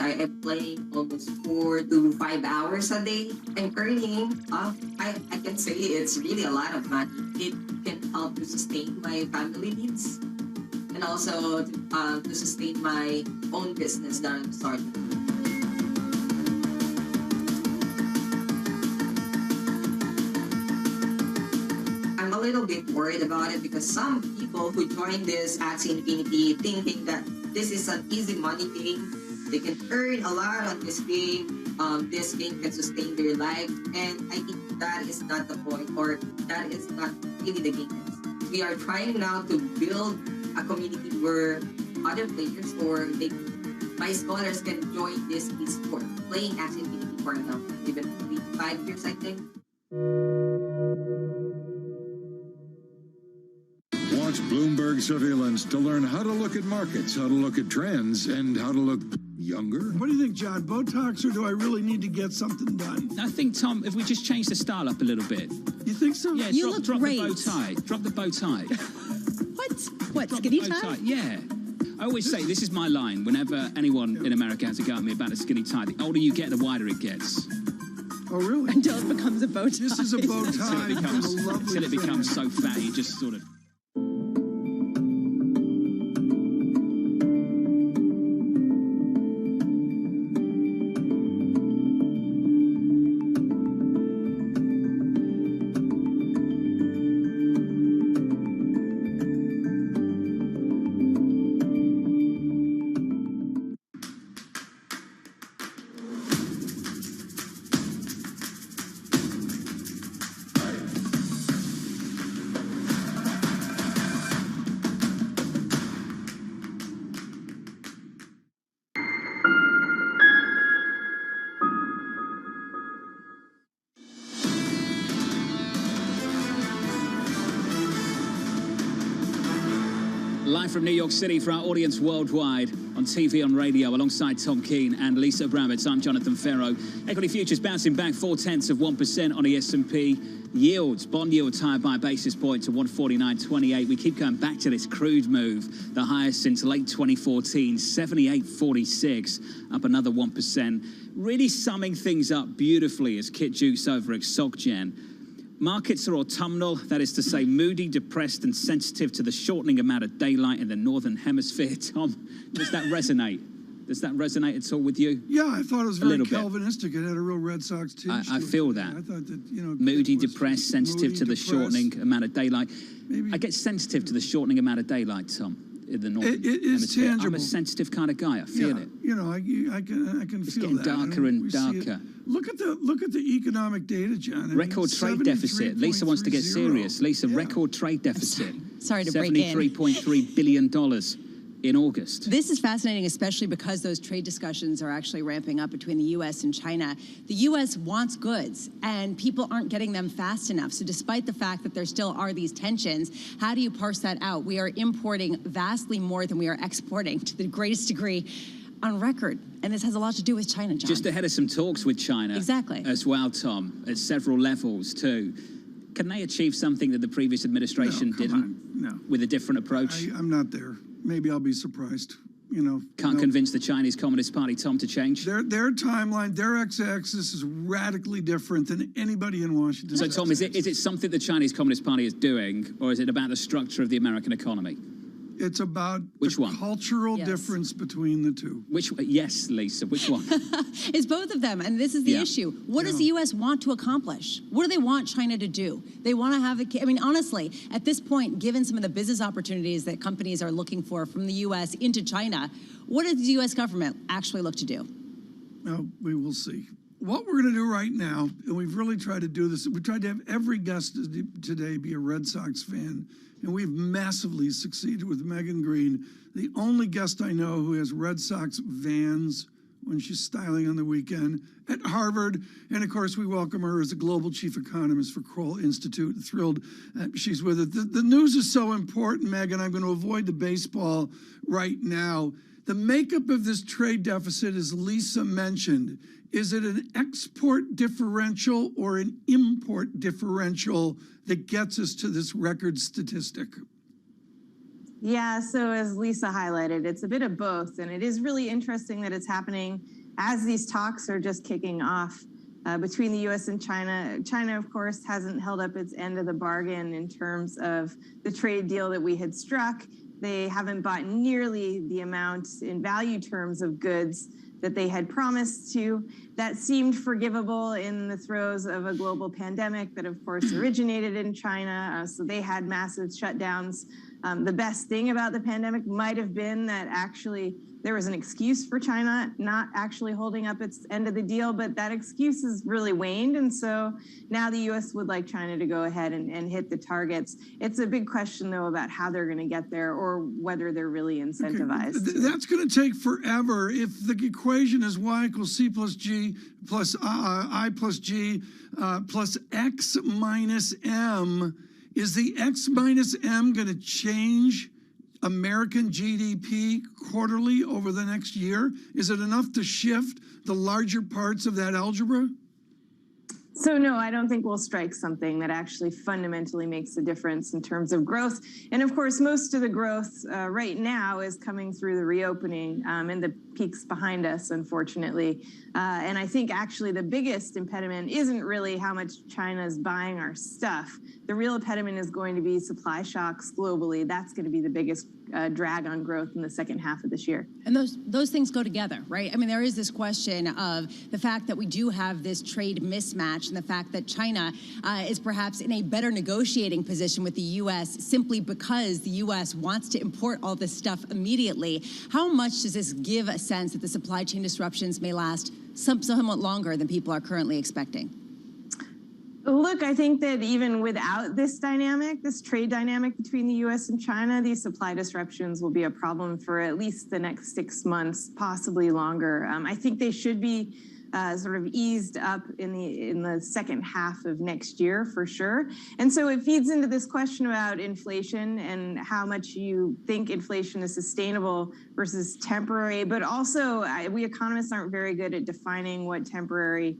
I'm playing almost 4 to 5 hours a day. I'm earning, I can say it's really a lot of money. It can help to sustain my family needs and also to sustain my own business that I'm starting. I'm a little bit worried about it because some people who join this Axie Infinity thinking that this is an easy money game. They can earn a lot on this game. This game can sustain their life. And I think that is not the point, or that is not really the game. We are trying now to build a community where other players or my scholars can join this esport, playing Axie Infinity for example, even 3 to 5 years, I think. Watch Bloomberg Surveillance to learn how to look at markets, how to look at trends, and how to look younger. What do you think, John? Botox, or do I really need to get something done? I think, Tom, if we just change the style up a little bit. You think so? Yeah, You drop look the bow great. tie. Drop the bow tie. What, Drop skinny the bow tie? Yeah. I always say, this is my line, whenever anyone in America has a go at me about a skinny tie. The older you get, the wider it gets. Oh, really? Until it becomes a bow tie. This is a bow tie. Until it becomes so fat, you just sort of... live from New York City for our audience worldwide on TV and radio alongside Tom Keene and Lisa Abramowitz. I'm Jonathan Ferro. Equity futures bouncing back 0.4% on the S&P. Yields, bond yields higher by a basis point to 149.28. We keep going back to this crude move, the highest since late 2014, 78.46, up another 1%. Really summing things up beautifully as Kit Jukes over at SocGen. Markets are autumnal, that is to say moody, depressed and sensitive to the shortening amount of daylight in the northern hemisphere. Tom, does that resonate? Does that resonate at all with you? Yeah, I thought it was very Calvinistic. It had a real Red Sox tinge. I feel that. I thought that, you know, moody, depressed, sensitive to the shortening amount of daylight. Maybe. I get sensitive to the shortening amount of daylight, Tom, in the northern hemisphere. Tangible. I'm a sensitive kind of guy. I feel it. You know, I can it's feel getting that. darker and darker. Look at the economic data, John. Record trade deficit. Lisa wants to get serious. Lisa, record trade deficit. Sorry to break in. $73.3 billion in August. This is fascinating, especially because those trade discussions are actually ramping up between the U.S. and China. The U.S. wants goods, and people aren't getting them fast enough. So despite the fact that there still are these tensions, how do you parse that out? We are importing vastly more than we are exporting to the greatest degree on record. And this has a lot to do with China, John. Just ahead of some talks with China. Exactly. As well, Tom, at several levels, too. Can they achieve something that the previous administration didn't? No. With a different approach? I'm not there. Maybe I'll be surprised. You know, can't convince the Chinese Communist Party, Tom, to change. Their timeline, their x-axis is radically different than anybody in Washington. So, Tom, is it something the Chinese Communist Party is doing, or is it about the structure of the American economy? It's about the cultural difference between the two. Yes, Lisa, which one? It's both of them, and this is the issue. What does the U.S. want to accomplish? What do they want China to do? They want to have I mean, honestly, at this point, given some of the business opportunities that companies are looking for from the U.S. into China, what does the U.S. government actually look to do? Well, we will see. What we're going to do right now, and we've really tried to do this, we tried to have every guest today be a Red Sox fan, and we've massively succeeded with Megan Green, the only guest I know who has Red Sox Vans when she's styling on the weekend at Harvard. And of course, we welcome her as the global chief economist for Kroll Institute. Thrilled she's with it. The news is so important, Megan. I'm going to avoid the baseball right now. The makeup of this trade deficit, as Lisa mentioned, is it an export differential or an import differential that gets us to this record statistic? Yeah, so as Lisa highlighted, it's a bit of both. And it is really interesting that it's happening as these talks are just kicking off between the U.S. and China. China, of course, hasn't held up its end of the bargain in terms of the trade deal that we had struck. They haven't bought nearly the amount in value terms of goods that they had promised to. That seemed forgivable in the throes of a global pandemic that, of course, originated in China. So they had massive shutdowns. The best thing about the pandemic might have been that actually there was an excuse for China not actually holding up its end of the deal, but that excuse has really waned. And so now the U.S. would like China to go ahead and hit the targets. It's a big question, though, about how they're going to get there or whether they're really incentivized. Okay. That's going to take forever. If the equation is y equals c plus g plus I plus g plus x minus m, is the x minus m going to change American GDP quarterly over the next year? Is it enough to shift the larger parts of that algebra? So no, I don't think we'll strike something that actually fundamentally makes a difference in terms of growth. And of course, most of the growth right now is coming through the reopening and the peaks behind us, unfortunately. And I think actually the biggest impediment isn't really how much China is buying our stuff. The real impediment is going to be supply shocks globally. That's going to be the biggest drag on growth in the second half of this year. And those things go together, right? I mean, there is this question of the fact that we do have this trade mismatch and the fact that China is perhaps in a better negotiating position with the U.S. simply because the U.S. wants to import all this stuff immediately. How much does this give a sense that the supply chain disruptions may last somewhat longer than people are currently expecting? Look, I think that even without this dynamic, this trade dynamic between the U.S. and China, these supply disruptions will be a problem for at least the next 6 months, possibly longer. I think they should be sort of eased up in the second half of next year for sure. And so it feeds into this question about inflation and how much you think inflation is sustainable versus temporary. But also, we economists aren't very good at defining what temporary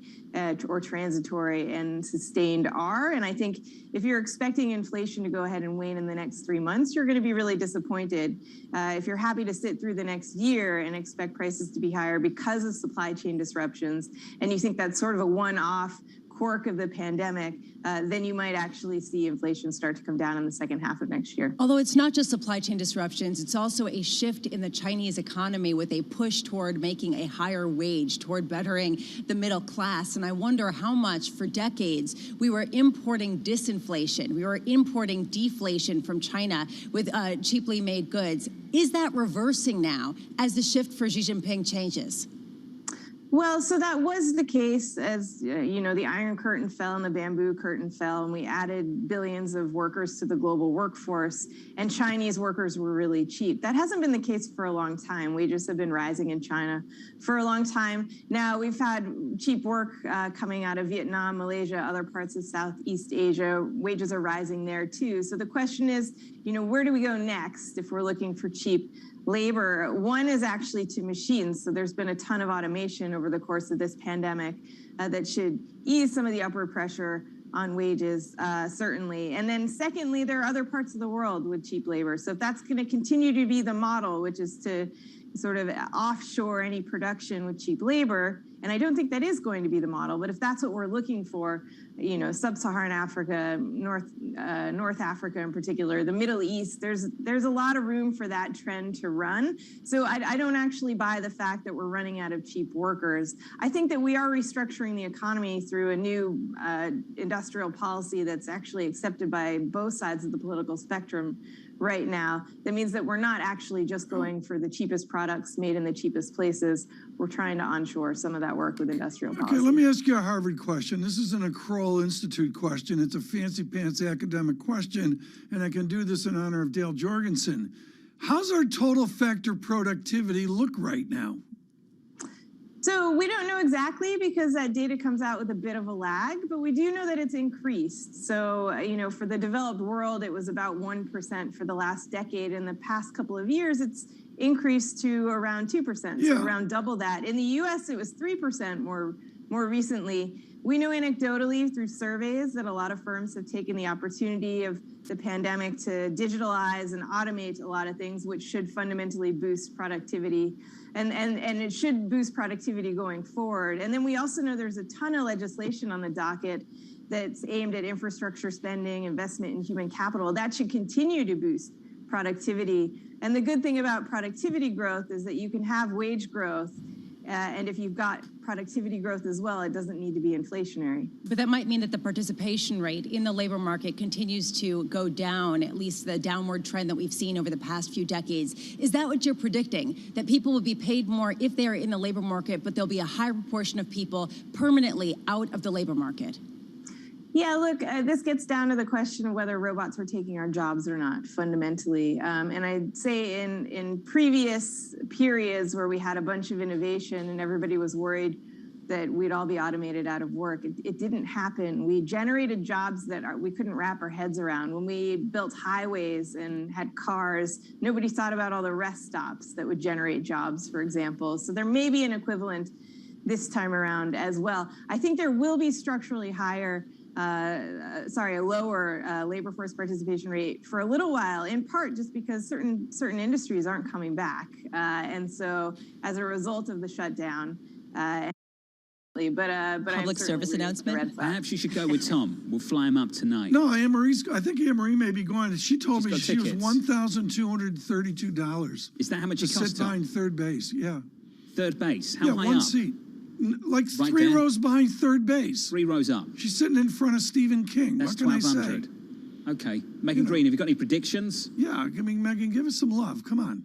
or transitory and sustained are. And I think if you're expecting inflation to go ahead and wane in the next 3 months, you're going to be really disappointed. If you're happy to sit through the next year and expect prices to be higher because of supply chain disruptions, and you think that's sort of a one-off quirk of the pandemic, then you might actually see inflation start to come down in the second half of next year. Although it's not just supply chain disruptions, it's also a shift in the Chinese economy with a push toward making a higher wage, toward bettering the middle class. And I wonder how much, for decades, we were importing disinflation. We were importing deflation from China with cheaply made goods. Is that reversing now as the shift for Xi Jinping changes? Well, so that was the case as, you know, the Iron Curtain fell and the Bamboo Curtain fell, and we added billions of workers to the global workforce, and Chinese workers were really cheap. That hasn't been the case for a long time. Wages have been rising in China for a long time. Now, we've had cheap work coming out of Vietnam, Malaysia, other parts of Southeast Asia. Wages are rising there, too. So the question is, you know, where do we go next if we're looking for cheap labor? One is actually to machines. So there's been a ton of automation over the course of this pandemic that should ease some of the upward pressure on wages, certainly. And then secondly, there are other parts of the world with cheap labor. So if that's going to continue to be the model, which is to sort of offshore any production with cheap labor, and I don't think that is going to be the model, but if that's what we're looking for, you know, sub-Saharan Africa, North Africa in particular, the Middle East, there's a lot of room for that trend to run. So I don't actually buy the fact that we're running out of cheap workers. I think that we are restructuring the economy through a new industrial policy that's actually accepted by both sides of the political spectrum right now. That means that we're not actually just going for the cheapest products made in the cheapest places. We're trying to onshore some of that work with industrial policy. Okay, let me ask you a Harvard question. This isn't a Kroll Institute question. It's a fancy pants academic question, and I can do this in honor of Dale Jorgensen. How's our total factor productivity look right now? So we don't know exactly because that data comes out with a bit of a lag, but we do know that it's increased. So, you know, for the developed world, it was about 1% for the last decade. In the past couple of years, it's increased to around 2%, so around double that. In the US, it was 3% more recently. We know anecdotally through surveys that a lot of firms have taken the opportunity of the pandemic to digitalize and automate a lot of things, which should fundamentally boost productivity. And it should boost productivity going forward. And then we also know there's a ton of legislation on the docket that's aimed at infrastructure spending, investment in human capital. That should continue to boost productivity. And the good thing about productivity growth is that you can have wage growth, and if you've got productivity growth as well, it doesn't need to be inflationary. But that might mean that the participation rate in the labor market continues to go down, at least the downward trend that we've seen over the past few decades. Is that what you're predicting? That people will be paid more if they are in the labor market, but there'll be a higher proportion of people permanently out of the labor market? Yeah, look, this gets down to the question of whether robots are taking our jobs or not, fundamentally. And I'd say in previous periods where we had a bunch of innovation and everybody was worried that we'd all be automated out of work, it didn't happen. We generated jobs that we couldn't wrap our heads around. When we built highways and had cars, nobody thought about all the rest stops that would generate jobs, for example. So there may be an equivalent this time around as well. I think there will be structurally a lower labor force participation rate for a little while, in part just because certain industries aren't coming back. And so as a result of the shutdown, but public service announcement. Perhaps you should go with Tom. We'll fly him up tonight. No, I think Anne-Marie may be going. She told me she was $1,232. Is that how much it costs? To sit behind third base, yeah. Third base? How high one up? Seat. Like right three there? rows behind third base. 3 rows up. She's sitting in front of Stephen King. That's what can I say? 1,200. Okay. Megan Green, have you got any predictions? Yeah, I mean, Megan, give us some love. Come on.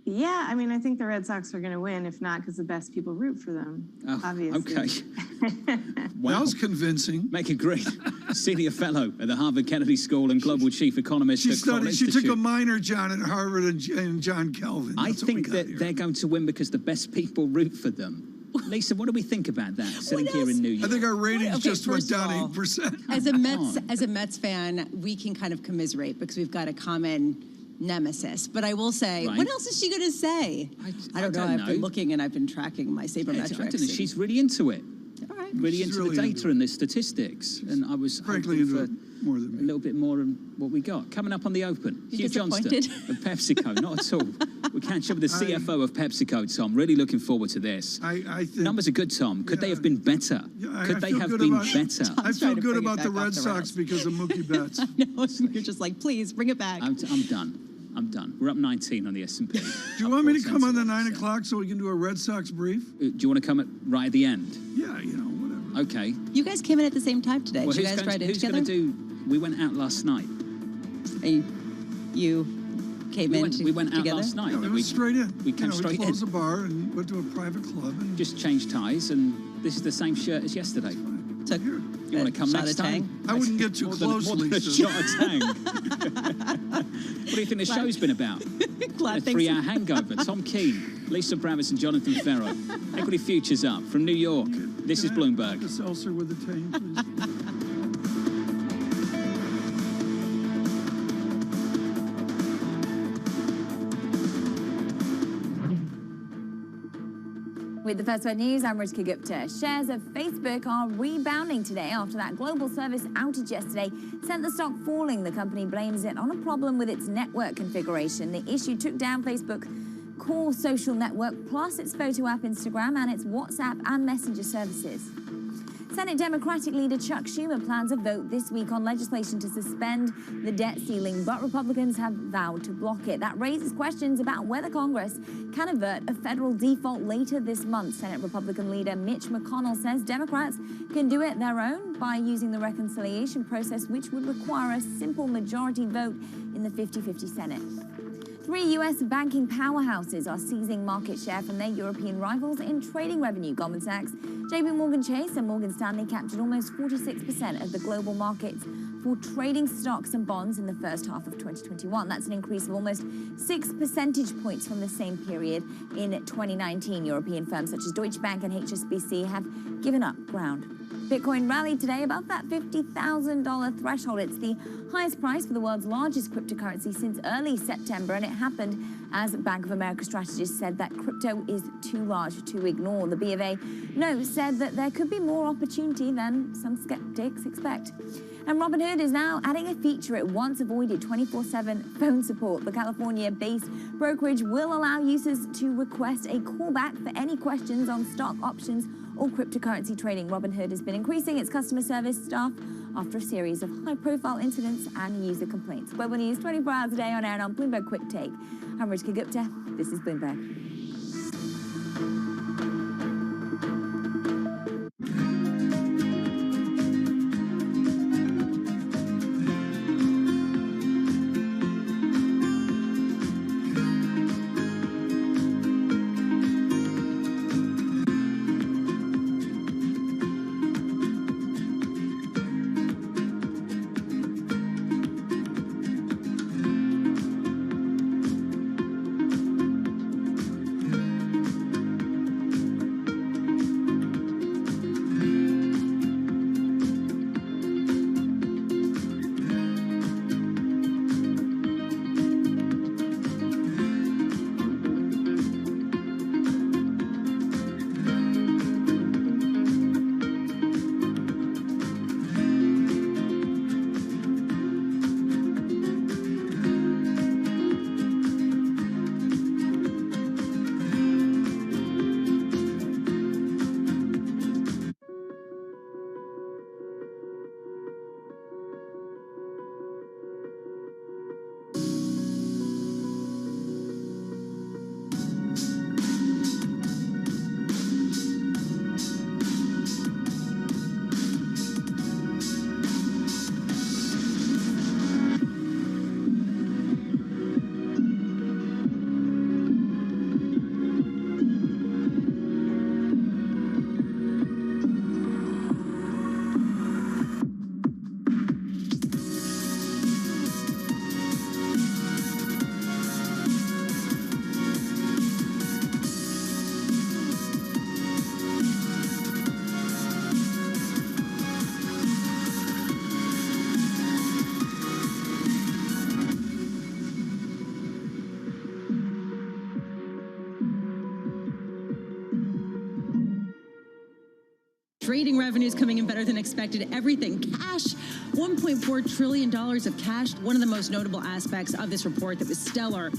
Yeah, I mean, I think the Red Sox are going to win, if not because the best people root for them, obviously. Okay. Wow. That was convincing. Megan Green, Senior Fellow at the Harvard Kennedy School and Global Chief Economist at Kroll Institute. She took a minor, John, at Harvard and John Kelvin. I think that they're going to win because the best people root for them. Lisa, what do we think about that, sitting here in New York? I think our ratings just went first of down all, 8%. As a Mets fan, we can kind of commiserate because we've got a common nemesis. But I will say, Right. what else is she going to say? I don't know. I've been looking and I've been tracking my sabermetrics. I don't know. She's really into it. Really She's into really the into data and the statistics. And I was frankly hoping into for it more than a little bit more than what we got. Coming up on the Open, You Hugh Johnston disappointed? of PepsiCo. Not at all. We'll catch up with the CFO of PepsiCo, Tom. Really looking forward to this. I think Numbers are good, Tom. Could they have been better? Could they feel have good been about- better? I feel good bring it about back the off Red the Sox rails. because of Mookie Betts. No, you're just like, please bring it back. I'm done. I'm done. We're up 19 on the S&P. Do you want me to come on the 9 o'clock so we can do a Red Sox brief? Do you want to come right at the end? Yeah, you know, whatever. Okay. You guys came in at the same time today. Well, Did you guys ride in who's together? going to do? We went out last night. You came in We went out together? last night. Yeah, we went straight in. We came straight we closed in. the bar and went to a private club. And Just changed ties, and this is the same shirt as yesterday. Took You want to come shot next of time? Tang? I wouldn't get too More close, than a Lisa. shot of Tang. What do you think the show's been about? Glad A 3-hour hangover. Tom Keane, Lisa Bravis, and Jonathan Ferro. Equity Futures up from New York. This is Bloomberg. The seltzer with the Tang, please. With the First Word News, I'm Ritika Gupta. Shares of Facebook are rebounding today after that global service outage yesterday sent the stock falling. The company blames it on a problem with its network configuration. The issue took down Facebook's core social network, plus its photo app Instagram and its WhatsApp and Messenger services. Senate Democratic leader Chuck Schumer plans a vote this week on legislation to suspend the debt ceiling, but Republicans have vowed to block it. That raises questions about whether Congress can avert a federal default later this month. Senate Republican leader Mitch McConnell says Democrats can do it their own by using the reconciliation process, which would require a simple majority vote in the 50-50 Senate. 3 U.S. banking powerhouses are seizing market share from their European rivals in trading revenue. Goldman Sachs, JP Morgan Chase, and Morgan Stanley captured almost 46% of the global markets for trading stocks and bonds in the first half of 2021. That's an increase of almost 6 percentage points from the same period in 2019. European firms such as Deutsche Bank and HSBC have given up ground. Bitcoin rallied today above that $50,000 threshold. It's the highest price for the world's largest cryptocurrency since early September, and it happened as Bank of America strategists said that crypto is too large to ignore. The B of A note said that there could be more opportunity than some skeptics expect. And Robinhood is now adding a feature it once avoided, 24/7 phone support. The California-based brokerage will allow users to request a callback for any questions on stock options or cryptocurrency trading. Robinhood has been increasing its customer service staff after a series of high-profile incidents and user complaints. Global News 24 hours a day on air and on Bloomberg Quick Take. I'm Ritika Gupta. This is Bloomberg. trading revenues coming in better than expected, everything. Cash, $1.4 trillion of cash, one of the most notable aspects of this report that was stellar.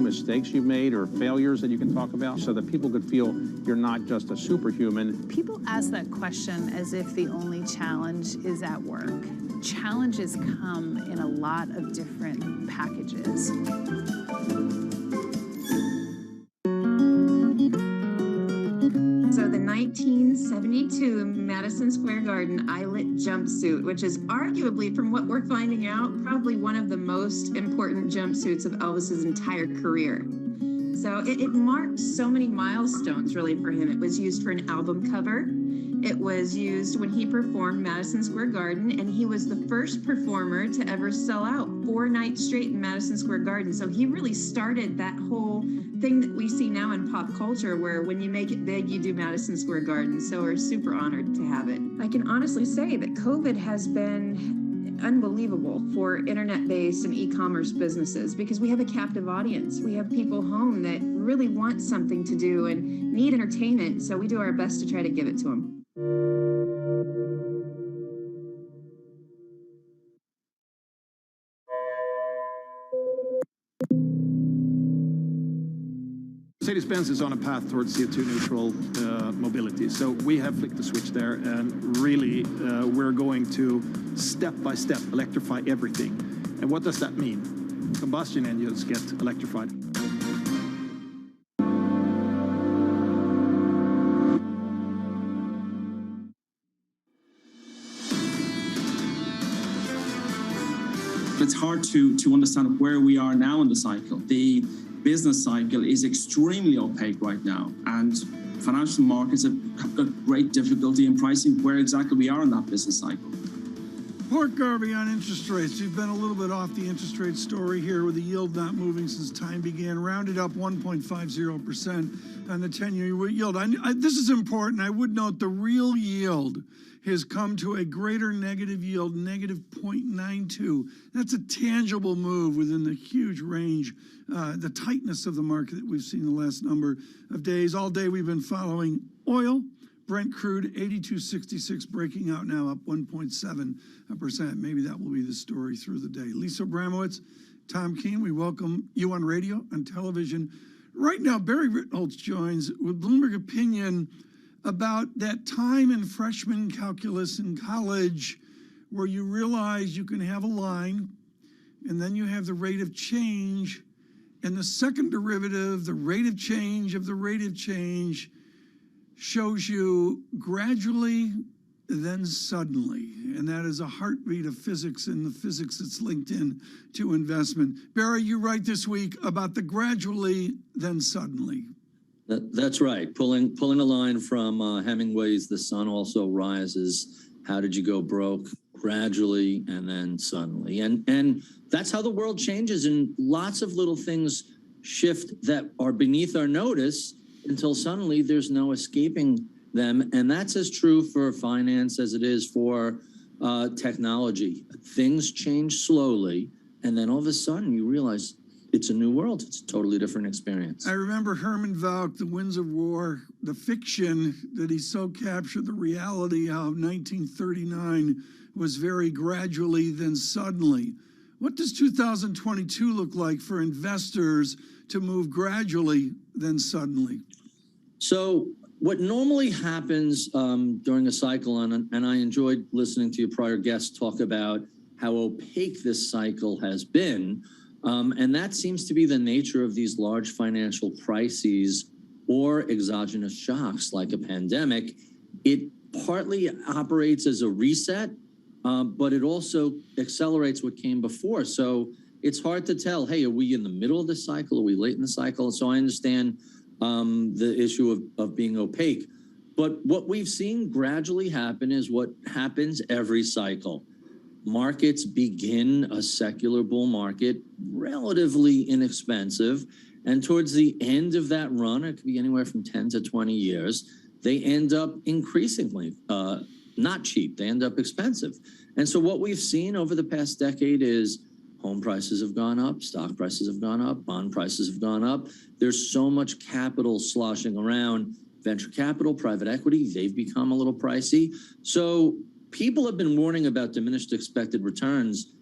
Mistakes you've made or failures that you can talk about so that people could feel you're not just a superhuman. People ask that question as if the only challenge is at work. Challenges come in a lot of different packages. So the 1972 Madison Square Garden eyelet jumpsuit, which is arguably, from what we're finding out, probably one of the most important jumpsuits of Elvis's entire career. So it marked so many milestones really for him. It was used for an album cover. It was used when he performed Madison Square Garden, and he was the first performer to ever sell out 4 nights straight in Madison Square Garden. So he really started that whole thing that we see now in pop culture, where when you make it big, you do Madison Square Garden. So we're super honored to have it. I can honestly say that COVID has been unbelievable for internet-based and e-commerce businesses because we have a captive audience. We have people home that really want something to do and need entertainment. So we do our best to try to give it to them. Mercedes-Benz is on a path towards CO2 neutral mobility. So we have flicked the switch there, and really we're going to step by step electrify everything. And what does that mean? Combustion engines get electrified. It's hard to understand where we are now in the cycle. The business cycle is extremely opaque right now, and financial markets have got great difficulty in pricing where exactly we are in that business cycle. Port Garvey on interest rates. You've been a little bit off the interest rate story here with the yield not moving since time began. Rounded up 1.50% on the 10-year yield. This is important. I would note the real yield has come to a greater negative yield, negative 0.92. That's a tangible move within the huge range, the tightness of the market that we've seen the last number of days. All day we've been following oil. Brent crude, 82.66, breaking out now, up 1.7%. Maybe that will be the story through the day. Lisa Abramowitz, Tom Keene, we welcome you on radio and television. Right now, Barry Ritholtz joins with Bloomberg Opinion about that time in freshman calculus in college where you realize you can have a line and then you have the rate of change, and the second derivative, the rate of change of the rate of change, shows you gradually, then suddenly. And that is a heartbeat of physics, and the physics that's linked in to investment. Barry, you write this week about the gradually, then suddenly. That's right. Pulling a line from Hemingway's The Sun Also Rises. How did you go broke? Gradually and then suddenly. And that's how the world changes, and lots of little things shift that are beneath our notice until suddenly there's no escaping them. And that's as true for finance as it is for technology. Things change slowly, and then all of a sudden you realize it's a new world. It's a totally different experience. I remember Herman Valk, The Winds of War, the fiction that he so captured the reality of 1939 was very gradually, then suddenly. What does 2022 look like for investors to move gradually, then suddenly? So what normally happens during a cycle, and I enjoyed listening to your prior guests talk about how opaque this cycle has been, and that seems to be the nature of these large financial crises or exogenous shocks like a pandemic. It partly operates as a reset, but it also accelerates what came before. So it's hard to tell, hey, are we in the middle of the cycle? Are we late in the cycle? So I understand the issue of being opaque. But what we've seen gradually happen is what happens every cycle. Markets begin a secular bull market, relatively inexpensive. And towards the end of that run, it could be anywhere from 10 to 20 years, they end up increasingly not cheap. They end up expensive. And so what we've seen over the past decade is home prices have gone up, stock prices have gone up, bond prices have gone up. There's so much capital sloshing around. Venture capital, private equity, they've become a little pricey. So people have been warning about diminished expected returns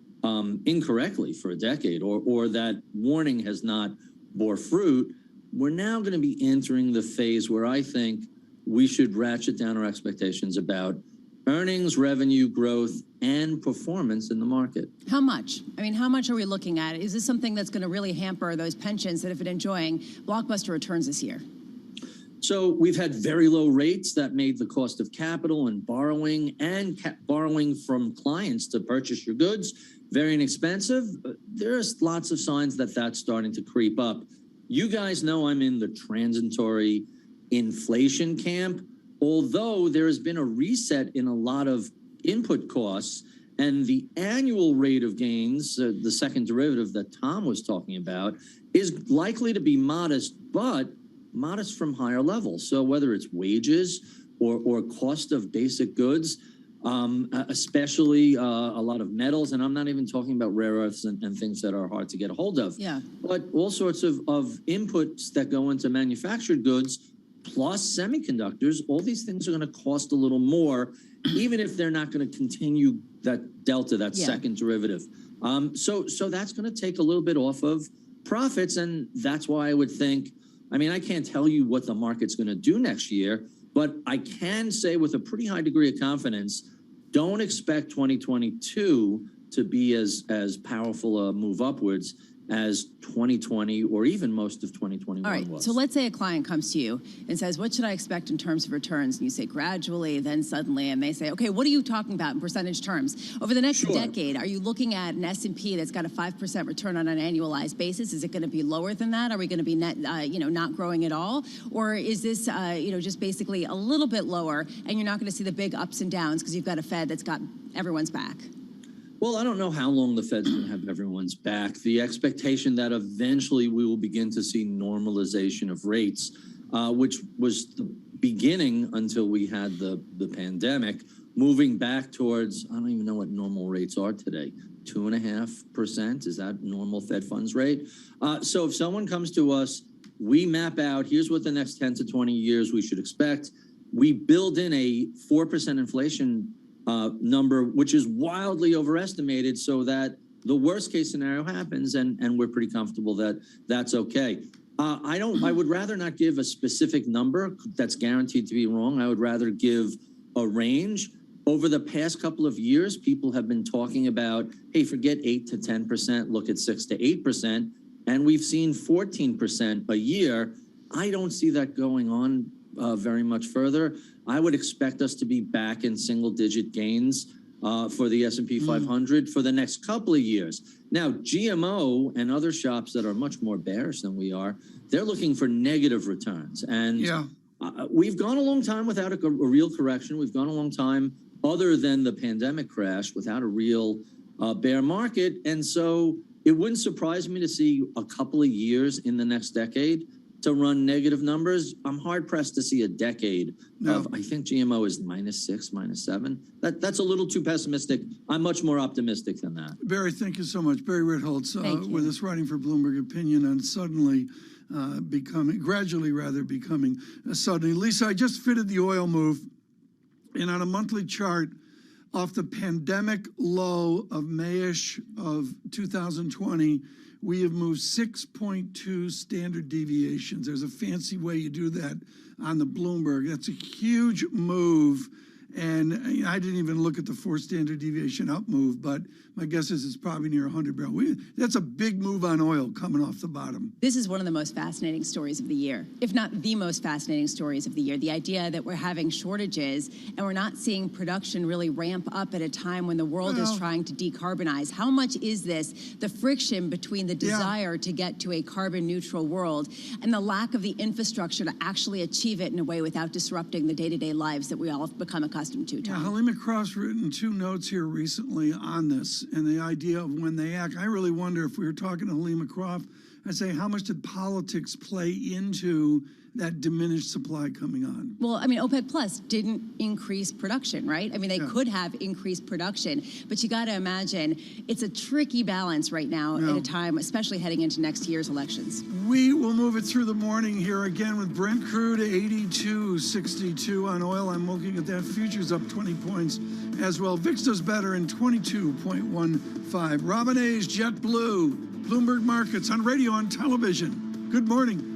incorrectly for a decade, or that warning has not bore fruit. We're now going to be entering the phase where I think we should ratchet down our expectations about earnings, revenue growth, and performance in the market. How much? I mean, how much are we looking at? Is this something that's going to really hamper those pensions that have been enjoying blockbuster returns this year? So we've had very low rates that made the cost of capital and borrowing borrowing from clients to purchase your goods very inexpensive. There's lots of signs that that's starting to creep up. You guys know I'm in the transitory inflation camp, although there has been a reset in a lot of input costs, and the annual rate of gains, the second derivative that Tom was talking about, is likely to be modest, but modest from higher levels. So whether it's wages or cost of basic goods, especially a lot of metals, and I'm not even talking about rare earths and things that are hard to get a hold of, but all sorts of inputs that go into manufactured goods, plus semiconductors, all these things are going to cost a little more, even if they're not going to continue that delta, that second derivative. So that's going to take a little bit off of profits, and that's why I would think, I mean, I can't tell you what the market's going to do next year, but I can say with a pretty high degree of confidence, don't expect 2022 to be as powerful a move upwards as 2020 or even most of 2021 All right, was. so let's say a client comes to you and says, what should I expect in terms of returns? And you say gradually, then suddenly, and they say, okay, what are you talking about in percentage terms? Over the next decade, are you looking at an S&P that's got a 5% return on an annualized basis? Is it going to be lower than that? Are we going to be net, not growing at all? Or is this, just basically a little bit lower, and you're not going to see the big ups and downs because you've got a Fed that's got everyone's back? Well, I don't know how long the Fed's going to have everyone's back. The expectation that eventually we will begin to see normalization of rates, which was the beginning until we had the pandemic, moving back towards, I don't even know what normal rates are today, 2.5%. Is that normal Fed funds rate? So if someone comes to us, we map out, here's what the next 10 to 20 years we should expect. We build in a 4% inflation number, which is wildly overestimated, so that the worst case scenario happens, and we're pretty comfortable that that's okay. I would rather not give a specific number that's guaranteed to be wrong. I would rather give a range. Over the past couple of years, people have been talking about, hey, forget 8 to 10%, look at 6 to 8%, and we've seen 14% a year. I don't see that going on very much further. I would expect us to be back in single-digit gains for the S&P 500 for the next couple of years. Now, GMO and other shops that are much more bearish than we are, they're looking for negative returns. And we've gone a long time without a real correction. We've gone a long time, other than the pandemic crash, without a real bear market. And so it wouldn't surprise me to see a couple of years in the next decade to run negative numbers. I'm hard pressed to see a decade of, I think GMO is -6, -7. That's a little too pessimistic. I'm much more optimistic than that. Barry, thank you so much. Barry Ritholtz with us, writing for Bloomberg Opinion on suddenly gradually becoming suddenly. Lisa, I just fitted the oil move, and on a monthly chart, off the pandemic low of Mayish of 2020, we have moved 6.2 standard deviations. There's a fancy way you do that on the Bloomberg. That's a huge move. And I didn't even look at the 4 standard deviation up move, but my guess is it's probably near 100 barrels. That's a big move on oil coming off the bottom. This is one of the most fascinating stories of the year, if not the most fascinating stories of the year. The idea that we're having shortages and we're not seeing production really ramp up at a time when the world is trying to decarbonize. How much is this, the friction between the desire to get to a carbon neutral world and the lack of the infrastructure to actually achieve it in a way without disrupting the day-to-day lives that we all have become accustomed to, Tom? Halima Cross written 2 notes here recently on this and the idea of when they act. I really wonder if we were talking to Halima Croft I say, how much did politics play into that diminished supply coming on? Well, I mean, OPEC Plus didn't increase production, right? I mean, they could have increased production, but you got to imagine it's a tricky balance right now at a time, especially heading into next year's elections. We will move it through the morning here again with Brent crude 82.62 on oil. I'm looking at that. Futures up 20 points as well. VIX does better in 22.15. Robin Hayes, JetBlue, Bloomberg Markets on radio and television. Good morning.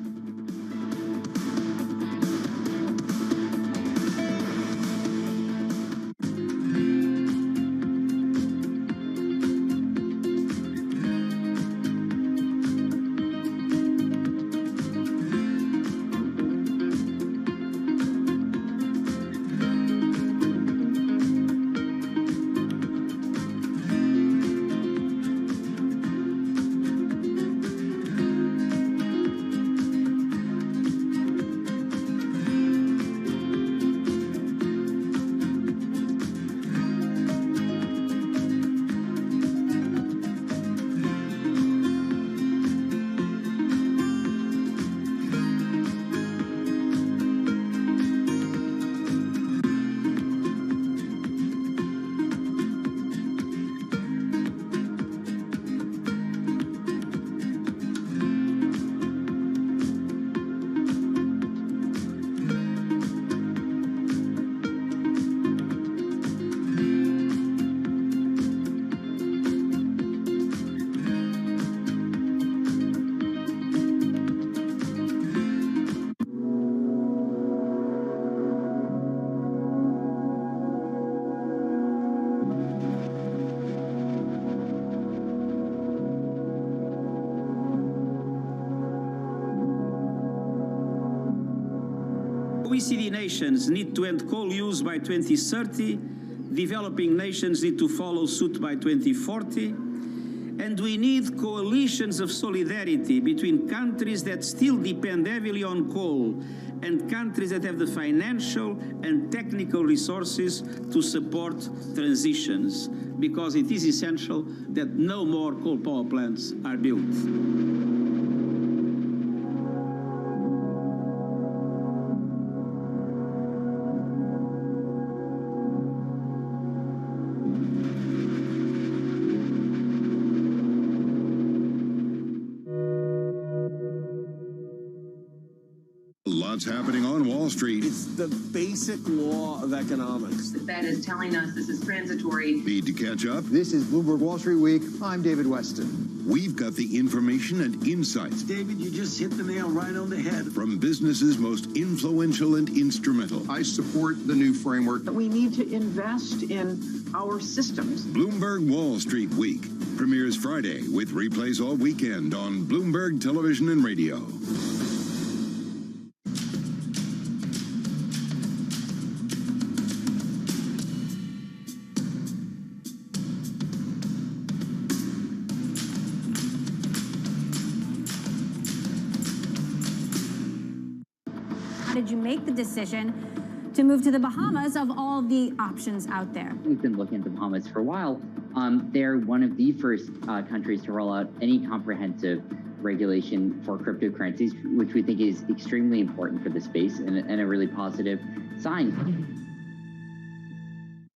OECD nations need to end coal use by 2030, developing nations need to follow suit by 2040, and we need coalitions of solidarity between countries that still depend heavily on coal and countries that have the financial and technical resources to support transitions, because it is essential that no more coal power plants are built. Lots happening on Wall Street. It's the basic law of economics. The Fed is telling us this is transitory. Need to catch up? This is Bloomberg Wall Street Week. I'm David Weston. We've got the information and insights. David, you just hit the nail right on the head. From businesses most influential and instrumental. I support the new framework. We need to invest in our systems. Bloomberg Wall Street Week premieres Friday with replays all weekend on Bloomberg Television and Radio. How did you make the decision to move to the Bahamas of all the options out there? We've been looking at the Bahamas for a while. They're one of the first countries to roll out any comprehensive regulation for cryptocurrencies, which we think is extremely important for the space and a really positive sign.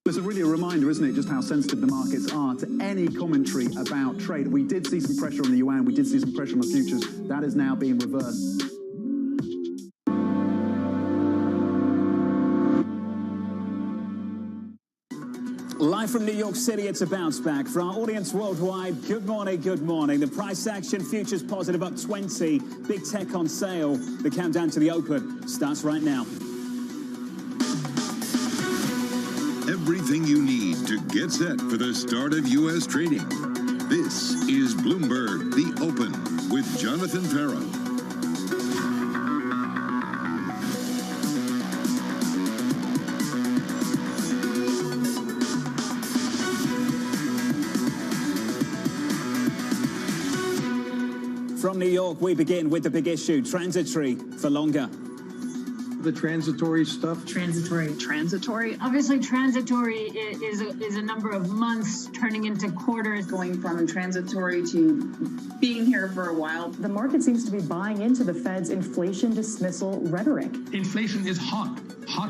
It's really a reminder, isn't it, just how sensitive the markets are to any commentary about trade. We did see some pressure on the yuan, we did see some pressure on the futures. That is now being reversed. Live from New York City, it's a bounce back. For our audience worldwide, good morning, good morning. The price action, futures positive up 20. Big tech on sale. The countdown to the open starts right now. Everything you need to get set for the start of U.S. trading. This is Bloomberg, The Open, with Jonathan Ferro. From New York, we begin with the big issue, transitory for longer. the transitory stuff? Transitory. Obviously, transitory is a number of months turning into quarters. Going from transitory to being here for a while. The market seems to be buying into the Fed's inflation dismissal rhetoric. Inflation is hot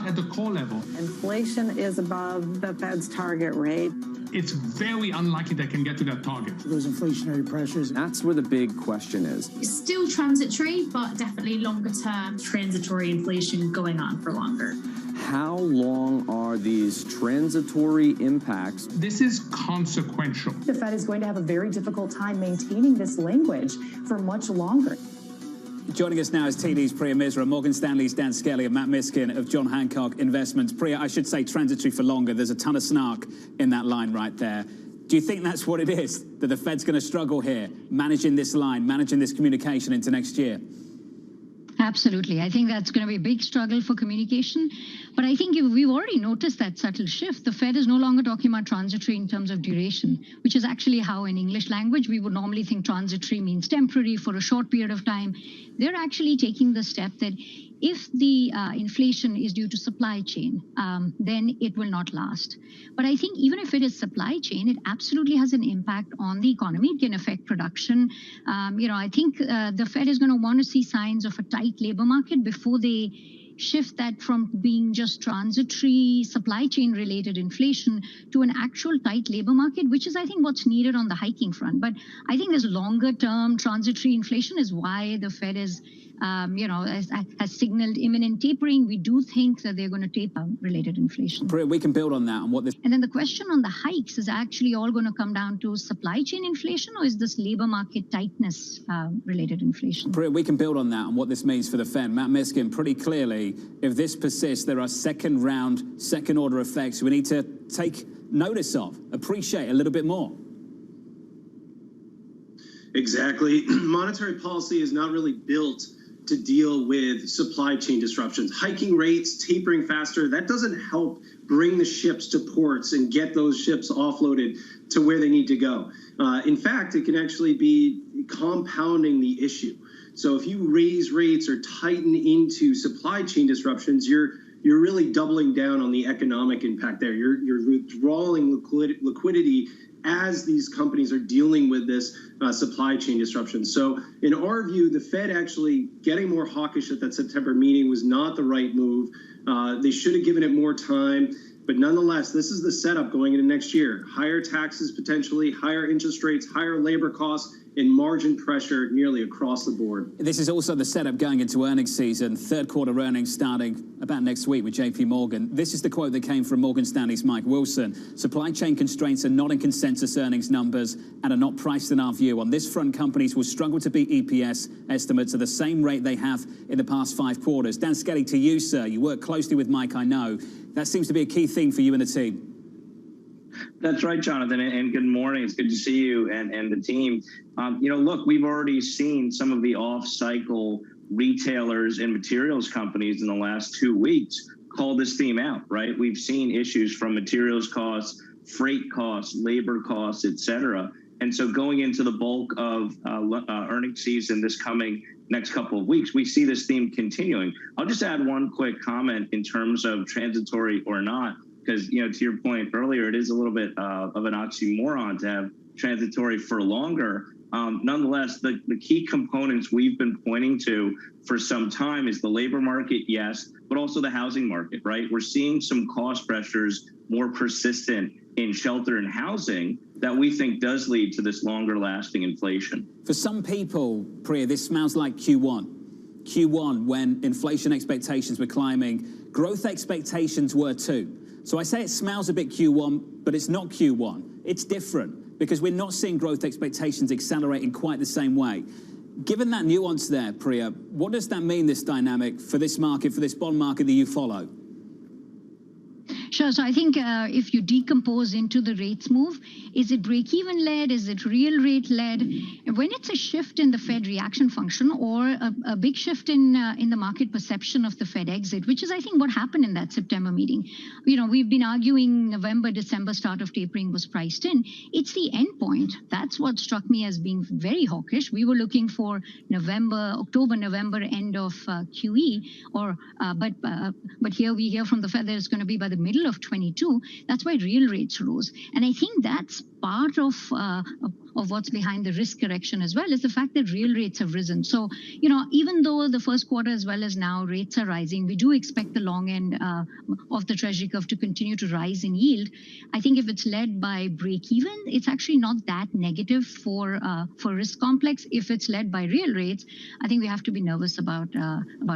at the core level. Inflation is above the Fed's target rate. It's very unlikely they can get to that target. Those inflationary pressures. That's where the big question is. It's still transitory, but definitely longer term. Transitory inflation going on for longer. How long are these transitory impacts? This is consequential. The Fed is going to have a very difficult time maintaining this language for much longer. Joining us now is TD's Priya Misra, Morgan Stanley's Dan Skelly, and Matt Miskin of John Hancock Investments. Priya, I should say transitory for longer. There's a ton of snark in that line right there. Do you think that's what it is, that the Fed's going to struggle here, managing this line, managing this communication into next year? Absolutely. I think that's going to be a big struggle for communication. But I think we've already noticed that subtle shift. The Fed is no longer talking about transitory in terms of duration, which is actually how in English language we would normally think transitory means temporary for a short period of time. They're actually taking the step that if the inflation is due to supply chain, then it will not last. But I think even if it is supply chain, it absolutely has an impact on the economy. It can affect production. I think the Fed is going to want to see signs of a tight labor market before they shift that from being just transitory supply chain related inflation to an actual tight labor market, which is, I think, what's needed on the hiking front. But I think this longer term transitory inflation is why the Fed is has signaled imminent tapering. We do think that they're going to taper related inflation. Priya, we can build on that. And then the question on the hikes is actually all going to come down to supply chain inflation, or is this labor market tightness related inflation? Priya, we can build on that and what this means for the Fed. Matt Miskin, pretty clearly, if this persists, there are second order effects we need to take notice of, appreciate a little bit more. Exactly. Monetary policy is not really built to deal with supply chain disruptions. Hiking rates, tapering faster, that doesn't help bring the ships to ports and get those ships offloaded to where they need to go. In fact, it can actually be compounding the issue. So if you raise rates or tighten into supply chain disruptions, you're really doubling down on the economic impact there. You're withdrawing liquidity as these companies are dealing with this supply chain disruption. So in our view, the Fed actually getting more hawkish at that September meeting was not the right move. They should have given it more time. But nonetheless, this is the setup going into next year. Higher taxes potentially, higher interest rates, higher labor costs, and margin pressure nearly across the board. This is also the setup going into earnings season. Third quarter earnings starting about next week with JP Morgan. This is the quote that came from Morgan Stanley's Mike Wilson. Supply chain constraints are not in consensus earnings numbers and are not priced in our view. On this front, companies will struggle to beat EPS estimates at the same rate they have in the past 5 quarters. Dan Skelly, to you, sir. You work closely with Mike, I know. That seems to be a key thing for you and the team. That's right, Jonathan, and good morning. It's good to see you and the team. Look, we've already seen some of the off-cycle retailers and materials companies in the last 2 weeks call this theme out, right? We've seen issues from materials costs, freight costs, labor costs, et cetera. And so going into the bulk of earnings season this coming next couple of weeks, we see this theme continuing. I'll just add one quick comment in terms of transitory or not, because, to your point earlier, it is a little bit of an oxymoron to have transitory for longer. Nonetheless, the key components we've been pointing to for some time is the labor market, yes, but also the housing market, right? We're seeing some cost pressures more persistent in shelter and housing that we think does lead to this longer lasting inflation. For some people, Priya, this smells like Q1. Q1, when inflation expectations were climbing, growth expectations were too. So I say it smells a bit Q1, but it's not Q1. It's different because we're not seeing growth expectations accelerate in quite the same way. Given that nuance there, Priya, what does that mean, this dynamic, for this market, for this bond market that you follow? Sure. So I think if you decompose into the rates move, is it break-even led? Is it real rate led? When it's a shift in the Fed reaction function or a big shift in the market perception of the Fed exit, which is, I think, what happened in that September meeting. You know, we've been arguing November, December start of tapering was priced in. It's the end point. That's what struck me as being very hawkish. We were looking for October, November end of QE, but here we hear from the Fed that it's going to be by the middle of 22. That's why real rates rose. And I think that's part of what's behind the risk correction as well, is the fact that real rates have risen. So, you know, even though the first quarter as well as now rates are rising, we do expect the long end of the Treasury curve to continue to rise in yield. I think if it's led by break even, it's actually not that negative for risk complex. If it's led by real rates, I think we have to be nervous about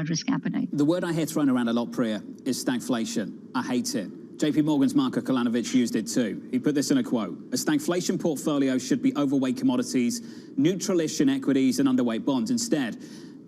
risk appetite. The word I hear thrown around a lot, Priya, is stagflation. I hate it. JP Morgan's Marko Kolanovic used it too. He put this in a quote: a stagflation portfolio should be overweight commodities, neutral-ish in equities and underweight bonds. Instead,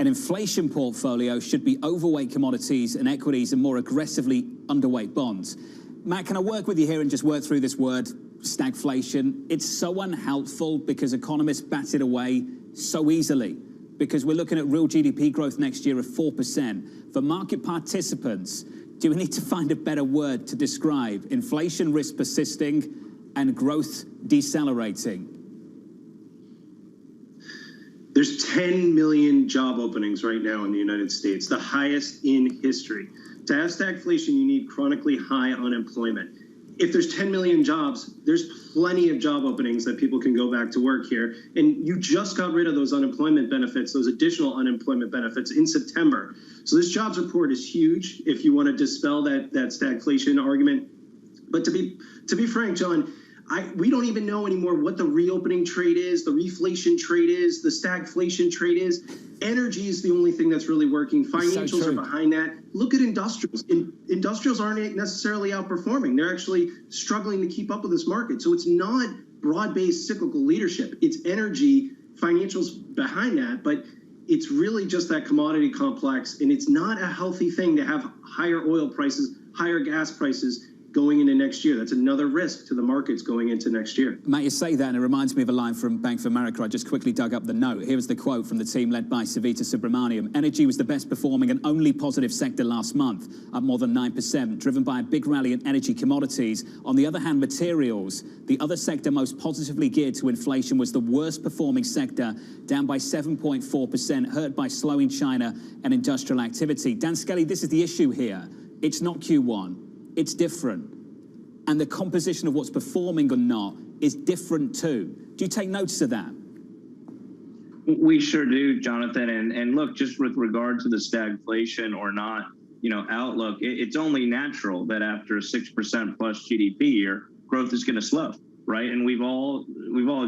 an inflation portfolio should be overweight commodities and equities and more aggressively underweight bonds. Matt, can I work with you here and just work through this word, stagflation? It's so unhelpful because economists bat it away so easily, because we're looking at real GDP growth next year of 4%. For market participants, do we need to find a better word to describe inflation risk persisting and growth decelerating? There's 10 million job openings right now in the United States, the highest in history. To have stagflation, you need chronically high unemployment. If there's 10 million jobs, there's plenty of job openings that people can go back to work here. And you just got rid of those unemployment benefits, those additional unemployment benefits in September. So this jobs report is huge if you want to dispel that stagflation argument. But to be frank, John, we don't even know anymore what the reopening trade is, the reflation trade is, the stagflation trade is. Energy is the only thing that's really working. Financials are behind that. Look at industrials. Industrials aren't necessarily outperforming. They're actually struggling to keep up with this market. So it's not broad-based cyclical leadership. It's energy, financials behind that, but it's really just that commodity complex, and it's not a healthy thing to have higher oil prices, higher gas prices going into next year. That's another risk to the markets going into next year. Matt, you say that, and it reminds me of a line from Bank of America. I just quickly dug up the note. Here was the quote from the team led by Savita Subramaniam. Energy was the best performing and only positive sector last month, up more than 9%, driven by a big rally in energy commodities. On the other hand, materials, the other sector most positively geared to inflation, was the worst performing sector, down by 7.4%, hurt by slowing China and industrial activity. Dan Skelly, this is the issue here. It's not Q1. It's different. And the composition of what's performing or not is different too. Do you take notice of that? We sure do, Jonathan. And look, just with regard to the stagflation or not, outlook, it's only natural that after a 6% plus GDP year, growth is going to slow, right? And we've all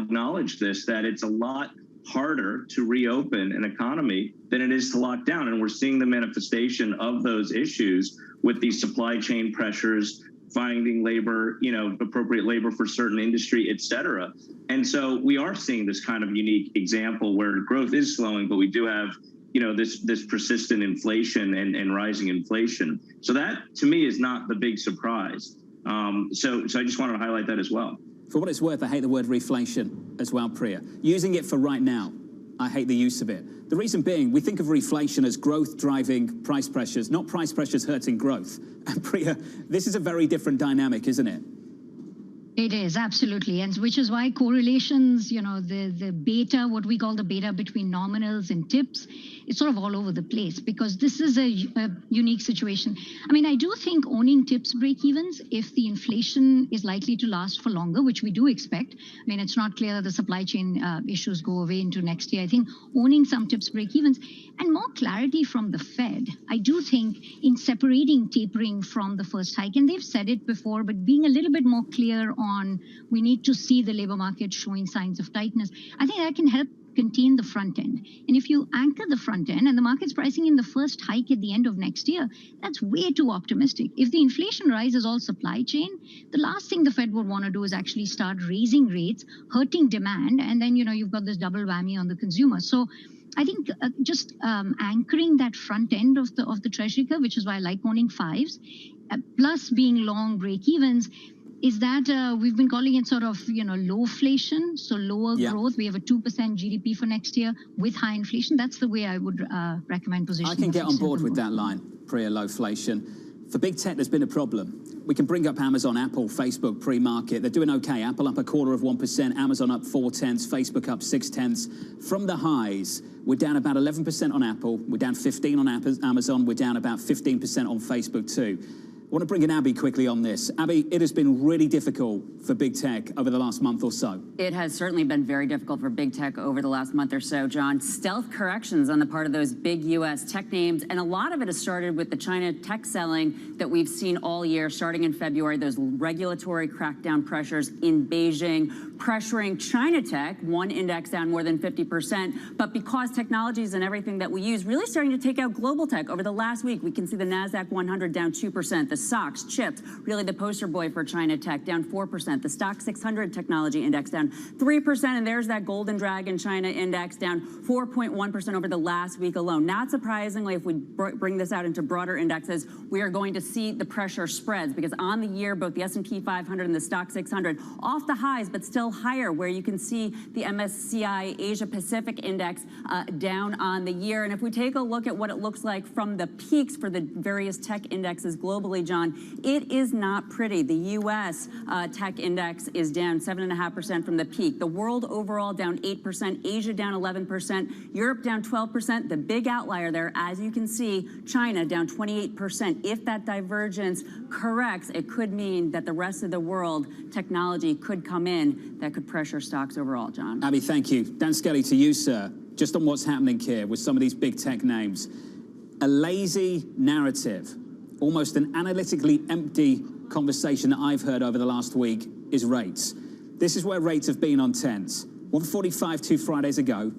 acknowledged this, that it's a lot harder to reopen an economy than it is to lock down. And we're seeing the manifestation of those issues with these supply chain pressures, finding labor, appropriate labor for certain industry, et cetera. And so we are seeing this kind of unique example where growth is slowing, but we do have, this persistent inflation and rising inflation. So that, to me, is not the big surprise. So I just wanted to highlight that as well. For what it's worth, I hate the word reflation as well, Priya. Using it for right now, I hate the use of it. The reason being, we think of reflation as growth driving price pressures, not price pressures hurting growth. And Priya, this is a very different dynamic, isn't it? It is, absolutely. And which is why correlations, the beta, what we call the beta between nominals and tips, it's sort of all over the place because this is a unique situation. I mean, I do think owning tips break-evens, if the inflation is likely to last for longer, which we do expect. I mean, it's not clear that the supply chain issues go away into next year. I think owning some tips break-evens and more clarity from the Fed, I do think in separating tapering from the first hike, and they've said it before, but being a little bit more clear on we need to see the labor market showing signs of tightness, I think that can help contain the front end. And if you anchor the front end and the market's pricing in the first hike at the end of next year, that's way too optimistic. If the inflation rise is all supply chain, the last thing the Fed would want to do is actually start raising rates, hurting demand, and then you've got this double whammy on the consumer. So I think just anchoring that front end of the Treasury curve, which is why I like owning fives, plus being long break-evens, is that we've been calling it sort of, lowflation, so lower growth. We have a 2% GDP for next year with high inflation. That's the way I would recommend positioning. I can get on board with that line, pre-lowflation. For big tech, there's been a problem. We can bring up Amazon, Apple, Facebook pre-market. They're doing okay. Apple up 0.25%, Amazon up 0.4%, Facebook up 0.6%. From the highs, we're down about 11% on Apple. We're down 15% on Amazon. We're down about 15% on Facebook too. I want to bring in Abby quickly on this. Abby, it has been really difficult for big tech over the last month or so. It has certainly been very difficult for big tech over the last month or so, John. Stealth corrections on the part of those big U.S. tech names, and a lot of it has started with the China tech selling that we've seen all year, starting in February, those regulatory crackdown pressures in Beijing, pressuring China tech, one index down more than 50%, but because technologies and everything that we use really starting to take out global tech. Over the last week, we can see the NASDAQ 100 down 2%, the SOX, chips, really the poster boy for China tech, down 4%. The stock 600 technology index down 3%. And there's that golden dragon China index down 4.1% over the last week alone. Not surprisingly, if we bring this out into broader indexes, we are going to see the pressure spreads because on the year, both the S&P 500 and the stock 600 off the highs, but still higher, where you can see the MSCI Asia Pacific index down on the year. And if we take a look at what it looks like from the peaks for the various tech indexes globally, John, it is not pretty. The U.S. Tech index is down 7.5% from the peak. The world overall down 8%, Asia down 11%, Europe down 12%. The big outlier there, as you can see, China down 28%. If that divergence corrects, it could mean that the rest of the world technology could come in that could pressure stocks overall, John. Abby, thank you. Dan Skelly, to you, sir. Just on what's happening here with some of these big tech names. A lazy narrative, almost an analytically empty conversation that I've heard over the last week is rates. This is where rates have been on 10s. 145 2 Fridays ago,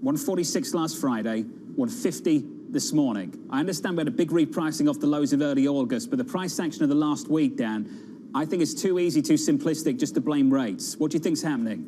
146 last Friday, 150 this morning. I understand we had a big repricing off the lows of early August, but the price action of the last week, Dan, I think it's too easy, too simplistic just to blame rates. What do you think's happening?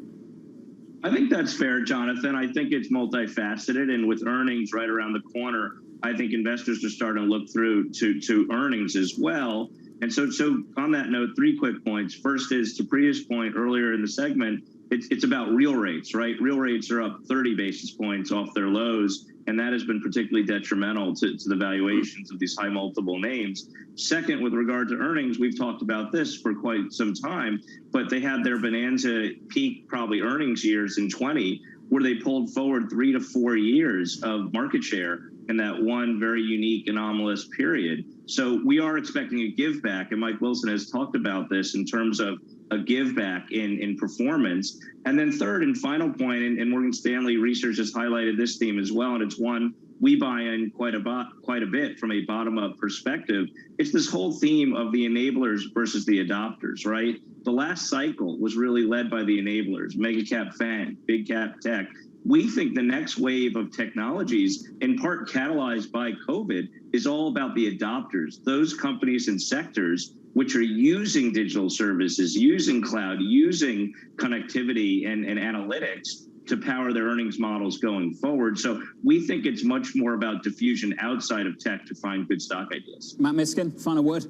I think that's fair, Jonathan. I think it's multifaceted, and with earnings right around the corner, I think investors are starting to look through to earnings as well. And so on that note, 3 quick points. First is to Priya's point earlier in the segment, it's about real rates, right? Real rates are up 30 basis points off their lows, and that has been particularly detrimental to the valuations of these high multiple names. Second, with regard to earnings, we've talked about this for quite some time, but they had their bonanza peak probably earnings years in 20, where they pulled forward 3 to 4 years of market share in that one very unique anomalous period. So we are expecting a give back, and Mike Wilson has talked about this in terms of a give back in performance. And then third and final point, and Morgan Stanley research has highlighted this theme as well, and it's one we buy in quite a bit from a bottom-up perspective. It's this whole theme of the enablers versus the adopters, right? The last cycle was really led by the enablers, mega cap FANG, big cap tech. We think the next wave of technologies, in part catalyzed by COVID, is all about the adopters, those companies and sectors which are using digital services, using cloud, using connectivity and analytics to power their earnings models going forward. So we think it's much more about diffusion outside of tech to find good stock ideas. Matt Miskin, final word.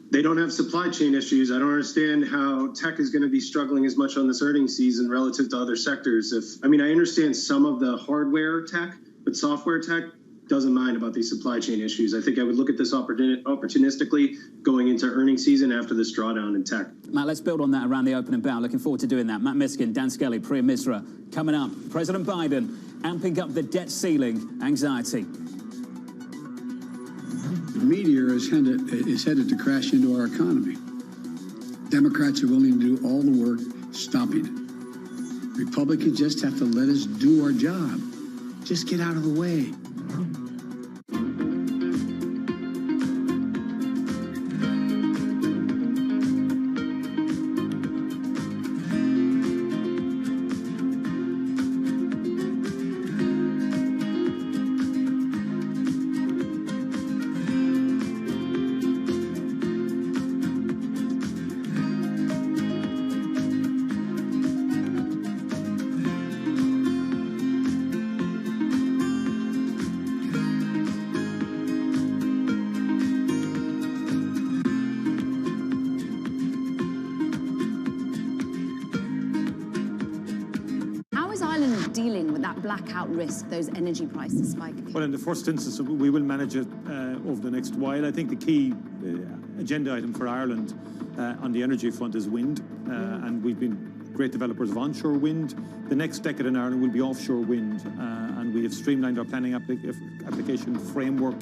They don't have supply chain issues. I don't understand how tech is going to be struggling as much on this earnings season relative to other sectors. I understand some of the hardware tech, but software tech doesn't mind about these supply chain issues. I think I would look at this opportunistically going into earnings season after this drawdown in tech. Matt, let's build on that around the opening bell. Looking forward to doing that. Matt Miskin, Dan Skelly, Priya Misra. Coming up, President Biden amping up the debt ceiling anxiety. The meteor is headed to crash into our economy. Democrats are willing to do all the work stopping it. Republicans just have to let us do our job. Just get out of the way. that blackout risk, those energy prices spiking? Well, in the first instance, we will manage it over the next while. I think the key agenda item for Ireland on the energy front is wind, and we've been great developers of onshore wind. The next decade in Ireland will be offshore wind, and we have streamlined our planning application framework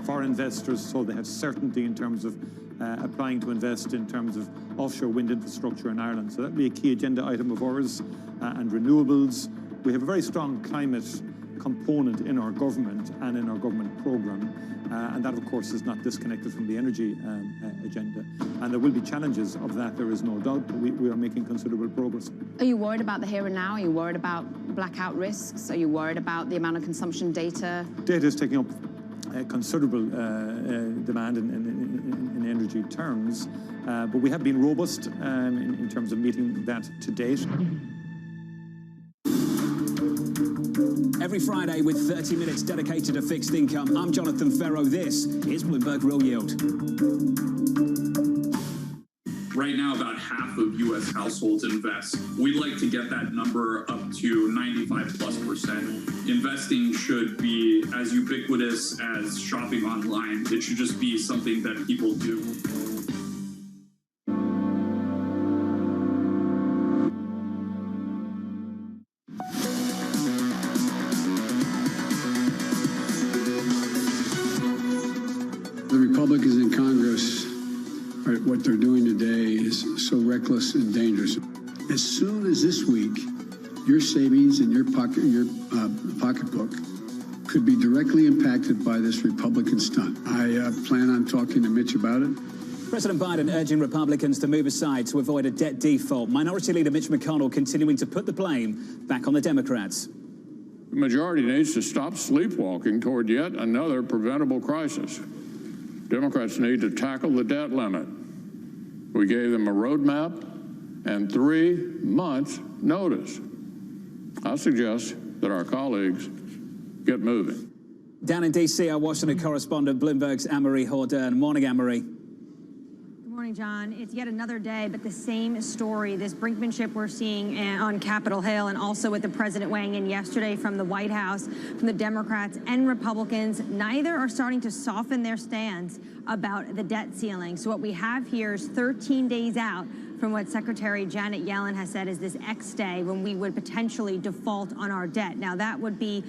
for investors so they have certainty in terms of applying to invest in terms of offshore wind infrastructure in Ireland. So that will be a key agenda item of ours, and renewables. We have a very strong climate component in our government and in our government programme, and that of course is not disconnected from the energy agenda. And there will be challenges of that, there is no doubt, but we are making considerable progress. Are you worried about the here and now? Are you worried about blackout risks? Are you worried about the amount of consumption data? Data is taking up considerable demand in energy terms, but we have been robust in terms of meeting that to date. Every Friday with 30 minutes dedicated to fixed income, I'm Jonathan Ferro. This is Bloomberg Real Yield. Right now, about half of U.S. households invest. We'd like to get that number up to 95+%. Investing should be as ubiquitous as shopping online. It should just be something that people do. The Republicans in Congress, what they're doing today is so reckless and dangerous. As soon as this week, your savings and your pocketbook could be directly impacted by this Republican stunt. I plan on talking to Mitch about it. President Biden urging Republicans to move aside to avoid a debt default. Minority Leader Mitch McConnell continuing to put the blame back on the Democrats. The majority needs to stop sleepwalking toward yet another preventable crisis. Democrats need to tackle the debt limit. We gave them a roadmap and 3 months' notice. I suggest that our colleagues get moving. Down in D.C., our Washington correspondent, Bloomberg's Anne-Marie Hordern. Morning, Anne-Marie. Good morning, John. It's yet another day, but the same story, this brinkmanship we're seeing on Capitol Hill, and also with the president weighing in yesterday from the White House, from the Democrats and Republicans. Neither are starting to soften their stance about the debt ceiling. So what we have here is 13 days out from what Secretary Janet Yellen has said is this X day when we would potentially default on our debt. Now, that would be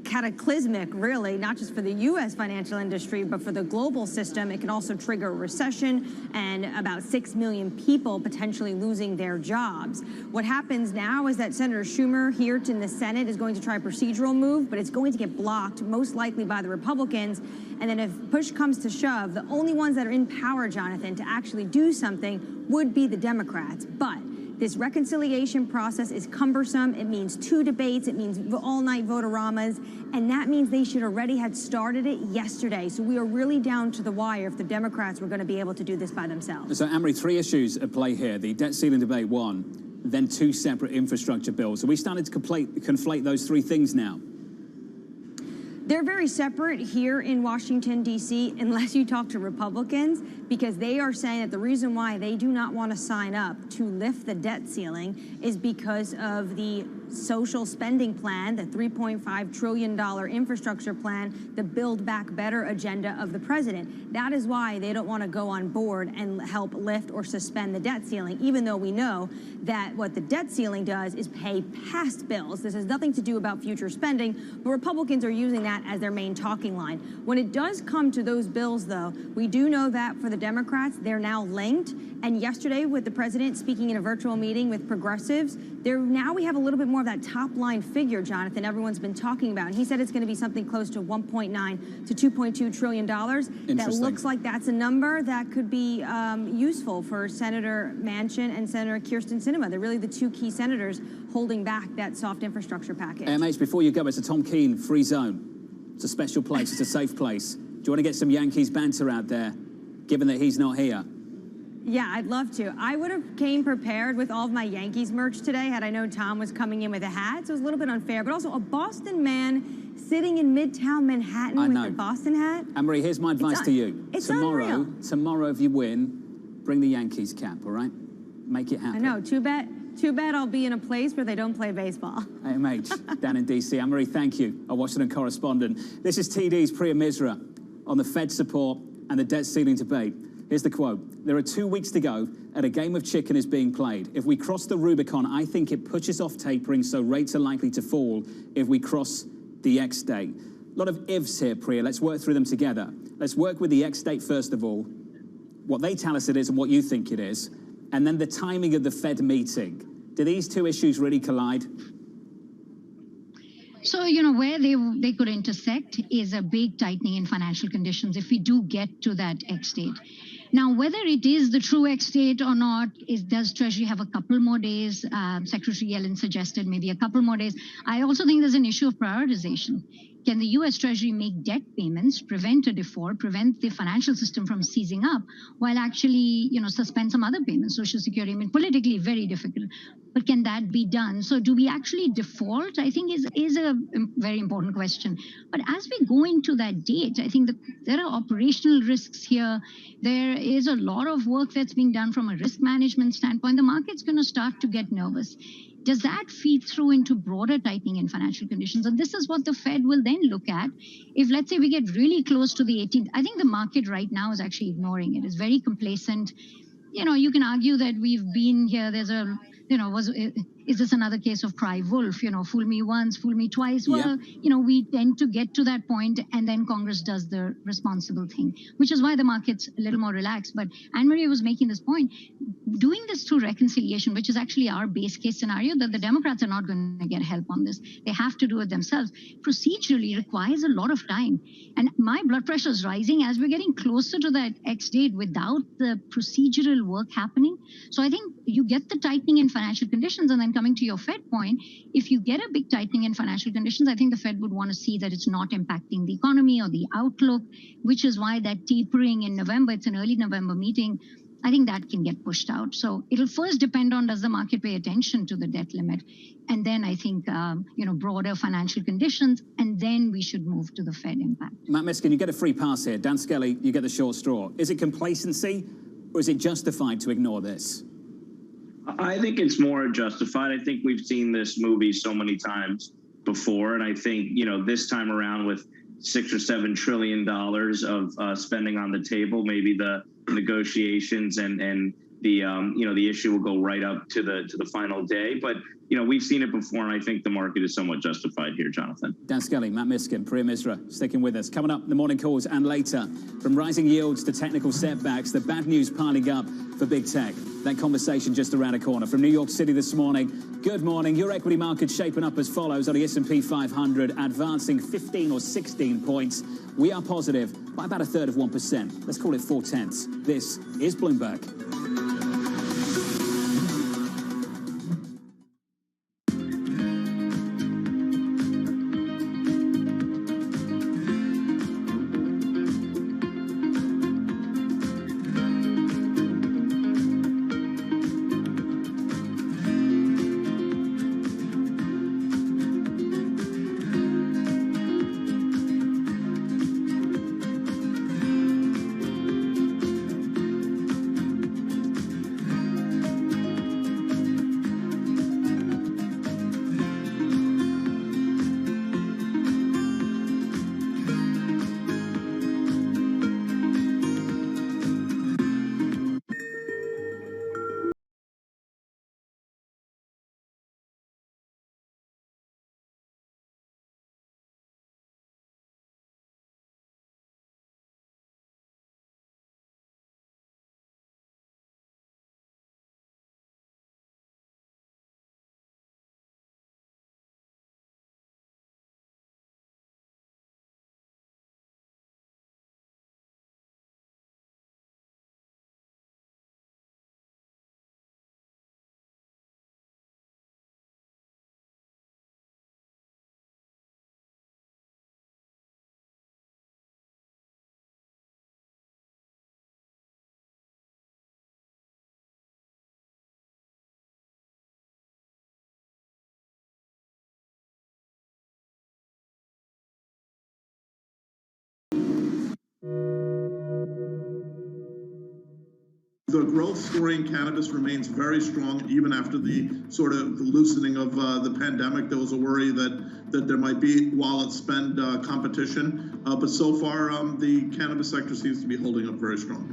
cataclysmic, really, not just for the U.S. financial industry, but for the global system. It can also trigger a recession and about 6 million people potentially losing their jobs. What happens now is that Senator Schumer here in the Senate is going to try a procedural move, but it's going to get blocked, most likely by the Republicans. And then if push comes to shove, the only ones that are in power, Jonathan, to actually do something would be the Democrats. But this reconciliation process is cumbersome. It means 2 debates. It means all-night vote-a-ramas. And that means they should already had started it yesterday. So we are really down to the wire if the Democrats were going to be able to do this by themselves. So, Anne-Marie, 3 issues at play here. The debt ceiling debate, 1, then 2 separate infrastructure bills. Are we starting to conflate those 3 things now? They're very separate here in Washington, D.C., unless you talk to Republicans, because they are saying that the reason why they do not want to sign up to lift the debt ceiling is because of the social spending plan, the $3.5 trillion infrastructure plan, the Build Back Better agenda of the president. That is why they don't want to go on board and help lift or suspend the debt ceiling, even though we know that what the debt ceiling does is pay past bills. This has nothing to do about future spending, but Republicans are using that as their main talking line. When it does come to those bills, though, we do know that for the Democrats, they're now linked. And yesterday, with the president speaking in a virtual meeting with progressives, now we have a little bit more of that top-line figure, Jonathan, everyone's been talking about. And he said it's going to be something close to $1.9 to $2.2 trillion. That looks like that's a number that could be useful for Senator Manchin and Senator Kyrsten Sinema. They're really the 2 key senators holding back that soft infrastructure package. AMH, before you go, it's a Tom Keene free zone. It's a special place. It's a safe place. Do you want to get some Yankees banter out there, given that he's not here? Yeah, I'd love to. I would have came prepared with all of my Yankees merch today had I known Tom was coming in with a hat. So it was a little bit unfair, but also a Boston man sitting in Midtown Manhattan with a Boston hat. Anne-Marie, here's my advice to you. It's tomorrow, if you win, bring the Yankees cap, all right? Make it happen. I know. Two bet Too bad I'll be in a place where they don't play baseball. AMH, down in D.C. Anne-Marie, thank you, our Washington correspondent. This is TD's Priya Misra on the Fed support and the debt ceiling debate. Here's the quote. There are 2 weeks to go and a game of chicken is being played. If we cross the Rubicon, I think it pushes off tapering, so rates are likely to fall if we cross the X date. A lot of ifs here, Priya. Let's work through them together. Let's work with the X date first of all, what they tell us it is and what you think it is, and then the timing of the Fed meeting. Do these two issues really collide? So, where they could intersect is a big tightening in financial conditions if we do get to that X date. Now, whether it is the true X date or not, does Treasury have a couple more days? Secretary Yellen suggested maybe a couple more days. I also think there's an issue of prioritization. Can the U.S. Treasury make debt payments, prevent a default, prevent the financial system from seizing up, while actually, suspend some other payments, Social Security? I mean, politically very difficult, but can that be done? So do we actually default? I think is a very important question. But as we go into that date, I think there are operational risks here. There is a lot of work that's being done from a risk management standpoint. The market's going to start to get nervous. Does that feed through into broader tightening in financial conditions? And this is what the Fed will then look at. If, let's say, we get really close to the 18th, I think the market right now is actually ignoring it. It's very complacent. You can argue that we've been here. There's a, is this another case of cry wolf? Fool me once, fool me twice. Well, we tend to get to that point, and then Congress does the responsible thing, which is why the market's a little more relaxed. But Anne-Marie was making this point. Doing this through reconciliation, which is actually our base case scenario, that the Democrats are not going to get help on this. They have to do it themselves. Procedurally requires a lot of time. And my blood pressure is rising as we're getting closer to that X date without the procedural work happening. So I think you get the tightening in financial conditions, and then coming to your Fed point, if you get a big tightening in financial conditions, I think the Fed would want to see that it's not impacting the economy or the outlook, which is why that tapering in November, it's an early November meeting, I think that can get pushed out. So it'll first depend on, does the market pay attention to the debt limit? And then I think, broader financial conditions, and then we should move to the Fed impact. Matt Miskin, you get a free pass here. Dan Skelly, you get the short straw. Is it complacency, or is it justified to ignore this? I think it's more justified. I think we've seen this movie so many times before, and I think, this time around with $6 or $7 trillion of spending on the table, maybe the negotiations and the issue will go right up to the final day. But we've seen it before, and I think the market is somewhat justified here, Jonathan. Dan Skelly, Matt Miskin, Priya Misra, sticking with us. Coming up, the morning calls and later, from rising yields to technical setbacks, the bad news piling up for big tech. That conversation just around the corner. From New York City this morning, good morning. Your equity market's shaping up as follows on the S&P 500, advancing 15 or 16 points. We are positive by about a third of 1%. Let's call it 0.4. This is Bloomberg. The growth story in cannabis remains very strong, even after the sort of loosening of the pandemic. There was a worry that there might be wallet spend competition, but so far the cannabis sector seems to be holding up very strong.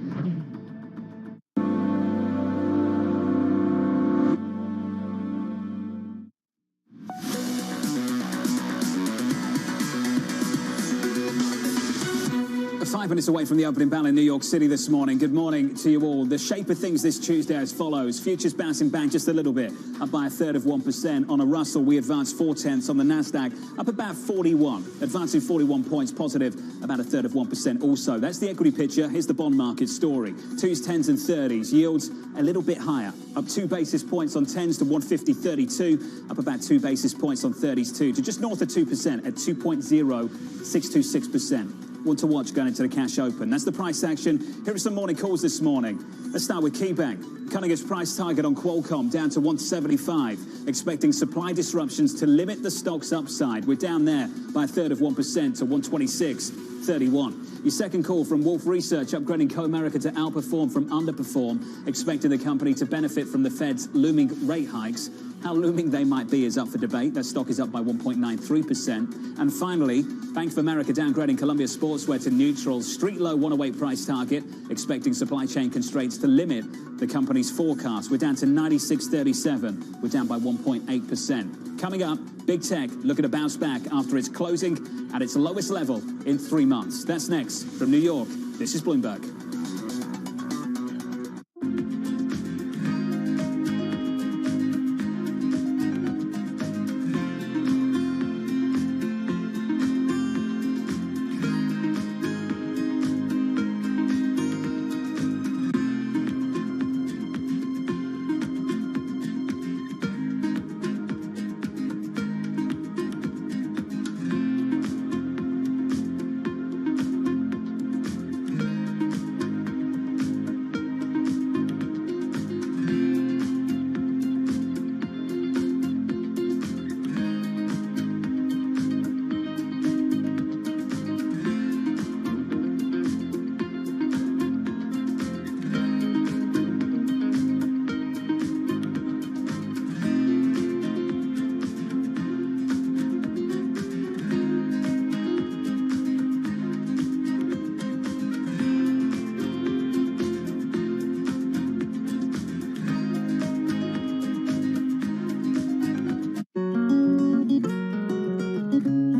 Five minutes away from the opening bell in New York City this morning. Good morning to you all. The shape of things this Tuesday as follows. Futures bouncing back just a little bit, up by 1/3 of 1%. On a Russell, we advanced 0.4. On the Nasdaq, up about 41, advancing 41 points positive, about 1/3 of 1% also. That's the equity picture. Here's the bond market story. 2s, 10s and 30s. Yields a little bit higher, up 2 basis points on 10s to 150.32, up about 2 basis points on 30s too, to just north of 2% at 2.0626%. One to watch going into the cash open. That's the price action. Here are some morning calls this morning. Let's start with KeyBank. Cutting its price target on Qualcomm down to 175, expecting supply disruptions to limit the stock's upside. We're down there by 1/3 of 1% to 126.31. Your second call from Wolf Research, upgrading Co-America to outperform from underperform, expecting the company to benefit from the Fed's looming rate hikes. How looming they might be is up for debate. That stock is up by 1.93%. And finally, Bank of America downgrading Columbia Sportswear to neutral. Street low 108 price target, expecting supply chain constraints to limit the company's forecast. We're down to 96.37. We're down by 1.8%. Coming up, Big Tech looking to bounce back after its closing at its lowest level in 3 months. That's next. From New York, this is Bloomberg.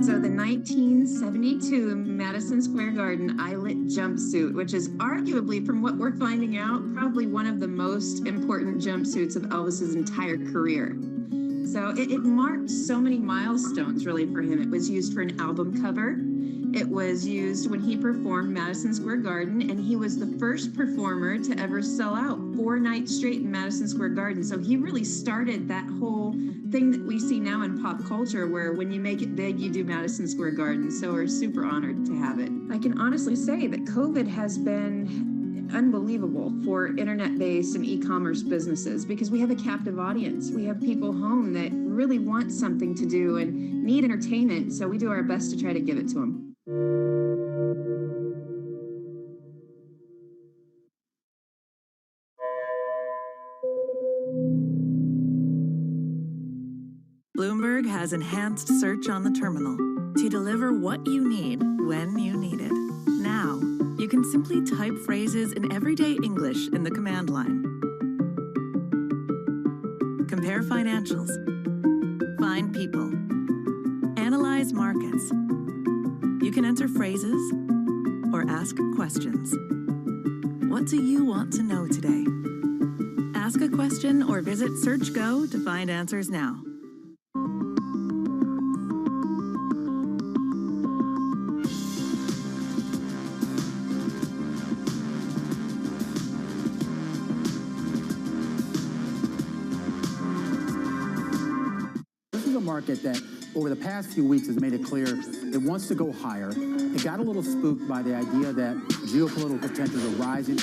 So the 1972 Madison Square Garden eyelet jumpsuit, which is arguably, from what we're finding out, probably one of the most important jumpsuits of Elvis's entire career. So it marked so many milestones, really, for him. It was used for an album cover. It was used when he performed Madison Square Garden, and he was the first performer to ever sell out 4 nights straight in Madison Square Garden. So he really started that whole thing that we see now in pop culture, where when you make it big, you do Madison Square Garden. So we're super honored to have it. I can honestly say that COVID has been unbelievable for internet-based and e-commerce businesses, because we have a captive audience. We have people home that really want something to do and need entertainment, so we do our best to try to give it to them. Bloomberg has enhanced search on the terminal to deliver what you need when you need it. Now, you can simply type phrases in everyday English in the command line. Compare financials. Find people. Analyze markets. You can enter phrases or ask questions. What do you want to know today? Ask a question or visit SearchGo to find answers now. Market that over the past few weeks has made it clear it wants to go higher. It got a little spooked by the idea that geopolitical tensions are rising.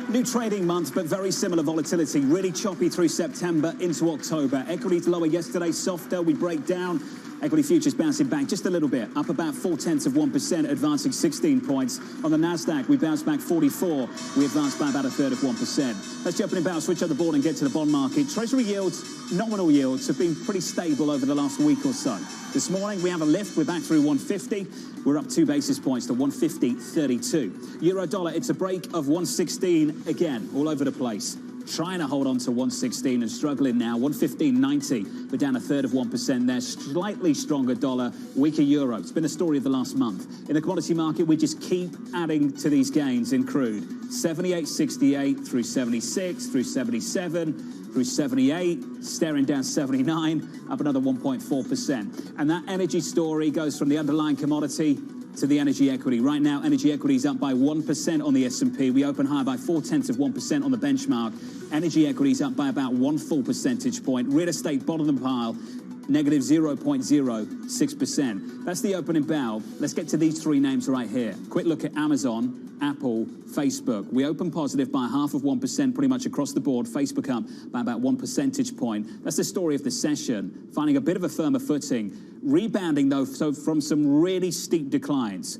New trading month, but very similar volatility. Really choppy through September into October. Equities lower yesterday, softer. We break down Equity futures bouncing back just a little bit, up about 0.4%, advancing 16 points. On the Nasdaq, we bounced back 44. We advanced by about 1/3%. Let's jump in about, switch on the board and get to the bond market. Treasury yields, nominal yields have been pretty stable over the last week or so. This morning, we have a lift. We're back through 150. We're up 2 basis points to 150.32. Euro dollar, it's a break of 116 again, all over the place. Trying to hold on to 116 and struggling now. 115.90. We're down 1/3% there. Slightly stronger dollar, weaker euro. It's been the story of the last month. In the commodity market, we just keep adding to these gains in crude. 78.68 through 76, through 77, through 78, staring down 79, up another 1.4%. And that energy story goes from the underlying commodity to the energy equity. Right now, energy equity is up by 1% on the S&P. We open higher by 0.4% on the benchmark. Energy equity is up by about 1 full percentage point. Real estate, bottom of the pile, negative 0.06%. That's the opening bell. Let's get to these three names right here. Quick look at Amazon, Apple, Facebook. We open positive by 0.5% pretty much across the board. Facebook up by about 1 percentage point. That's the story of the session, finding a bit of a firmer footing. Rebounding, though, so from some really steep declines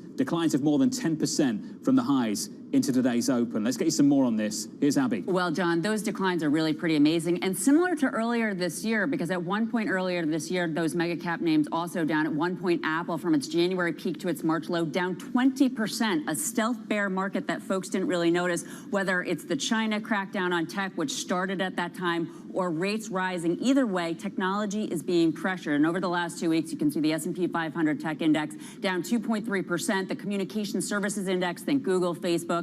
of more than 10% from the highs into today's open. Let's get you some more on this. Here's Abby. Well, John, those declines are really pretty amazing and similar to earlier this year, because at one point earlier this year, those mega cap names also down. At one point, Apple, from its January peak to its March low, down 20%, a stealth bear market that folks didn't really notice, whether it's the China crackdown on tech, which started at that time, or rates rising. Either way, technology is being pressured. And over the last 2 weeks, you can see the S&P 500 tech index down 2.3%. The communication services index, think Google, Facebook,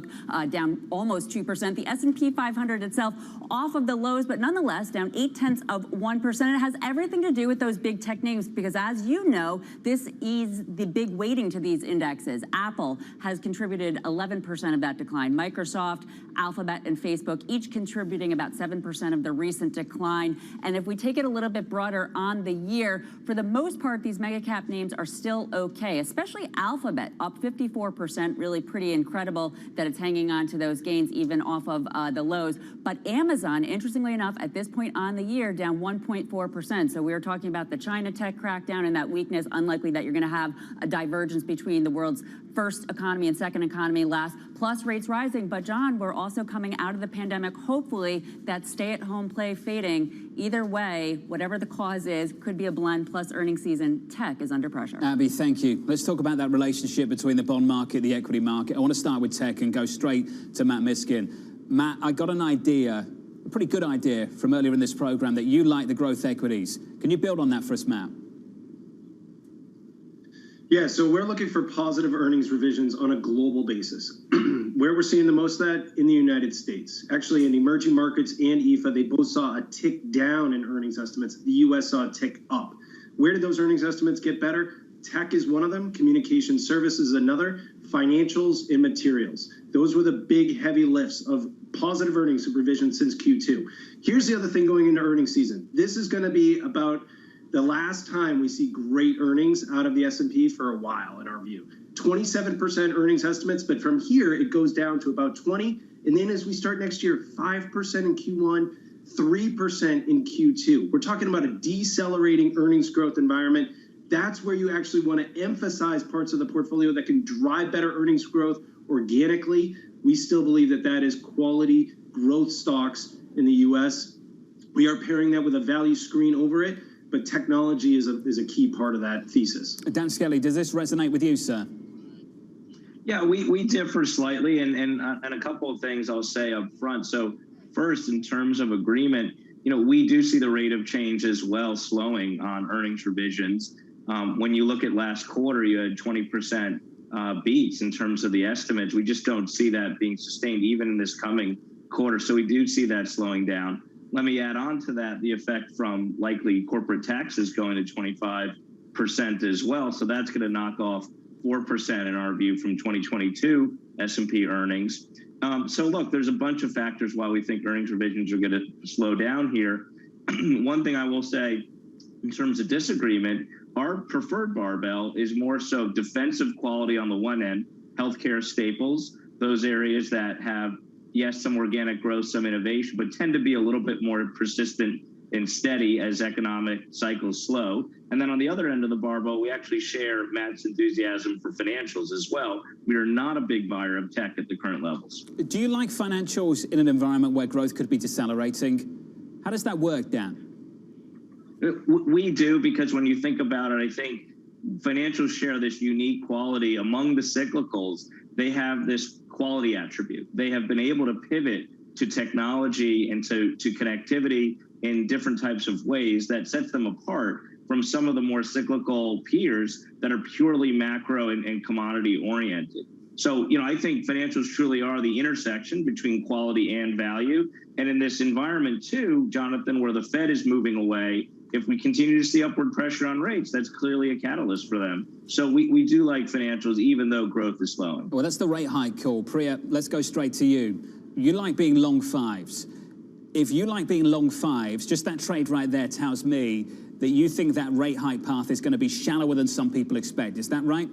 down almost 2%. The S&P 500 itself off of the lows, but nonetheless down 0.8%. It has everything to do with those big tech names because, as you know, this is the big weighting to these indexes. Apple has contributed 11% of that decline. Microsoft, Alphabet, and Facebook each contributing about 7% of the recent decline. And if we take it a little bit broader on the year, for the most part, these mega cap names are still okay, especially Alphabet, up 54%, really pretty incredible that it's hanging on to those gains even off of the lows. But Amazon, interestingly enough, at this point on the year, down 1.4%. So we were talking about the China tech crackdown and that weakness, unlikely that you're going to have a divergence between the world's first economy and second economy last, plus rates rising. But John, we're also coming out of the pandemic, hopefully that stay-at-home play fading. Either way, whatever the cause is, could be a blend, plus earnings season. Tech is under pressure. Abby, thank you. Let's talk about that relationship between the bond market, the equity market. I want to start with tech and go straight to Matt Miskin. Matt, I got an idea, a pretty good idea from earlier in this program that you like the growth equities. Can you build on that for us, Matt? Yeah, so we're looking for positive earnings revisions on a global basis. Where we're seeing the most of that in the United States. Actually, in emerging markets and IFA, they both saw a tick down in earnings estimates. The U.S. saw a tick up. Where did those earnings estimates get better? Tech is one of them. Communication services is another. Financials and materials. Those were the big, heavy lifts of positive earnings revision since Q2. Here's the other thing going into earnings season. This is going to be about the last time we see great earnings out of the S&P for a while, in our view. 27% earnings estimates, but from here it goes down to about 20. And then as we start next year, 5% in Q1, 3% in Q2. We're talking about a decelerating earnings growth environment. That's where you actually want to emphasize parts of the portfolio that can drive better earnings growth organically. We still believe that that is quality growth stocks in the U.S. We are pairing that with a value screen over it. But technology is a key part of that thesis. Dan Skelly, does this resonate with you, sir? Yeah, we differ slightly, and a couple of things I'll say up front. So first, in terms of agreement, we do see the rate of change as well slowing on earnings revisions. When you look at last quarter, you had 20% beats in terms of the estimates. We just don't see that being sustained even in this coming quarter. So we do see that slowing down. Let me add on to that the effect from likely corporate taxes going to 25% as well. So that's going to knock off 4% in our view from 2022 S&P earnings. So look, there's a bunch of factors why we think earnings revisions are going to slow down here. One thing I will say in terms of disagreement, our preferred barbell is more so defensive quality on the one end, healthcare staples, those areas that have, yes, some organic growth, some innovation, but tend to be a little bit more persistent and steady as economic cycles slow. And then on the other end of the barbell, we actually share Matt's enthusiasm for financials as well. We are not a big buyer of tech at the current levels. Do you like financials in an environment where growth could be decelerating? How does that work, Dan? We do, because when you think about it, I think financials share this unique quality among the cyclicals. They have this quality attribute. They have been able to pivot to technology and to connectivity in different types of ways that sets them apart from some of the more cyclical peers that are purely macro and commodity oriented. So, I think financials truly are the intersection between quality and value. And in this environment too, Jonathan, where the Fed is moving away, if we continue to see upward pressure on rates, that's clearly a catalyst for them. So we do like financials, even though growth is slowing. Well, that's the rate hike call. Priya, let's go straight to you. You like being long fives. If you like being long fives, just that trade right there tells me that you think that rate hike path is going to be shallower than some people expect. Is that right?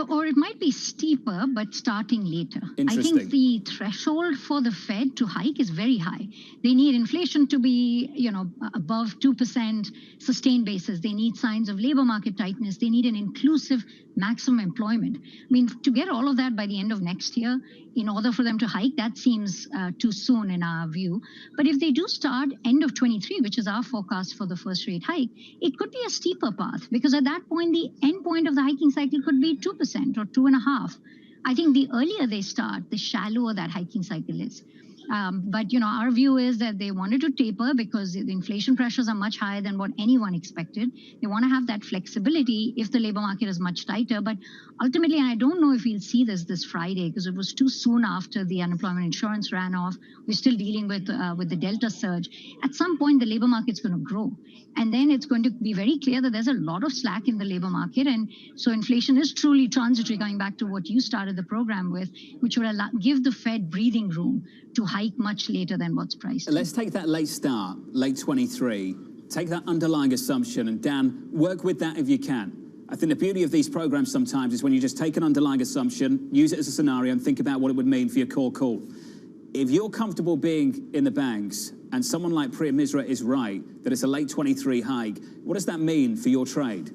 Or it might be steeper, but starting later. I Interesting. think the threshold for the Fed to hike is very high. They need inflation to be, above 2% sustained basis. They need signs of labor market tightness. They need an inclusive maximum employment. I mean, to get all of that by the end of next year, in order for them to hike, that seems too soon in our view. But if they do start end of 23, which is our forecast for the first rate hike, it could be a steeper path, because at that point, the end point of the hiking cycle could be 2% or 2.5%. I think the earlier they start, the shallower that hiking cycle is. But our view is that they wanted to taper because the inflation pressures are much higher than what anyone expected. They want to have that flexibility if the labor market is much tighter. But ultimately, I don't know if we'll see this Friday, because it was too soon after the unemployment insurance ran off. We're still dealing with the Delta surge. At some point, the labor market's going to grow. And then it's going to be very clear that there's a lot of slack in the labor market. And so inflation is truly transitory, going back to what you started the program with, which would give the Fed breathing room to hike much later than what's priced. Let's take that late start, late 23, take that underlying assumption, and Dan, work with that if you can. I think the beauty of these programs sometimes is when you just take an underlying assumption, use it as a scenario, and think about what it would mean for your core call. If you're comfortable being in the banks, and someone like Priya Misra is right, that it's a late 23 hike, what does that mean for your trade?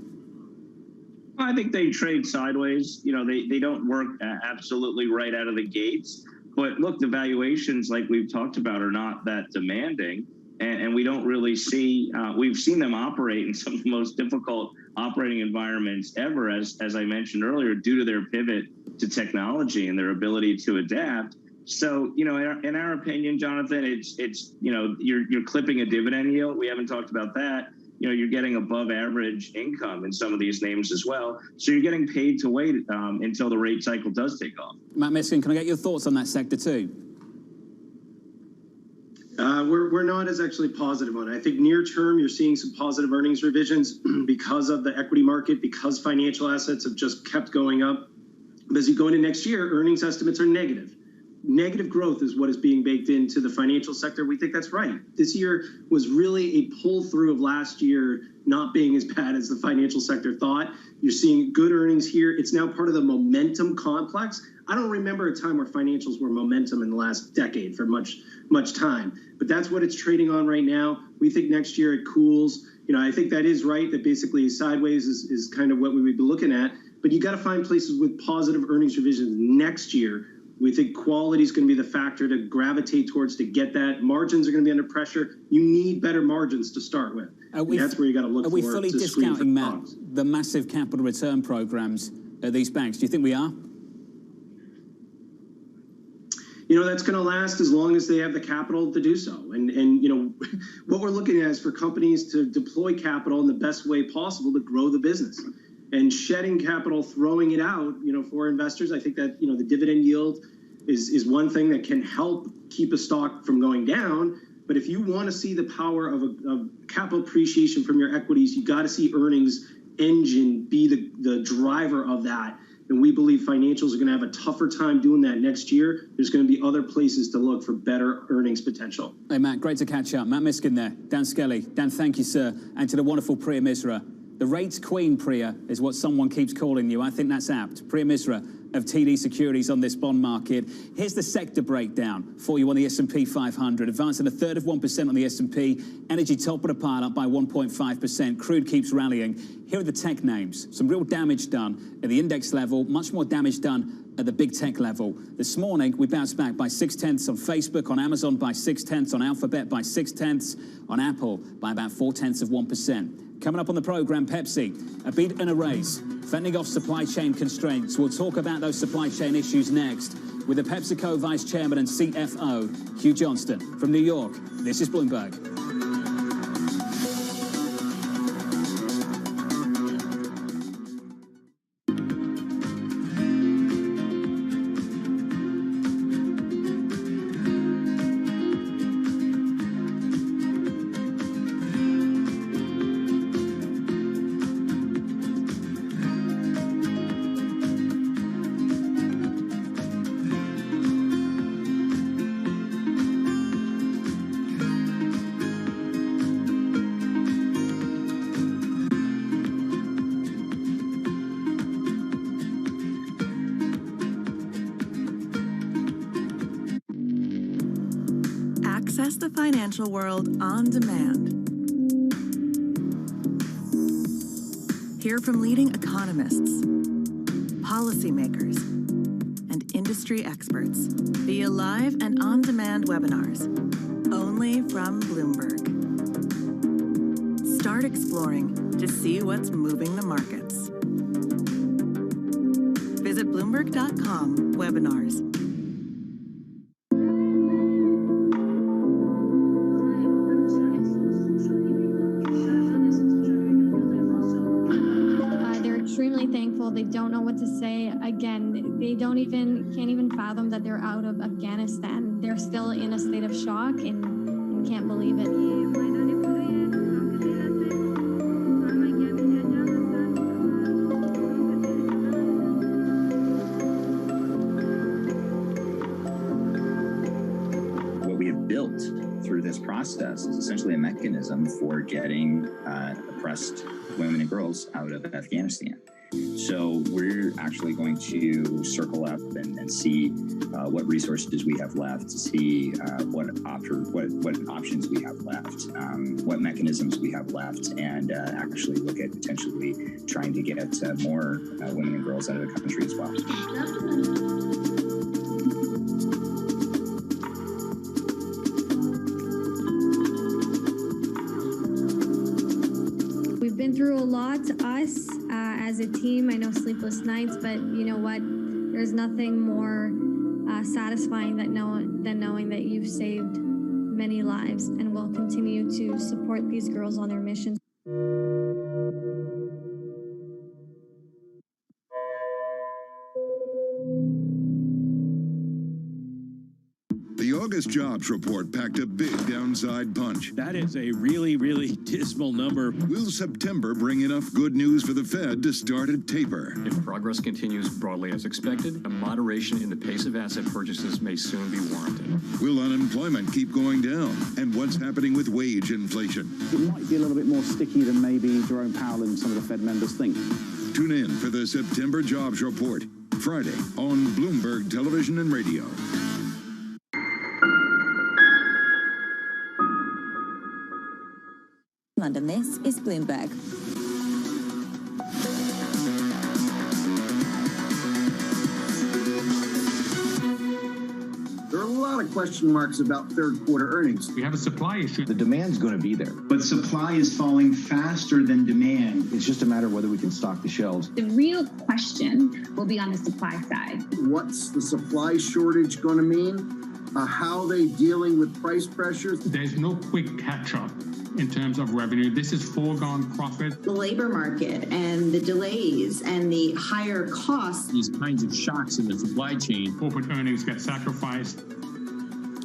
I think they trade sideways. They don't work absolutely right out of the gates. But look, the valuations, like we've talked about, are not that demanding. And we don't really see, we've seen them operate in some of the most difficult operating environments ever, as I mentioned earlier, due to their pivot to technology and their ability to adapt. So, in our opinion, Jonathan, it's you're clipping a dividend yield. We haven't talked about that. You're getting above average income in some of these names as well. So you're getting paid to wait until the rate cycle does take off. Matt Miskin, can I get your thoughts on that sector too? We're not as actually positive on it. I think near term, you're seeing some positive earnings revisions because of the equity market, because financial assets have just kept going up. But as you go into next year, earnings estimates are negative. Negative growth is what is being baked into the financial sector. We think that's right. This year was really a pull through of last year not being as bad as the financial sector thought. You're seeing good earnings here. It's now part of the momentum complex. I don't remember a time where financials were momentum in the last decade for much time, but that's what it's trading on right now. We think next year it cools. I think that is right, that basically sideways is kind of what we would be looking at, but you got to find places with positive earnings revisions next year. We think quality is going to be the factor to gravitate towards to get that. Margins are going to be under pressure. You need better margins to start with. That's where you got to look for. Are we fully discounting, Matt, the massive capital return programs at these banks? Do you think we are? That's going to last as long as they have the capital to do so. And what we're looking at is for companies to deploy capital in the best way possible to grow the business. And shedding capital, throwing it out, for investors, I think that, the dividend yield is one thing that can help keep a stock from going down. But if you want to see the power of capital appreciation from your equities, you got to see earnings engine be the driver of that. And we believe financials are going to have a tougher time doing that next year. There's going to be other places to look for better earnings potential. Hey, Matt, great to catch up. Matt Miskin there. Dan Skelly. Dan, thank you, sir. And to the wonderful Priya Misra. The rates queen, Priya, is what someone keeps calling you. I think that's apt. Priya Misra, of TD securities on this bond market. Here's the sector breakdown for you on the S&P 500. Advancing a third of 1% on the S&P. Energy top of the pile, up by 1.5%. Crude keeps rallying. Here are the tech names. Some real damage done at the index level. Much more damage done at the big tech level. This morning, we bounced back by 0.6 on Facebook, on Amazon by 0.6, on Alphabet by 0.6, on Apple by about 0.4%. Coming up on the program, Pepsi, a beat and a raise, fending off supply chain constraints. We'll talk about those supply chain issues next with the PepsiCo Vice Chairman and CFO, Hugh Johnston. From New York, this is Bloomberg. Access the financial world on demand. Hear from leading economists, policymakers, and industry experts via live and on-demand webinars, only from Bloomberg. Start exploring to see what's moving the markets. Visit Bloomberg.com/webinars. They don't know what to say. Again, they can't even fathom that they're out of Afghanistan. They're still in a state of shock and can't believe it. What we have built through this process is essentially a mechanism for getting oppressed women and girls out of Afghanistan. So we're actually going to circle up and see what resources we have left, to see what options we have left, what mechanisms we have left, and actually look at potentially trying to get more women and girls out of the country as well. We've been through a lot, us as a team. I know sleepless nights, but you know what? There's nothing more satisfying than knowing that you've saved many lives, and will continue to support these girls on their missions. The August jobs report packed a big downside punch. That is a really, really dismal number. Will September bring enough good news for the Fed to start a taper? If progress continues broadly as expected, a moderation in the pace of asset purchases may soon be warranted. Will unemployment keep going down? And what's happening with wage inflation? It might be a little bit more sticky than maybe Jerome Powell and some of the Fed members think. Tune in for the September jobs report, Friday on Bloomberg Television and Radio. London, this is Bloomberg. There are a lot of question marks about third quarter earnings. We have a supply issue. The demand's going to be there. But supply is falling faster than demand. It's just a matter of whether we can stock the shelves. The real question will be on the supply side. What's the supply shortage going to mean? How are they dealing with price pressures? There's no quick catch-up in terms of revenue. This is foregone profit. The labor market and the delays and the higher costs. These kinds of shocks in the supply chain. Corporate earnings get sacrificed.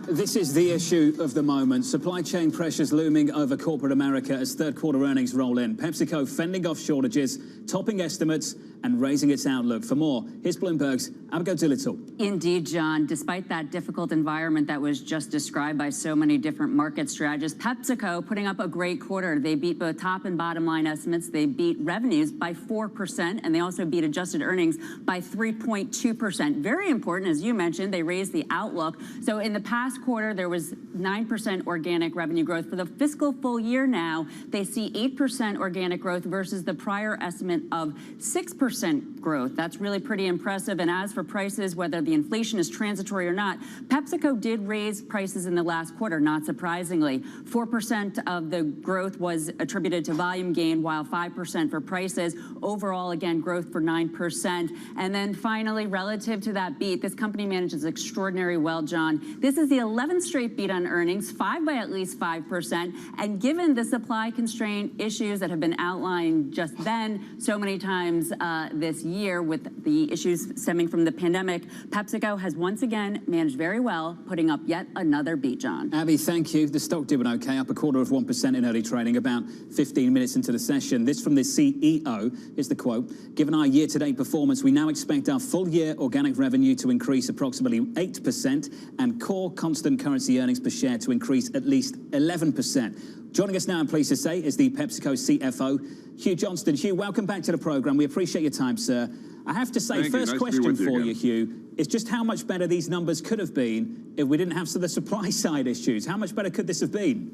This is the issue of the moment. Supply chain pressures looming over corporate America as third quarter earnings roll in. PepsiCo fending off shortages, topping estimates, and raising its outlook. For more, here's Bloomberg's Abigail Doolittle. Indeed, John. Despite that difficult environment that was just described by so many different market strategists, PepsiCo putting up a great quarter. They beat both top and bottom line estimates. They beat revenues by 4%, and they also beat adjusted earnings by 3.2%. Very important, as you mentioned, they raised the outlook. So in the past quarter, there was 9% organic revenue growth. For the fiscal full year now, they see 8% organic growth versus the prior estimate of 6% growth. That's really pretty impressive. And as for prices, whether the inflation is transitory or not, PepsiCo did raise prices in the last quarter, not surprisingly. 4% of the growth was attributed to volume gain, while 5% for prices. Overall, again, growth for 9%. And then finally, relative to that beat, this company manages extraordinarily well, John. This is the 11th straight beat on earnings, 5 by at least 5%. And given the supply constraint issues that have been outlined just then so many times this year with the issues stemming from the pandemic, PepsiCo has once again managed very well, putting up yet another beat, John. Abby, thank you. The stock did okay, up 1/4% in early trading, about 15 minutes into the session. This from the CEO is the quote. Given our year-to-date performance, we now expect our full-year organic revenue to increase approximately 8% and core constant currency earnings per share to increase at least 11%. Joining us now, I'm pleased to say, is the PepsiCo CFO, Hugh Johnston. Hugh, welcome back to the program. We appreciate your time, sir. I have to say, first question for you, Hugh, is just how much better these numbers could have been if we didn't have some of the supply side issues. How much better could this have been?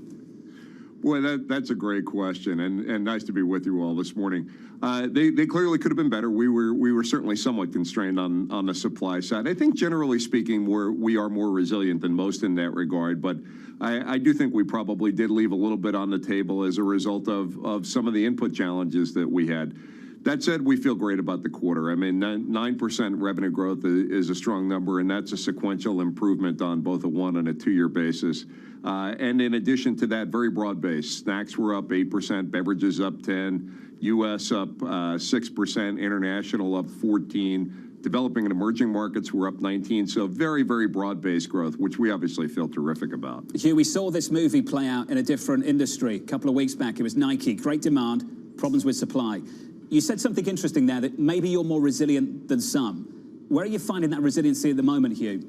Boy, that's a great question, and nice to be with you all this morning. They clearly could have been better. We were certainly somewhat constrained on the supply side. I think generally speaking, we are more resilient than most in that regard, but I do think we probably did leave a little bit on the table as a result of some of the input challenges that we had. That said, we feel great about the quarter. I mean, 9% revenue growth is a strong number, and that's a sequential improvement on both a 1- and a 2-year basis. And in addition to that, very broad-based. Snacks were up 8%, beverages up 10%, U.S. up 6%, international up 14%. Developing and emerging markets were up 19%. So very, very broad-based growth, which we obviously feel terrific about. Hugh, we saw this movie play out in a different industry a couple of weeks back. It was Nike. Great demand, problems with supply. You said something interesting there, that maybe you're more resilient than some. Where are you finding that resiliency at the moment, Hugh?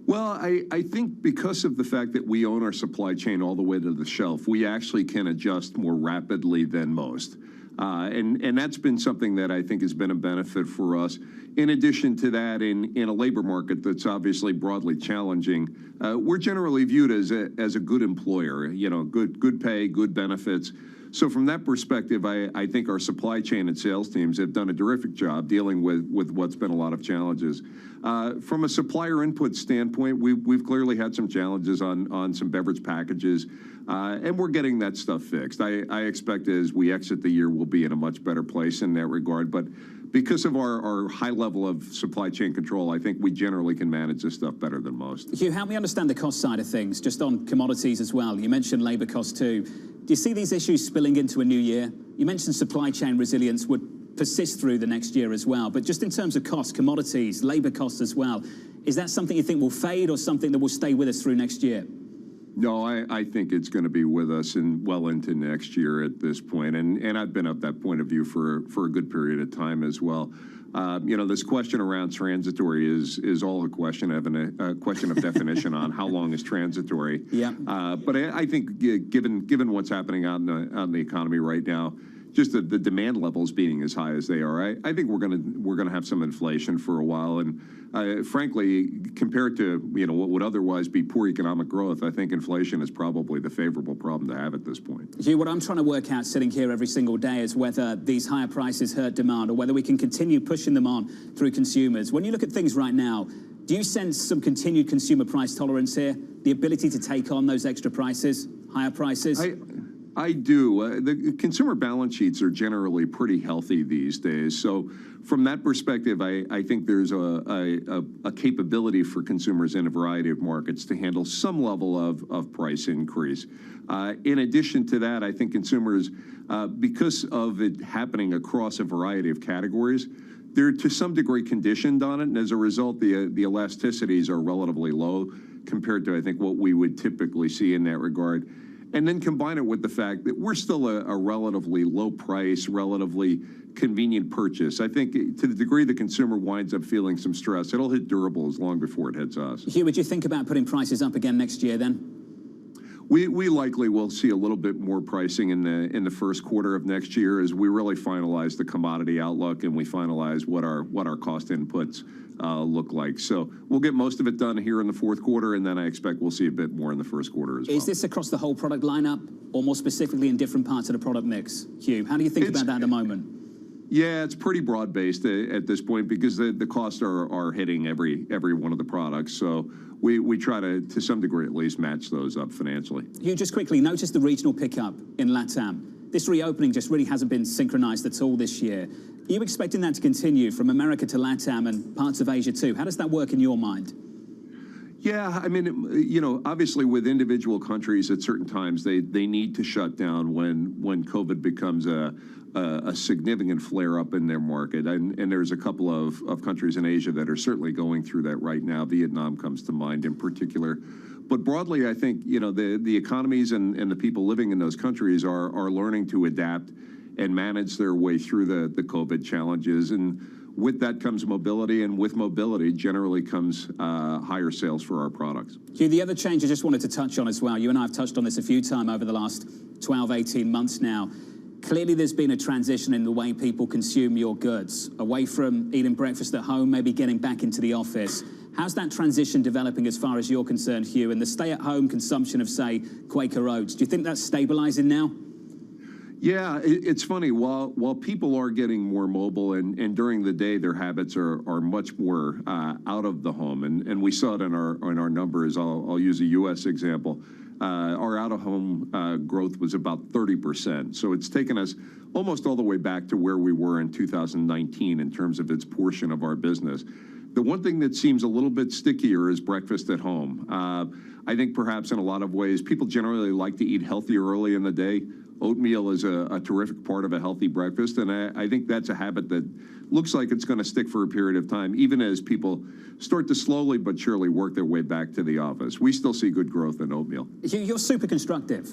Well, I think because of the fact that we own our supply chain all the way to the shelf, we actually can adjust more rapidly than most. And that's been something that I think has been a benefit for us. In addition to that, in a labor market that's obviously broadly challenging, we're generally viewed as a good employer, you know, good pay, good benefits. So from that perspective, I think our supply chain and sales teams have done a terrific job dealing with what's been a lot of challenges. From a supplier input standpoint, we've clearly had some challenges on some beverage packages, and we're getting that stuff fixed. I expect as we exit the year, we'll be in a much better place in that regard. But because of our high level of supply chain control, I think we generally can manage this stuff better than most. Hugh, help me understand the cost side of things, just on commodities as well. You mentioned labor costs too. Do you see these issues spilling into a new year? You mentioned supply chain resilience would persist through the next year as well. But just in terms of costs, commodities, labor costs as well, is that something you think will fade or something that will stay with us through next year? No, I think it's going to be with us and well into next year at this point. And I've been of that point of view for a good period of time as well. You know, this question around transitory is all a question of definition on how long is transitory. Yeah. But I think given what's happening out in the economy right now, just the demand levels being as high as they are, I think we're gonna have some inflation for a while. And frankly, compared to what would otherwise be poor economic growth, I think inflation is probably the favorable problem to have at this point. Hugh, what I'm trying to work out sitting here every single day is whether these higher prices hurt demand or whether we can continue pushing them on through consumers. When you look at things right now, do you sense some continued consumer price tolerance here? The ability to take on those extra prices, higher prices? I do. The consumer balance sheets are generally pretty healthy these days. So from that perspective, I think there's a capability for consumers in a variety of markets to handle some level of price increase. In addition to that, I think consumers, because of it happening across a variety of categories, they're to some degree conditioned on it. And as a result, the elasticities are relatively low compared to, I think, what we would typically see in that regard. And then combine it with the fact that we're still a relatively low price, relatively convenient purchase. I think to the degree the consumer winds up feeling some stress, it'll hit durables long before it hits us. Hugh, would you think about putting prices up again next year then? We likely will see a little bit more pricing in the first quarter of next year as we really finalize the commodity outlook and we finalize what our cost inputs look like. So we'll get most of it done here in the fourth quarter, and then I expect we'll see a bit more in the first quarter as well. Is this across the whole product lineup, or more specifically in different parts of the product mix? Hugh, how do you think about that at the moment? Yeah, it's pretty broad-based at this point because the costs are hitting every one of the products. So we try to some degree at least match those up financially. Hugh, just quickly, notice the regional pickup in LATAM. This reopening just really hasn't been synchronized at all this year. Are you expecting that to continue from America to LATAM and parts of Asia too? How does that work in your mind? Yeah, I mean, obviously with individual countries at certain times, they need to shut down when COVID becomes a significant flare-up in their market. And there's a couple of countries in Asia that are certainly going through that right now. Vietnam comes to mind in particular. But broadly, I think, the economies and the people living in those countries are learning to adapt and manage their way through the COVID challenges. And with that comes mobility, and with mobility generally comes higher sales for our products. Hugh, the other change I just wanted to touch on as well, you and I have touched on this a few times over the last 12, 18 months now. Clearly, there's been a transition in the way people consume your goods, away from eating breakfast at home, maybe getting back into the office. How's that transition developing as far as you're concerned, Hugh, and the stay-at-home consumption of, say, Quaker Oats? Do you think that's stabilizing now? Yeah, it's funny. While people are getting more mobile and during the day their habits are much more out of the home, and we saw it in our numbers. I'll use a U.S. example. Our out-of-home growth was about 30%. So it's taken us almost all the way back to where we were in 2019 in terms of its portion of our business. The one thing that seems a little bit stickier is breakfast at home. I think perhaps in a lot of ways, people generally like to eat healthier early in the day. Oatmeal is a terrific part of a healthy breakfast, and I think that's a habit that looks like it's going to stick for a period of time, even as people start to slowly but surely work their way back to the office. We still see good growth in oatmeal. You're super constructive.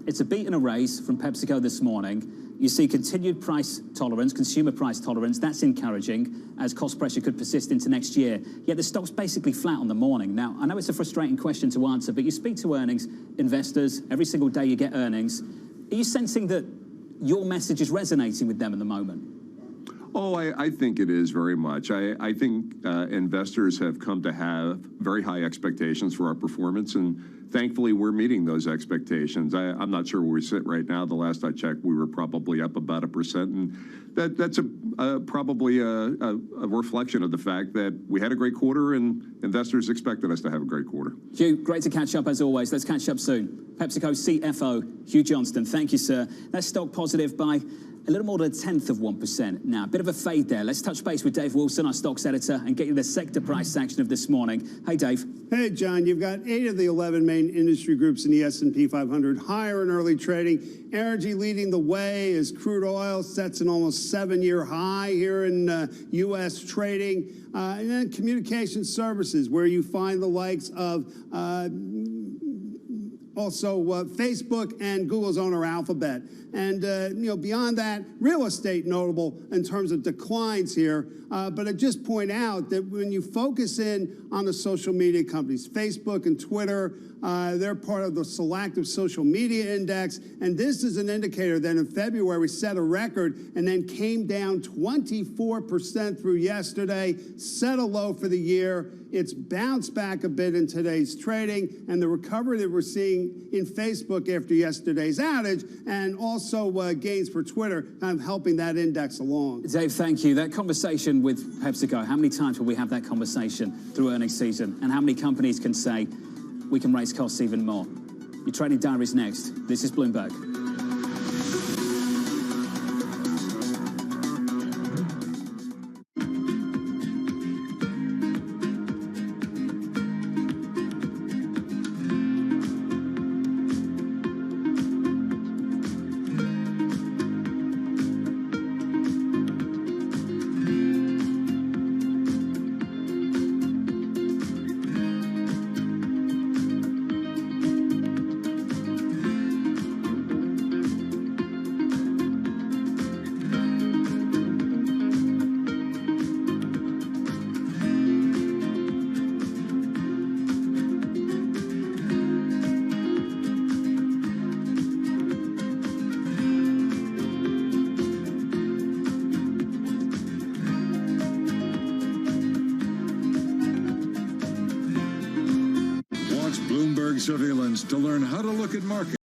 It's a beat and a raise from PepsiCo this morning. You see continued price tolerance, consumer price tolerance. That's encouraging as cost pressure could persist into next year. Yet the stock's basically flat on the morning. Now, I know it's a frustrating question to answer, but you speak to earnings investors. Every single day you get earnings. Are you sensing that your message is resonating with them at the moment? Oh, I think it is very much. I think investors have come to have very high expectations for our performance, and thankfully we're meeting those expectations. I'm not sure where we sit right now. The last I checked, we were probably up about 1%, and that's probably a reflection of the fact that we had a great quarter and investors expected us to have a great quarter. Hugh, great to catch up as always. Let's catch up soon. PepsiCo CFO Hugh Johnston, thank you, sir. That stock positive by a little more than 1/10% now. A bit of a fade there. Let's touch base with Dave Wilson, our stocks editor, and get you the sector price action of this morning. Hey, Dave. Hey, John. You've got 8 of the 11 main industry groups in the S&P 500 higher in early trading. Energy leading the way as crude oil sets an almost 7-year high here in U.S. trading. And then communication services, where you find the likes of also Facebook and Google's owner Alphabet. And, beyond that, real estate notable in terms of declines here. But I just point out that when you focus in on the social media companies, Facebook and Twitter, they're part of the Selective Social Media Index. And this is an indicator that in February we set a record and then came down 24% through yesterday, set a low for the year. It's bounced back a bit in today's trading, and the recovery that we're seeing in Facebook after yesterday's outage, and also gains for Twitter, kind of helping that index along. Dave, thank you. That conversation with PepsiCo, how many times will we have that conversation through earnings season? And how many companies can say we can raise costs even more? Your trading diary is next. This is Bloomberg. Bloomberg surveillance to learn how to look at markets.